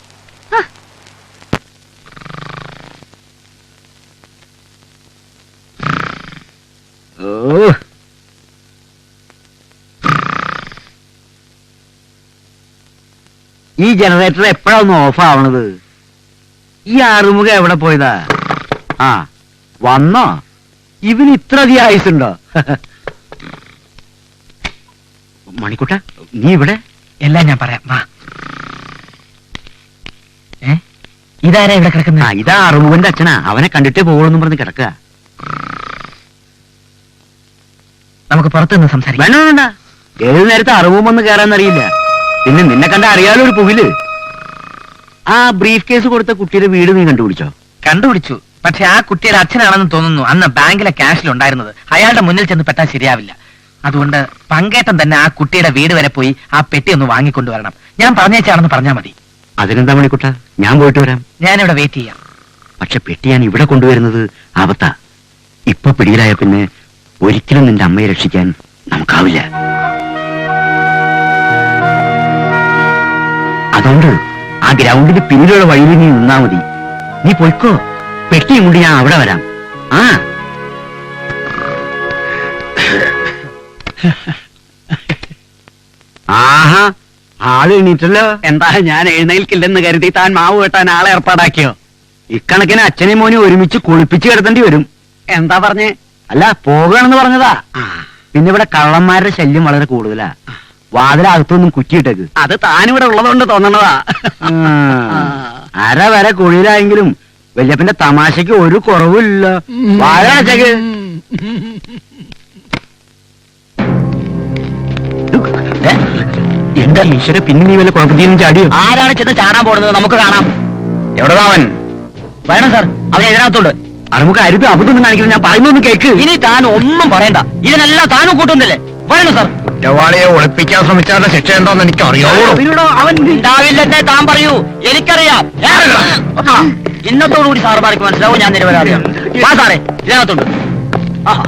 ഈ ജനറേറ്റർ എപ്പോഴാ ഒന്ന് ഓഫ് ആവണത്? ഈ ആറുമുഖം എവിടെ പോയതാ? വന്നോ? ഇവന് ഇത്ര അധികം ആയുസുണ്ടോ? മണിക്കുട്ട, നീ ഇവിടെ? എല്ലാം ഞാൻ പറയാം. വാ. ഇതാരാ ഇവിടെ കിടക്കുന്നത്? ഇതാ ആറുമുഖന്റെ അച്ഛനാ. അവനെ കണ്ടിട്ടേ പോകുള്ളൂ പറഞ്ഞ് കിടക്കുക. നമുക്ക് പുറത്തുനിന്ന് സംസാരിക്കാം. വേണ്ട, ഏത് നേരത്തെ അറിവുമെന്ന് കയറാന്നറിയില്ല. പിന്നെ നിന്നെ കണ്ട അറിയാലോ ഒരു പുകില്. ആ ബ്രീഫ് കേസ് കൊടുത്ത കുട്ടിയുടെ വീട് നീ കണ്ടുപിടിച്ചോ? കണ്ടുപിടിച്ചു. പക്ഷെ ആ കുട്ടിയുടെ അച്ഛനാണെന്ന് തോന്നുന്നു അന്ന് ബാങ്കിലെ ക്യാഷിലുണ്ടായിരുന്നത്. അയാളുടെ മുന്നിൽ ചെന്ന് പെട്ടാൽ ശരിയാവില്ല. അതുകൊണ്ട് പങ്കേട്ടൻ തന്നെ ആ കുട്ടിയുടെ വീട് വരെ പോയി ആ പെട്ടി ഒന്ന് വാങ്ങിക്കൊണ്ടുവരണം. ഞാൻ പറഞ്ഞേച്ചാണെന്ന് പറഞ്ഞാൽ മതി. അതിനെന്താ മണിക്കുട്ട, ഞാൻ പോയിട്ട് വരാം. ഞാനിവിടെ വെയിറ്റ് ചെയ്യാം. പക്ഷെ പെട്ടി ഞാൻ ഇവിടെ കൊണ്ടുവരുന്നത് ആപത്താ. ഇപ്പൊ പിടിയിലായ പിന്നെ ഒരിക്കലും നിന്റെ അമ്മയെ രക്ഷിക്കാൻ നമുക്കാവില്ല. അതുകൊണ്ട് ആ ആ ഗ്രൗണ്ടിന് പിന്നിലുള്ള വഴിയിൽ നീ നിന്നാ മതി. നീ പൊയ്ക്കോ, പെട്ടിയും കൊണ്ട് ഞാൻ അവിടെ വരാം. ആ ആഹാ, ആള് എണീറ്റല്ലോ. എന്താ ഞാൻ എഴുന്നേൽക്കില്ലെന്ന് കരുതി താൻ മാവ് വെട്ടാൻ ആളെ ഏർപ്പാടാക്കിയോ? ഇക്കണക്കിന് അച്ഛനെയും മോനും ഒരുമിച്ച് കുളിപ്പിച്ച് കിടത്തേണ്ടി വരും. എന്താ പറഞ്ഞേ? അല്ല, പോകണമെന്ന് പറഞ്ഞതാ. പിന്നെ ഇവിടെ കള്ളന്മാരുടെ ശല്യം വളരെ കൂടുതലാ. വാതിലകത്തൊന്നും കുറ്റിയിട്ടേക്ക്. അത് താനിവിടെ ഉള്ളതുകൊണ്ട് തോന്നണതാ. അര വരെ കുഴിയിലായെങ്കിലും വല്യപ്പന്റെ തമാശക്ക് ഒരു കുറവില്ല. വാഴച്ചക്ക് എന്താ ഈശ്വര, പിന്നെ നീ വല്ല കുഴപ്പത്തിനും ചാടിയോ? ആരാണ് ചെന്ന് ചാടാൻ പോകുന്നത്? നമുക്ക് കാണാം. എവിടെതാ അവൻ? വേണം സാർ, അവൻ ഇതിനകത്തോണ്ട്. നമുക്ക് അരുത് അബദ്ധമൊന്നും കാണിക്കുന്നത്. ഞാൻ പറയുന്നൊന്ന് കേക്ക്. ഇനി താൻ ഒന്നും പറയണ്ട. ഇതിനെല്ലാം താനും കൂട്ടുന്നില്ലേ? പറയണു സാർ. കുറ്റവാളിയെ ഒളിപ്പിക്കാൻ ശ്രമിച്ചാൽ ശിക്ഷ എന്താന്ന് എനിക്ക് അറിയാവോ? അവൻ ഉണ്ടാവില്ലെന്നേ താൻ പറയൂ. എനിക്കറിയാം. ഇന്നത്തോടുകൂടി സാറുമാർക്ക് മനസ്സിലാവും ഞാൻ നിരപരാധിയാണ്. വാ സാറേ, ഇതിനകത്തുണ്ട്. ആഹാ,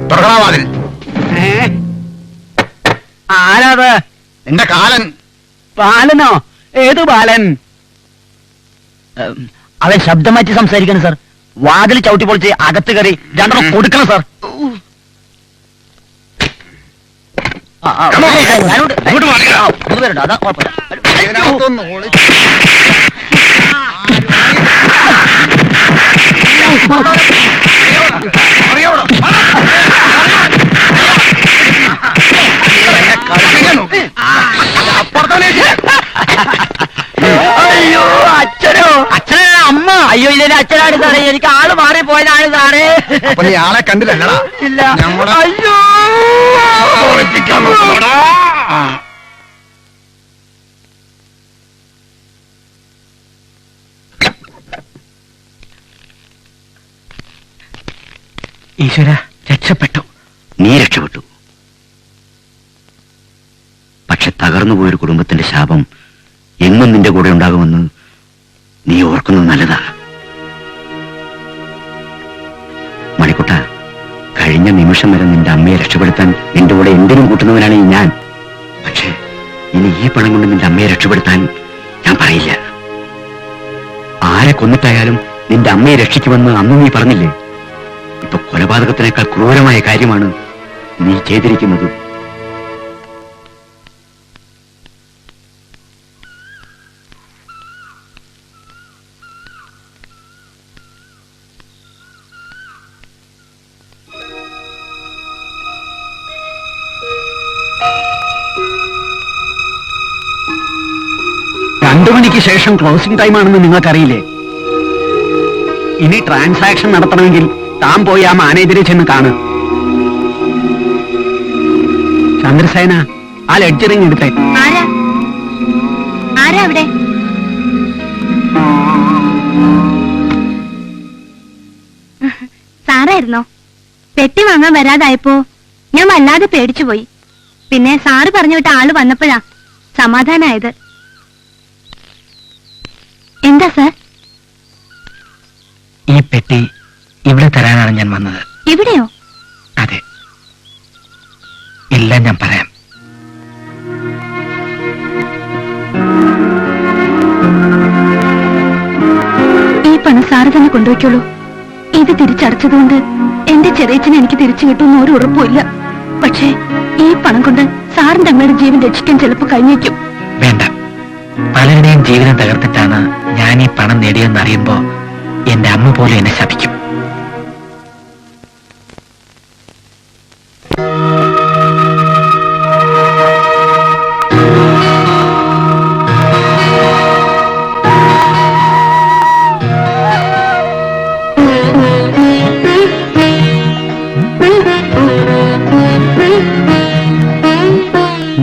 തുറക്കണ വാതിൽ. ആരാത്? നിന്റെ കാലൻ. ബാലനോ? ഏത് ബാലൻ? അവൻ ശബ്ദം മാറ്റി സംസാരിക്കണം സാർ. വാതിൽ ചവിട്ടി പൊളിച്ച് അകത്ത് കയറി രണ്ടെണ്ണം കൊടുക്കണം സാർ. ഇങ്ങോട്ട് മാറിക്കോ. 3 പേരുണ്ട്, അതാ കുഴപ്പമില്ല. ഇതിനകത്തൊന്ന് ഒളിച്ച് അറിയാവോ? എന്നെ കളിപ്പിക്കാൻ നോക്ക്. അപ്പുറത്തേക്ക്. അയ്യോ, അച്ഛനോ? അച്ഛനല്ല, അമ്മ. അയ്യോ, ഇല്ല, അച്ഛനാണ് സാറേ. എനിക്ക് ആള് മാറിപ്പോയതാണ് സാറേ. അപ്പൊ നീ ആളെ കണ്ടില്ലല്ലടാ? ഇല്ല. നമ്മളെ അയ്യോ, ഒളിപ്പിക്കാൻ നോക്കണോടാ. ഈശ്വര, രക്ഷപ്പെട്ടു. നീ രക്ഷപ്പെട്ടു. പക്ഷെ തകർന്നു പോയൊരു കുടുംബത്തിന്റെ ശാപം എന്നും നിന്റെ കൂടെ ഉണ്ടാകുമെന്ന് നീ ഓർക്കുന്നത് നല്ലതാ. മണിക്കുട്ട, കഴിഞ്ഞ നിമിഷം വരെ നിന്റെ അമ്മയെ രക്ഷപ്പെടുത്താൻ നിന്റെ കൂടെ എന്തിനും കൂട്ടുന്നവനാണ് ഈ ഞാൻ. പക്ഷേ ഇനി ഈ പണം കൊണ്ട് നിന്റെ അമ്മയെ രക്ഷപ്പെടുത്താൻ ഞാൻ പറയില്ല. ആരെ കൊന്നിട്ടായാലും നിന്റെ അമ്മയെ രക്ഷിക്കുമെന്ന് അന്ന് നീ പറഞ്ഞില്ലേ? ഇപ്പൊ കൊലപാതകത്തിനേക്കാൾ ക്രൂരമായ കാര്യമാണ് നീ ചെയ്തിരിക്കുന്നത്. രണ്ടു മണിക്ക് ശേഷം ക്ലോസിംഗ് ടൈം ആണെന്ന് നിങ്ങൾക്കറിയില്ലേ? ഇനി ട്രാൻസാക്ഷൻ നടത്തണമെങ്കിൽ താൻ പോയി ആ മാനേജരെ ചെന്ന് കാണുക. ചന്ദ്രസേന, ആ ലെഡ്ജറിങ് എടുത്തേ. ആരാ ആരാ അവിടെ? സാറായിരുന്നോ? പെട്ടി വാങ്ങാൻ വരാതായപ്പോ ഞാൻ വല്ലാതെ പേടിച്ചുപോയി. പിന്നെ സാറ് പറഞ്ഞു വിട്ട ആള് വന്നപ്പോഴാ സമാധാനായത്. എന്താ സാർ? ഈ പെട്ടി ഇവിടെ തരാനാണ് ഞാൻ വന്നത്. ഇവിടെയോ? അതെ, എല്ലാം ഞാൻ പറയാം. ഈ പണം സാറ് തന്നെ കൊണ്ടുപോയിക്കോളൂ. ഇത് തിരിച്ചടച്ചതുകൊണ്ട് എന്റെ ചെറിയച്ഛനെ എനിക്ക് തിരിച്ചു കിട്ടുമെന്ന് ഒരു ഉറപ്പുമില്ല. പക്ഷേ ഈ പണം കൊണ്ട് സാറിന്റെ അമ്മയുടെ ജീവൻ രക്ഷിക്കാൻ ചിലപ്പോൾ കഴിഞ്ഞേക്കും. വേണ്ട, പലരുടെയും ജീവിതം തകർത്തിട്ടാണ് ഞാൻ ഈ പണം നേടിയെന്ന് അറിയുമ്പോ എന്റെ അമ്മ പോലെ എന്നെ ശപിക്കും.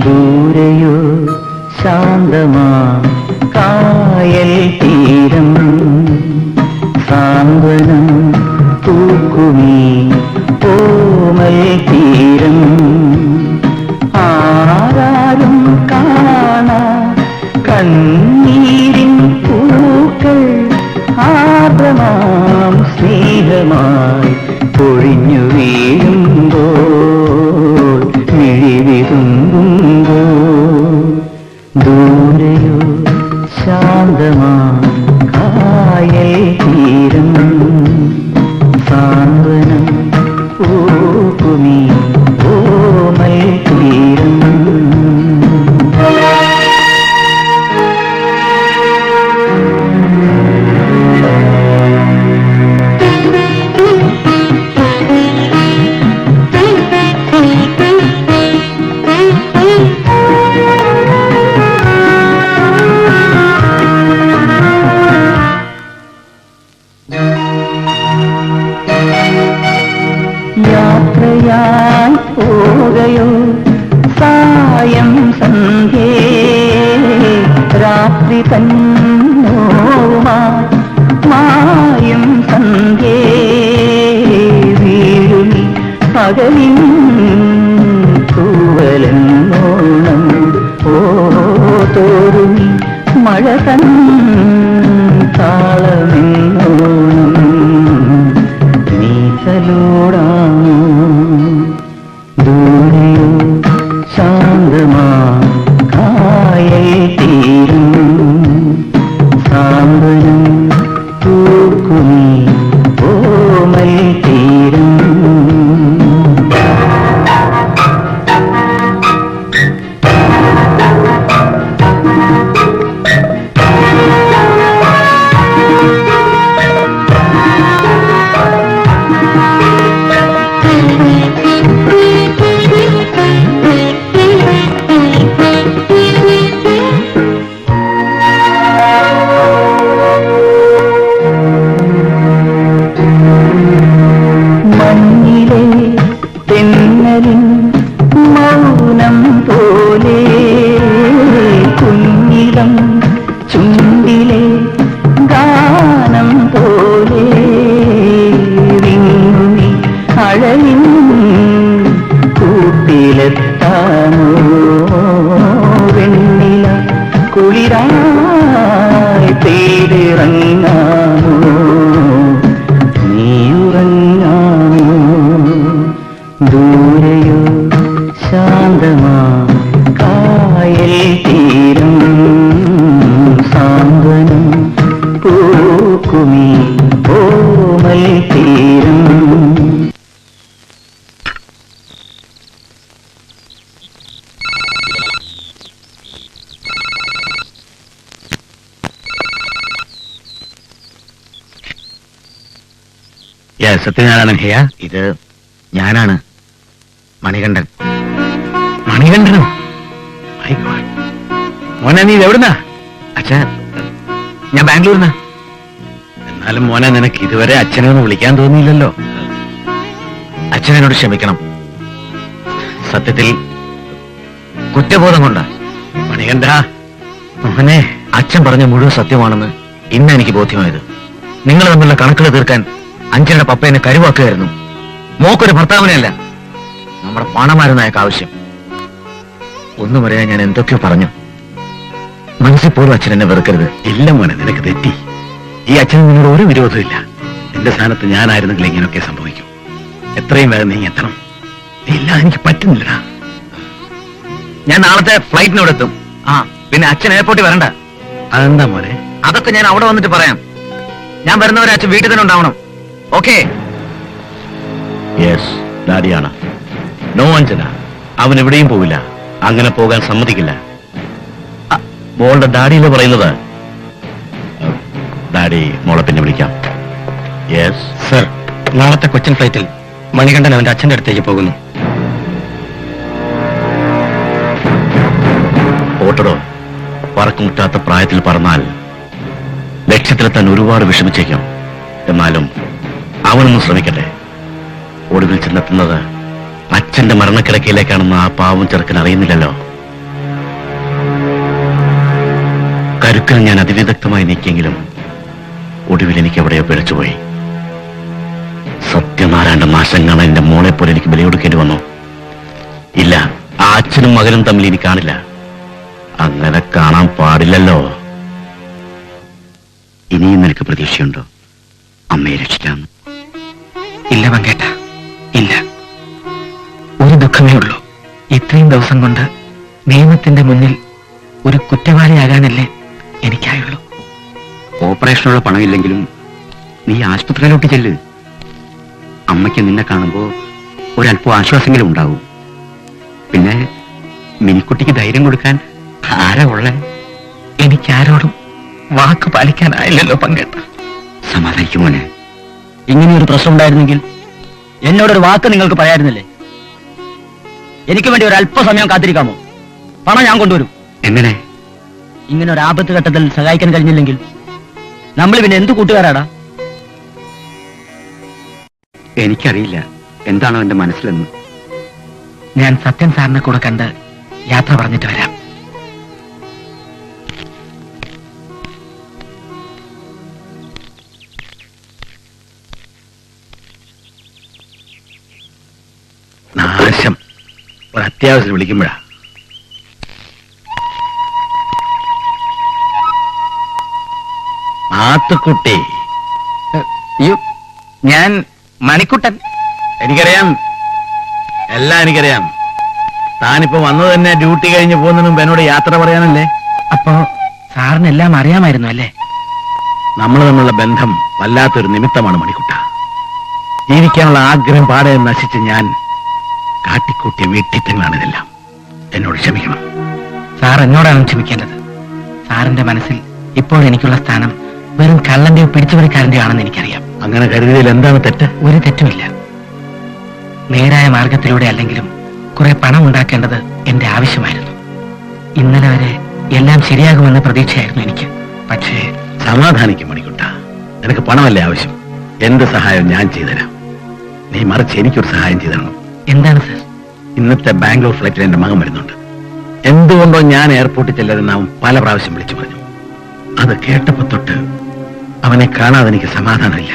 ദൂരെയോ ശാന്തമാ കായൽ തീരം സാന്ത്വനം മായും സന്ധ്യേ വീഴുമി പകലിൻ തൂവലെന്നോണം ഓ തോറുമി മഴ തൻ താളമെന്നോണം നീസലോടാമോ ദൂരെയോ ശാന്തമാ കായൽ തീരും സാന്ത്വനം പൂക്കുമീ ഓമൽ തീരും മഞ്ഞിലെ തെന്നലിൻ മൗനം പോലെ കുഞ്ഞിളം ചുണ്ടിലെ ഗാനം പോലെ വിങ്ങുമി അഴലിൻ കൂട്ടിലെത്താമോ വെണ്ണില കുളിരായി തേടിറങ്ങാമോ നീയുറങ്ങാമോ ദൂരെയോ ശാന്തമാ കായൽ തീരം സാന്ത്വനം പൂക്കുമീ ഓമൽ തീരം സത്യനാരായണൻ ഹെയ, ഇത് ഞാനാണ്, മണികണ്ഠൻ. മണികണ്ഠനോ? My God. മോനെ നീ എവിടുന്നാ? അച്ഛാ, ഞാൻ ബാംഗ്ലൂരിന്നാ. എന്നാലും മോനെ നിനക്ക് ഇതുവരെ അച്ഛനെ ഒന്ന് വിളിക്കാൻ തോന്നിയില്ലല്ലോ. അച്ഛനോട് ക്ഷമിക്കണം. സത്യത്തിൽ കുറ്റബോധം കൊണ്ടാ. മണികണ്ഠ മോനെ, അച്ഛൻ പറഞ്ഞ മുഴുവൻ സത്യമാണെന്ന് ഇന്ന് എനിക്ക് ബോധ്യമായത്. നിങ്ങൾ തമ്മിലുള്ള കണക്കുകൾ തീർക്കാൻ അഞ്ചനയുടെ പപ്പ എന്നെ കരുവാക്കുകയായിരുന്നു. മോക്കൊരു ഭർത്താവിനെയല്ല, നമ്മുടെ പണമായിരുന്ന അയാൾക്ക് ആവശ്യം. ഒന്നും അറിയാൻ ഞാൻ എന്തൊക്കെയോ പറഞ്ഞു. മനസ്സിൽ പോലും അച്ഛൻ എന്നെ വെറുക്കരുത്. ഇല്ല മോനെ, നിനക്ക് തെറ്റി. ഈ അച്ഛന് നിന്നോട് ഒരു വിരോധമില്ല. എന്റെ സ്ഥാനത്ത് ഞാനായിരുന്നെങ്കിൽ ഇങ്ങനെയൊക്കെ സംഭവിക്കും. എത്രയും വേഗം നീ എത്തണം. നീ ഇല്ലാതെ എനിക്ക് പറ്റുന്നില്ലടാ. ഞാൻ നാളത്തെ ഫ്ലൈറ്റിനോട് എത്തും. പിന്നെ അച്ഛൻ എയർപോർട്ടിൽ വരണ്ട. അതെന്താ മോനെ? അതൊക്കെ ഞാൻ അവിടെ വന്നിട്ട് പറയാം. ഞാൻ വരുന്നവരെ അച്ഛൻ വീട്ടിൽ തന്നെ ഉണ്ടാവണം. ഓക്കെ? യെസ്, ഡാഡിയാണ്. നോ അഞ്ജന, അവൻ എവിടെയും പോവില്ല. അങ്ങനെ പോകാൻ സമ്മതിക്കില്ല. മോളുടെ ഡാഡിയില് പറയുന്നത്. ഡാഡി മോളെ പിന്നെ വിളിക്കാം. Yes sir. നാളത്തെ കൊച്ചിൻ ഫ്ലൈറ്റിൽ മണികണ്ഠൻ അവന്റെ അച്ഛന്റെ അടുത്തേക്ക് പോകുന്നു. ഓട്ടടോ, പറക്കുമുറ്റാത്ത പ്രായത്തിൽ പറന്നാൽ ലക്ഷ്യത്തിലെത്താൻ ഒരുപാട് വിഷമിച്ചേക്കാം. എന്നാലും അവനൊന്ന് ശ്രമിക്കട്ടെ. ഒടുവിൽ ചെന്നെത്തുന്നത് അച്ഛന്റെ മരണക്കിടക്കയിലേക്കാണെന്ന് ആ പാവം ചെറുക്കൻ അറിയുന്നില്ലല്ലോ. കരുക്കൽ ഞാൻ അതിവിദഗ്ധമായി നീക്കിയെങ്കിലും ഒടുവിൽ എനിക്ക് എവിടെയോ പിഴച്ചുപോയി. സത്യനാരായണ നാശം കാണാൻ എന്റെ മോളെ പോലെ എനിക്ക് ബലികൊടുക്കേണ്ടി വന്നു. ഇല്ല, ആ അച്ഛനും മകനും തമ്മിൽ ഇനി കാണില്ല. അങ്ങനെ കാണാൻ പാടില്ലല്ലോ. ഇനിയും നിനക്ക് പ്രതീക്ഷയുണ്ടോ അമ്മയെ രക്ഷിക്കാമെന്ന്? ഇല്ല വെങ്കേട്ട, ഇല്ല. ഒരു ദുഃഖമേ ഉള്ളൂ. ഇത്രയും ദിവസം കൊണ്ട് നിയമത്തിന്റെ മുന്നിൽ ഒരു കുറ്റവാളിയാകാനല്ലേ എനിക്കായുള്ളൂ. ഓപ്പറേഷനുള്ള പണമില്ലെങ്കിലും നീ ആശുപത്രിയിലോട്ട് ചെല്ല്. അമ്മയ്ക്ക് നിന്നെ കാണുമ്പോ ഒരല്പം ആശ്വാസമെങ്കിലും ഉണ്ടാവും. പിന്നെ മിനിക്കുട്ടിക്ക് ധൈര്യം കൊടുക്കാൻ ആരാ ഉള്ളേ? എനിക്കാരോടും വാക്ക് പാലിക്കാനായില്ലല്ലോ പങ്കേട്ട. സമാധാനിക്കുമോനെ. ഇങ്ങനെയൊരു പ്രശ്നം ഉണ്ടായിരുന്നെങ്കിൽ എന്നോടൊരു വാക്ക് നിങ്ങൾക്ക് പറയായിരുന്നില്ലേ? എനിക്ക് വേണ്ടി ഒരു അല്പസമയം കാത്തിരിക്കാമോ? പണം ഞാൻ കൊണ്ടുവരും. എങ്ങനെ? ഇങ്ങനെ ഒരു ആപത്ത് ഘട്ടത്തിൽ സഹായിക്കാൻ കഴിഞ്ഞില്ലെങ്കിൽ നമ്മൾ പിന്നെ എന്ത് കൂട്ടുകാരാടാ? എനിക്കറിയില്ല എന്താണോ എന്റെ മനസ്സിലെന്ന്. ഞാൻ സത്യൻ സാറിനെ കൂടെ കണ്ട് യാത്ര പറഞ്ഞിട്ട് വരാം. അത്യാവശ്യം വിളിക്കുമ്പോഴാ. മാത്തുക്കുട്ടി, അയ്യോ, ഞാൻ മണിക്കുട്ടൻ. എനിക്കറിയാം, എല്ലാം എനിക്കറിയാം. താനിപ്പോ വന്നത് തന്നെ ഡ്യൂട്ടി കഴിഞ്ഞ് പോകുന്നതിന് മുമ്പ് എന്നോട് യാത്ര പറയാനല്ലേ? അപ്പോ സാറിനെല്ലാം അറിയാമായിരുന്നു അല്ലേ? നമ്മൾ തമ്മിലുള്ള ബന്ധം വല്ലാത്തൊരു നിമിത്തമാണ് മണിക്കുട്ട. ജീവിക്കാനുള്ള ആഗ്രഹം പാടെ നശിച്ച് ഞാൻ കാട്ടിക്കൂട്ടിയ വീട്ടിത്തങ്ങളാണ് ഇതെല്ലാം. എന്നോട് ക്ഷമിക്കണം. സാർ എന്നോടാണ് ക്ഷമിക്കേണ്ടത്. സാറിന്റെ മനസ്സിൽ ഇപ്പോൾ എനിക്കുള്ള സ്ഥാനം വെറും കള്ളന്റെയോ പിടിച്ചുപറിക്കാരന്റെയോ ആണെന്ന് എനിക്കറിയാം. അങ്ങനെ കരുതിയതിൽ എന്താണ് തെറ്റ്? ഒരു തെറ്റുമില്ല. നേരായ മാർഗത്തിലൂടെ അല്ലെങ്കിലും കുറെ പണം ഉണ്ടാക്കേണ്ടത് എന്റെ ആവശ്യമായിരുന്നു. ഇന്നലെ വരെ എല്ലാം ശരിയാകുമെന്ന പ്രതീക്ഷയായിരുന്നു എനിക്ക്. പക്ഷേ സമാധാനിക്കും മണിക്കുട്ട. നിനക്ക് പണമല്ലേ ആവശ്യം? എന്ത് സഹായം ഞാൻ ചെയ്തുതരാം. നീ മറിച്ച് എനിക്കൊരു സഹായം ചെയ്തു തരണം. എന്താണ് സാർ? ഇന്നത്തെ ബാംഗ്ലൂർ ഫ്ലൈറ്റിൽ എന്റെ മകൻ വരുന്നുണ്ട്. എന്തുകൊണ്ടോ ഞാൻ എയർപോർട്ടിൽ ചെല്ലരുതെന്ന് അവൻ പല പ്രാവശ്യം വിളിച്ചു പറഞ്ഞു. അത് കേട്ടപ്പോ തൊട്ട് അവനെ കാണാതെ എനിക്ക് സമാധാനമില്ല.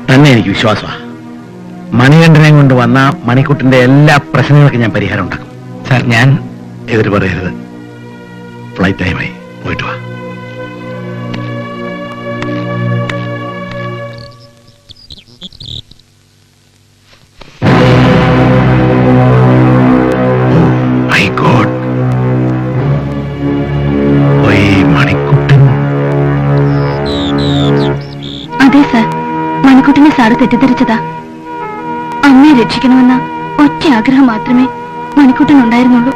തന്നെ എനിക്ക് വിശ്വാസമാണ്. മണികണ്ഠനെ കൊണ്ട് വന്ന മണിക്കുട്ടിന്റെ എല്ലാ പ്രശ്നങ്ങൾക്കും ഞാൻ പരിഹാരം ഉണ്ടാക്കും. സാർ, ഞാൻ എതിര് പറയരുത്. ഫ്ലൈറ്റ് ടൈമായി, പോയിട്ട് വാ. അതെ സാർ, മണിക്കുട്ടിനെ സാറ് തെറ്റിദ്ധരിച്ചതാ. അമ്മയെ രക്ഷിക്കണമെന്ന ഒറ്റ ആഗ്രഹം മാത്രമേ മണിക്കുട്ടനുണ്ടായിരുന്നുള്ളൂ.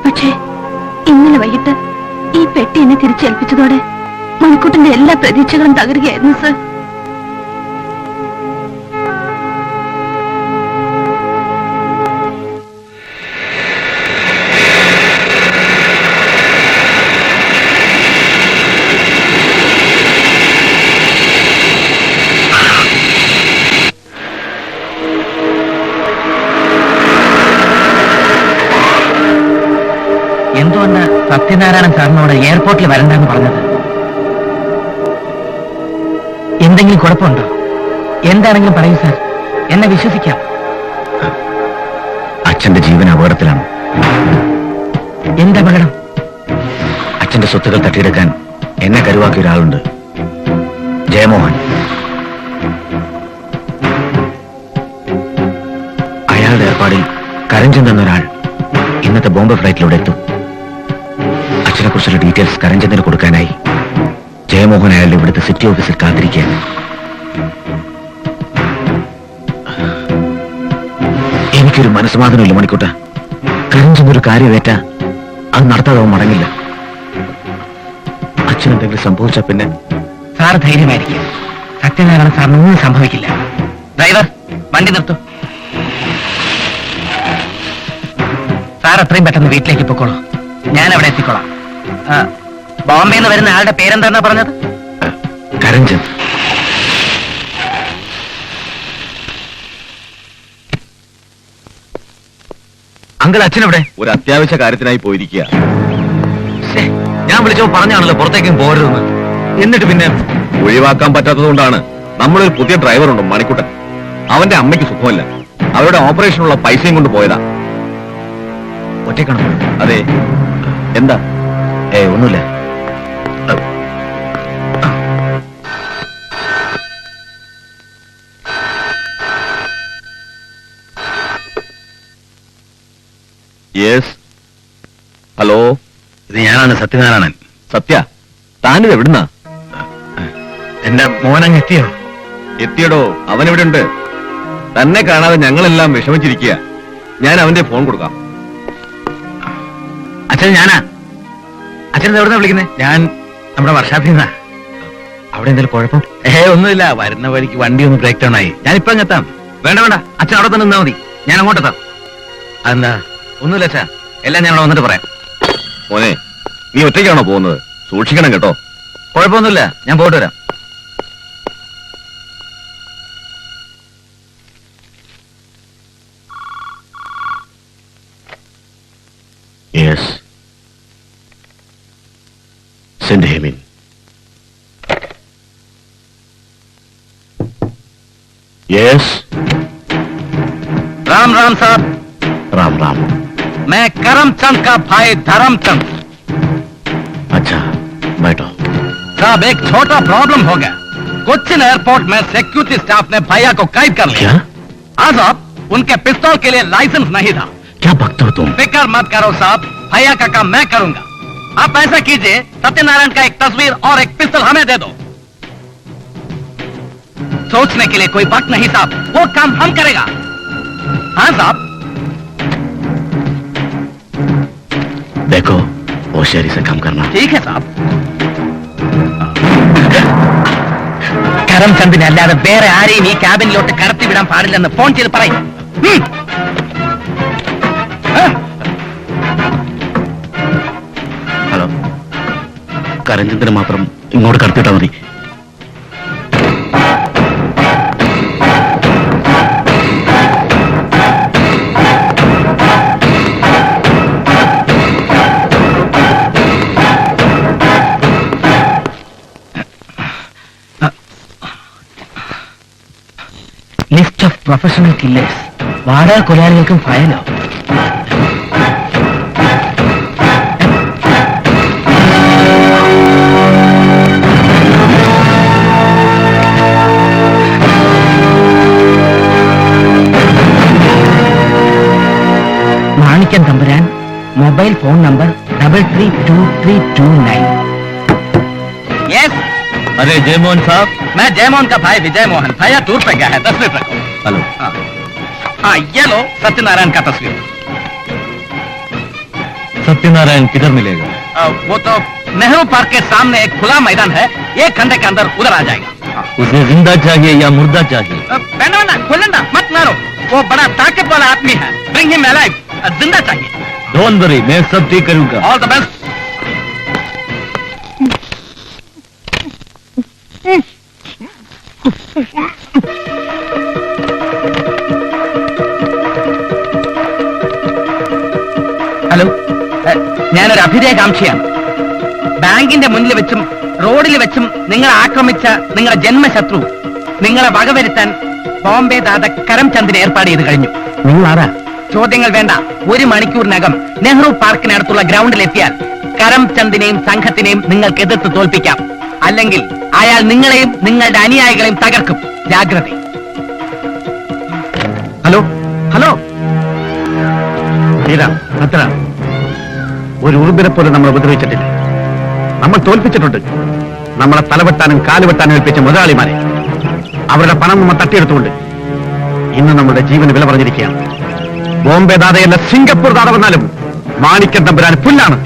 പക്ഷേ ഇന്നലെ വൈകിട്ട് ഈ പെട്ടി എന്നെ തിരിച്ചേൽപ്പിച്ചതോടെ മണിക്കുട്ടന്റെ എല്ലാ പ്രതീക്ഷകളും തകരുകയായിരുന്നു സാർ. എന്തുകൊണ്ട് സത്യനാരായണൻ സാറിനോട് എയർപോർട്ടിൽ വരണ്ടെന്ന് പറഞ്ഞത്? എന്തെങ്കിലും കുഴപ്പമുണ്ടോ? എന്താണെങ്കിലും പറയൂ സാർ, എന്നെ വിശ്വസിക്കാം. അച്ഛന്റെ ജീവൻ അപകടത്തിലാണ്. എന്തപകടം? അച്ഛന്റെ സ്വത്തുക്കൾ തട്ടിയെടുക്കാൻ എന്നെ കരുവാക്കിയ ഒരാളുണ്ട്, ജയമോഹൻ. അയാളുടെ ഏർപ്പാടിൽ കരഞ്ചന്ദ് എന്നൊരാൾ ഇന്നത്തെ ബോംബെ ഫ്ലൈറ്റിലൂടെ എത്തും. അച്ഛനെ കുറിച്ചുള്ള ഡീറ്റെയിൽസ് കരഞ്ചന്ദിന് കൊടുക്കാനായി ജയമോഹൻ അയാളുടെ ഇവിടുത്തെ സിറ്റി ഓഫീസിൽ കാത്തിരിക്കുകയാണ്. എനിക്കൊരു മനസ്സമാധാനമില്ല മണിക്കൂട്ട. കരഞ്ചന്ദ് ഒരു കാര്യമേറ്റ അത് നടത്താതെ അവൻ മടങ്ങില്ല. അച്ഛനെന്തെങ്കിലും സംഭവിച്ച പിന്നെ? സാർ ധൈര്യമായിരിക്കും. സത്യനാരായണൻ സാറിന് ഒന്നും സംഭവിക്കില്ല. ഡ്രൈവർ, വണ്ടി നിർത്തൂ. സാർ എത്രയും പെട്ടെന്ന് വീട്ടിലേക്ക് പൊക്കോളൂ. ഞാൻ അവിടെ എത്തിക്കോളാം. ബോംബെയിൽ നിന്ന് വരുന്ന ആളുടെ പേരെന്താന്നാ പറഞ്ഞത്? കരഞ്ചന്ദ്. അങ്കിൾ, അച്ഛനെവിടെ? ഒരു അത്യാവശ്യ കാര്യത്തിനായി പോയിരിക്കുക. ഞാൻ വിളിച്ചോ പറഞ്ഞാണല്ലോ പുറത്തേക്കും പോരുതെന്ന്. എന്നിട്ട് പിന്നെ ഒഴിവാക്കാൻ പറ്റാത്തതുകൊണ്ടാണ്. നമ്മളൊരു പുതിയ ഡ്രൈവർ ഉണ്ട്, മണിക്കുട്ടൻ. അവന്റെ അമ്മയ്ക്ക് സുഖമല്ല. അവരുടെ ഓപ്പറേഷനുള്ള പൈസയും കൊണ്ട് പോയതാ. ഒറ്റയ്ക്കാണോ? അതെ. എന്താ? ഒന്നുമില്ല. Yes, hello. ഇത് ഞാനാണ്, സത്യനാരായണൻ. സത്യ, താനിത് എവിടുന്നാ? എന്റെ മോനങ്ങ് എത്തിയോ? എത്തിയടോ, അവനെവിടെ ഉണ്ട്? തന്നെ കാണാതെ ഞങ്ങളെല്ലാം വിഷമിച്ചിരിക്കുക. ഞാൻ അവന്റെ ഫോൺ കൊടുക്കാം. അച്ഛൻ ഞാനാ. അച്ഛൻ എവിടുന്നാ വിളിക്കുന്നത്? ഞാൻ നമ്മുടെ വർഷാപ്പിൽ നിന്നാ. അവിടെ എന്തെങ്കിലും കുഴപ്പം? ഒന്നുമില്ല. വരുന്ന വഴിക്ക് വണ്ടി ഒന്ന് ബ്രേക്ക് ഡൗൺ ആയി. ഞാനിപ്പോ അങ്ങ് എത്താം. വേണ്ട വേണ്ട, അച്ഛൻ അവിടെ തന്നെ നിന്നാ മതി. ഞാൻ അങ്ങോട്ടെത്താം. അതെന്താ? ഒന്നുമില്ല അച്ഛാ, എല്ലാം ഞാൻ അവിടെ വന്നിട്ട് പറയാം. മോനെ, നീ ഒറ്റയ്ക്കാണോ പോകുന്നത്? സൂക്ഷിക്കണം കേട്ടോ. കുഴപ്പമൊന്നുമില്ല, ഞാൻ പോയിട്ട് വരാം. Yes. Send him in. Yes. Ram Ram साहब. राम राम. मैं करमचंद का भाई धर्मचंद। अच्छा बैठो। साहब एक छोटा प्रॉब्लम हो गया। कोच्चिन एयरपोर्ट में सिक्योरिटी स्टाफ ने भैया को कैद कर लिया। क्या हाँ साहब, उनके पिस्तौल के लिए लाइसेंस नहीं था। क्या बकते हो तुम? फिक्र मत करो साहब, भैया का काम मैं करूंगा। आप ऐसा कीजिए, सत्यनारायण का एक तस्वीर और एक पिस्तौल हमें दे दो। सोचने के लिए कोई वक्त नहीं साहब, वो काम हम करेगा। हाँ साहब। देखो होशियारी से काम करना। ठीक है साहब। കരംചന്ദിനെ അല്ലാതെ വേറെ ആരെയും ഈ ക്യാബിനിലോട്ട് കടത്തിവിടാൻ പാടില്ലെന്ന് ഫോൺ ചെയ്ത് പറയും. ഹലോ, കരഞ്ജന്തിനെ മാത്രം ഇങ്ങോട്ട് കടത്തിയിട്ടാ മതി. List of professional killers. വാടക കൊലയാളികൾക്കും ഫയലോ? മാണിക്യം തമ്പുരാൻ, മൊബൈൽ ഫോൺ നമ്പർ 332329. യെസ്. अरे जयमोहन साहब। मैं जयमोहन का भाई विजय मोहन। भैया टूर पे गया है, तस्वीर रखो। हेलो। हाँ ये लो सत्यनारायण का तस्वीर। सत्यनारायण किधर मिलेगा? वो तो नेहरू पार्क के सामने एक खुला मैदान है, एक घंटे के अंदर उधर आ जाएगा। उसे जिंदा चाहिए या मुर्दा चाहिए? बैठो ना, खोलना मत मारो, वो बड़ा ताकत वाला आदमी है। ब्रिंग हिम अलाइव, जिंदा चाहिए। डोंट वरी, मैं सब ठीक करूंगा। All the best. ഹലോ, ഞാനൊരു അഭിനയകാംക്ഷിയാണ്. ബാങ്കിന്റെ മുന്നിൽ വെച്ചും റോഡിൽ വെച്ചും നിങ്ങളെ ആക്രമിച്ച നിങ്ങളുടെ ജന്മശത്രു നിങ്ങളെ വകവരുത്താൻ ബോംബെ ദാദ കരംചന്ദിനെ ഏർപ്പാട് ചെയ്ത് കഴിഞ്ഞു. നിങ്ങൾ ആരാ? ചോദ്യങ്ങൾ വേണ്ട. 1 മണിക്കൂറിനകം നെഹ്റു പാർക്കിനടുത്തുള്ള ഗ്രൗണ്ടിലെത്തിയാൽ കരംചന്ദിനെയും സംഘത്തിനെയും നിങ്ങൾക്ക് എതിർത്ത് തോൽപ്പിക്കാം. അല്ലെങ്കിൽ അയാൾ നിങ്ങളെയും നിങ്ങളുടെ അനുയായികളെയും തകർക്കും. ജാഗ്രത. ഹലോ ഹലോ, ഇതാ അത്ര ഒരു ഉറുമ്പിനെ പോലും നമ്മൾ ഉപദ്രവിച്ചിട്ടില്ല. നമ്മൾ തോൽപ്പിച്ചിട്ടുണ്ട് നമ്മളെ തലവെട്ടാനും കാലുവെട്ടാനും ഏൽപ്പിച്ച മുതലാളിമാരെ. അവരുടെ പണം നമ്മൾ തട്ടിയെടുത്തുകൊണ്ട് ഇന്ന് നമ്മുടെ ജീവന് വില പറഞ്ഞിരിക്കുകയാണ്. ബോംബെ ദാതയല്ല സിംഗപ്പൂർ ദാത വന്നാലും മാണിക്യം തമ്പുരാൻ പുല്ലാണ്.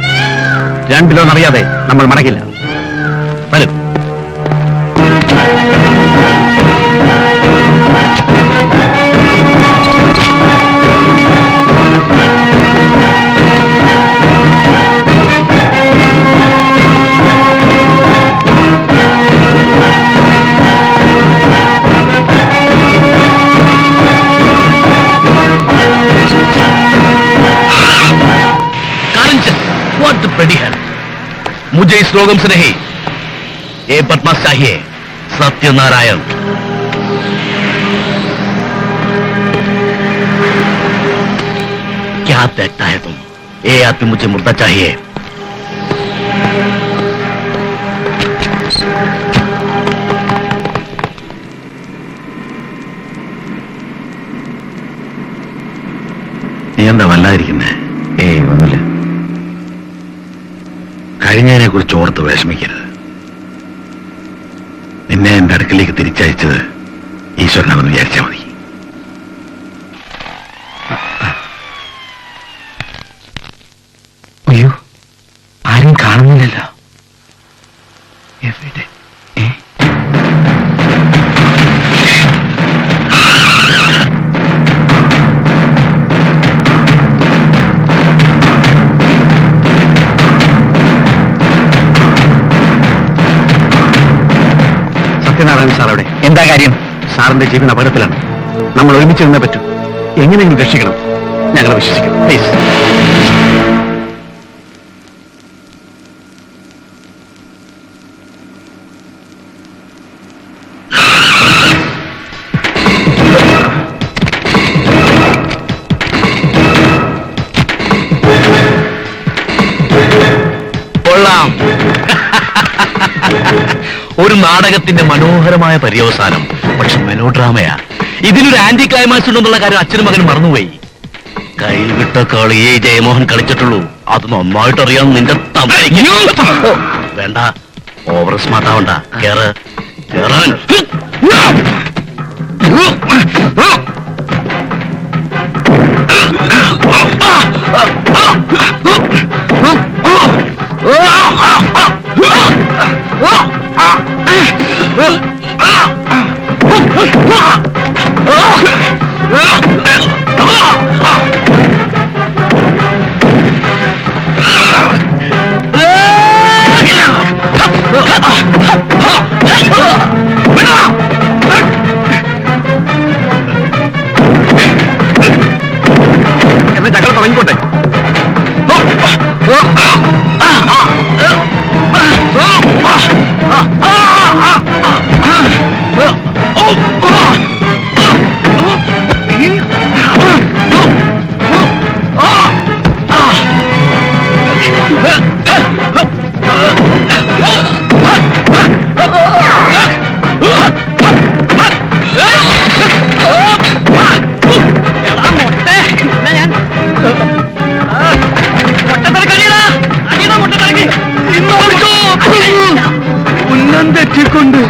രണ്ടിലോന്നറിയാതെ നമ്മൾ മടങ്ങില്ല. വരും. मुझे इस लोगों से नहीं, ये बदमाश चाहिए, सत्यनारायण। क्या देखता है तुम? ये आदमी मुझे मुर्दा चाहिए। നീ എന്താ വല്ലാതിരിക്കുന്നേ? ഏയ് ഒന്നുമില്ല. കഴിഞ്ഞതിനെ കുറിച്ച് ഓർത്ത് വിഷമിക്കരുത്. നിന്നെ എന്റെ അടുക്കലേക്ക് തിരിച്ചയച്ചത് ഈശ്വരനാണെന്ന് വിചാരിച്ചാൽ മതി. അയ്യോ, ആരും കാണുന്നില്ലല്ലോ. എവിടെ? സത്യനാരായണൻ സാർ അവിടെ? എന്താ കാര്യം? സാറിന്റെ ജീവൻ അപകടത്തിലാണ്. നമ്മൾ ഒരുമിച്ച് നിന്നേ പറ്റൂ. എങ്ങനെയെങ്കിലും രക്ഷിക്കണം. ഞങ്ങളെ വിശ്വസിക്കണം പ്ലീസ്. കൊള്ളാം. ഒരു നാടകത്തിന്റെ മനോഹരമായ പര്യവസാനം. പക്ഷെ മെലോഡ്രാമയാ. ഇതിനൊരു ആന്റി ക്ലൈമാക്സ് ഉണ്ടെന്നുള്ള കാര്യം അച്ഛനും മകനും മറന്നുപോയി. കൈവിട്ട കളിയെ ജയമോഹൻ കളിച്ചിട്ടുള്ളൂ. അത് നന്നായിട്ട് അറിയാം നിന്റെ വേണ്ട. ഓവർ സ്മാർട്ട് ആവണ്ട. കേറ് കേറാൻ. എന്നാ ചക്ര തുടങ്ങിക്കോട്ടെ. ഉന്നം തെറ്റിക്കൊണ്ട്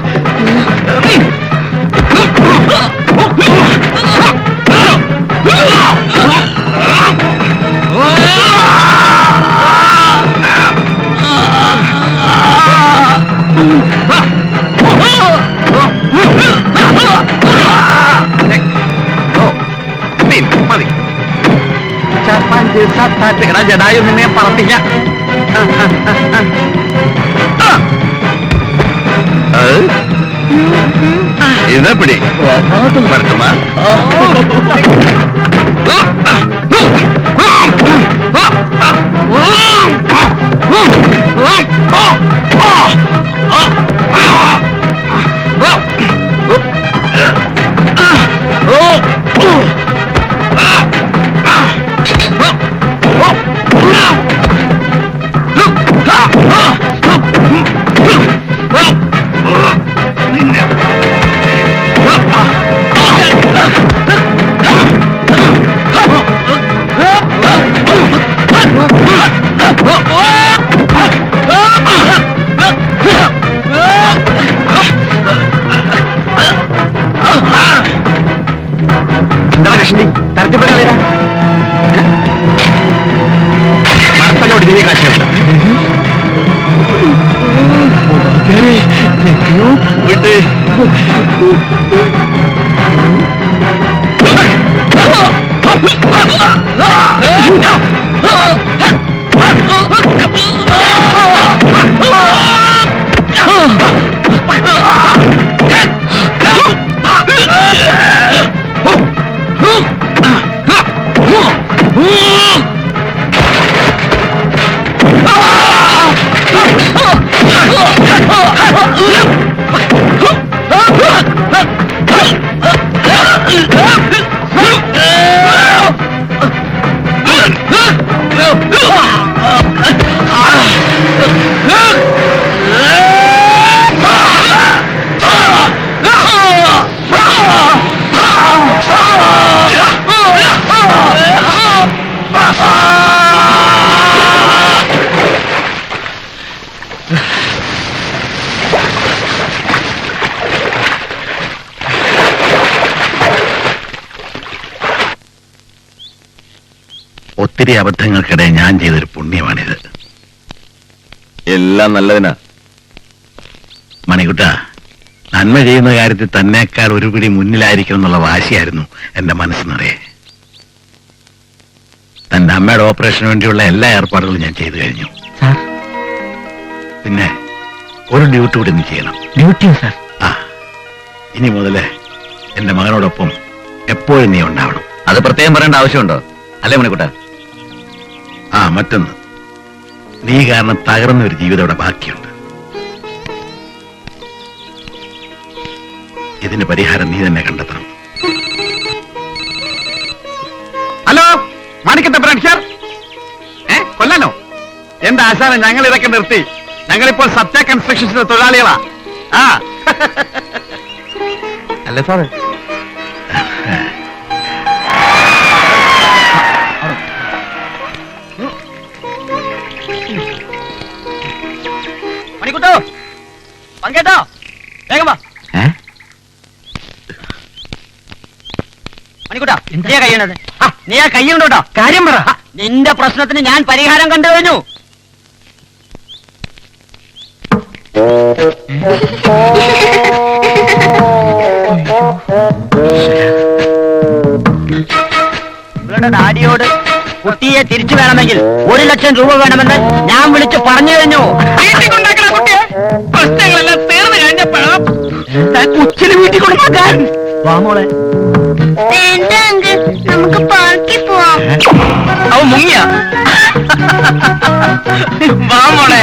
മതി. ജഡായു നിന്നെ പറത്തില്ല. ഇതെപ്പിടി പരത്തുമാ. എന്താ കൃഷ്ണി തരത്തിൽപ്പെട്ട മറപ്പല്ലോട് ഇതിനെ കാശുണ്ട്. വിട്ട് ഒത്തിരി അബദ്ധങ്ങൾക്കിടെ ഞാൻ ചെയ്തൊരു പുണ്യമാണിത്. എല്ലാം നല്ലതിനാ. മണിക്കുട്ട, നന്മ ചെയ്യുന്ന കാര്യത്തിൽ തന്നേക്കാൾ ഒരു പിടി മുന്നിലായിരിക്കണം എന്നുള്ള വാശിയായിരുന്നു എന്റെ മനസ്സിനറിയെ. തന്റെ അമ്മയുടെ ഓപ്പറേഷന് വേണ്ടിയുള്ള എല്ലാ ഏർപ്പാടുകളും ഞാൻ ചെയ്തു കഴിഞ്ഞു. സാർ, പിന്നെ ഒരു ഡ്യൂട്ടി കൂടി നീ ചെയ്യണം. ഡ്യൂട്ടിയോ സാർ? ആ, ഇനി മുതല് എന്റെ മകനോടൊപ്പം എപ്പോഴും നീ ഉണ്ടാവണം. അത് പ്രത്യേകം പറയേണ്ട ആവശ്യമുണ്ടോ? അല്ലേ മണിക്കുട്ട? ആ, മറ്റൊന്ന്, നീ കാരണം തകർന്ന ഒരു ജീവിതം ഇവിടെ ബാക്കിയുണ്ട്. ഇതിന് പരിഹാരം നീ തന്നെ കണ്ടെത്തണം. ഹലോ, മാണിക്കത്തെ ബ്രാൻഡ് സാർ. കൊല്ലാനോ? എന്താ എന്റെ ആശാനം, ഞങ്ങൾ ഇതൊക്കെ നിർത്തി. ഞങ്ങളിപ്പോൾ സത്യ കൺസ്ട്രക്ഷൻസിന്റെ തൊഴിലാളികളാ. ആ അല്ലേ സാറേ? മണിക്കുട്ടോ, പങ്കേട്ടോ, വേഗം വാ. മണിക്കുട്ടാ, നീ കയ്യണത്? നീ ആ കയ്യുണ്ടോട്ടോ? കാര്യം പറ. നിന്റെ പ്രശ്നത്തിന് ഞാൻ പരിഹാരം കണ്ടു കഴിഞ്ഞു. ഇവളുടെ ഡാഡിയോട് കുട്ടിയെ തിരിച്ചു വേണമെങ്കിൽ 1 ലക്ഷം രൂപ വേണമെന്ന് ഞാൻ വിളിച്ചു പറഞ്ഞു കഴിഞ്ഞു. പ്രശ്നങ്ങളെല്ലാം തീർന്നു കഴിഞ്ഞപ്പോഴാ ഉച്ചിന് വീട്ടിൽ കൊണ്ടുപോകാൻ. വാ മോളെ. വേണ്ട അങ്കിൾ, നമുക്ക് പാർക്കിൽ പോവാം. അവ മുങ്ങിയ വാ മോളെ.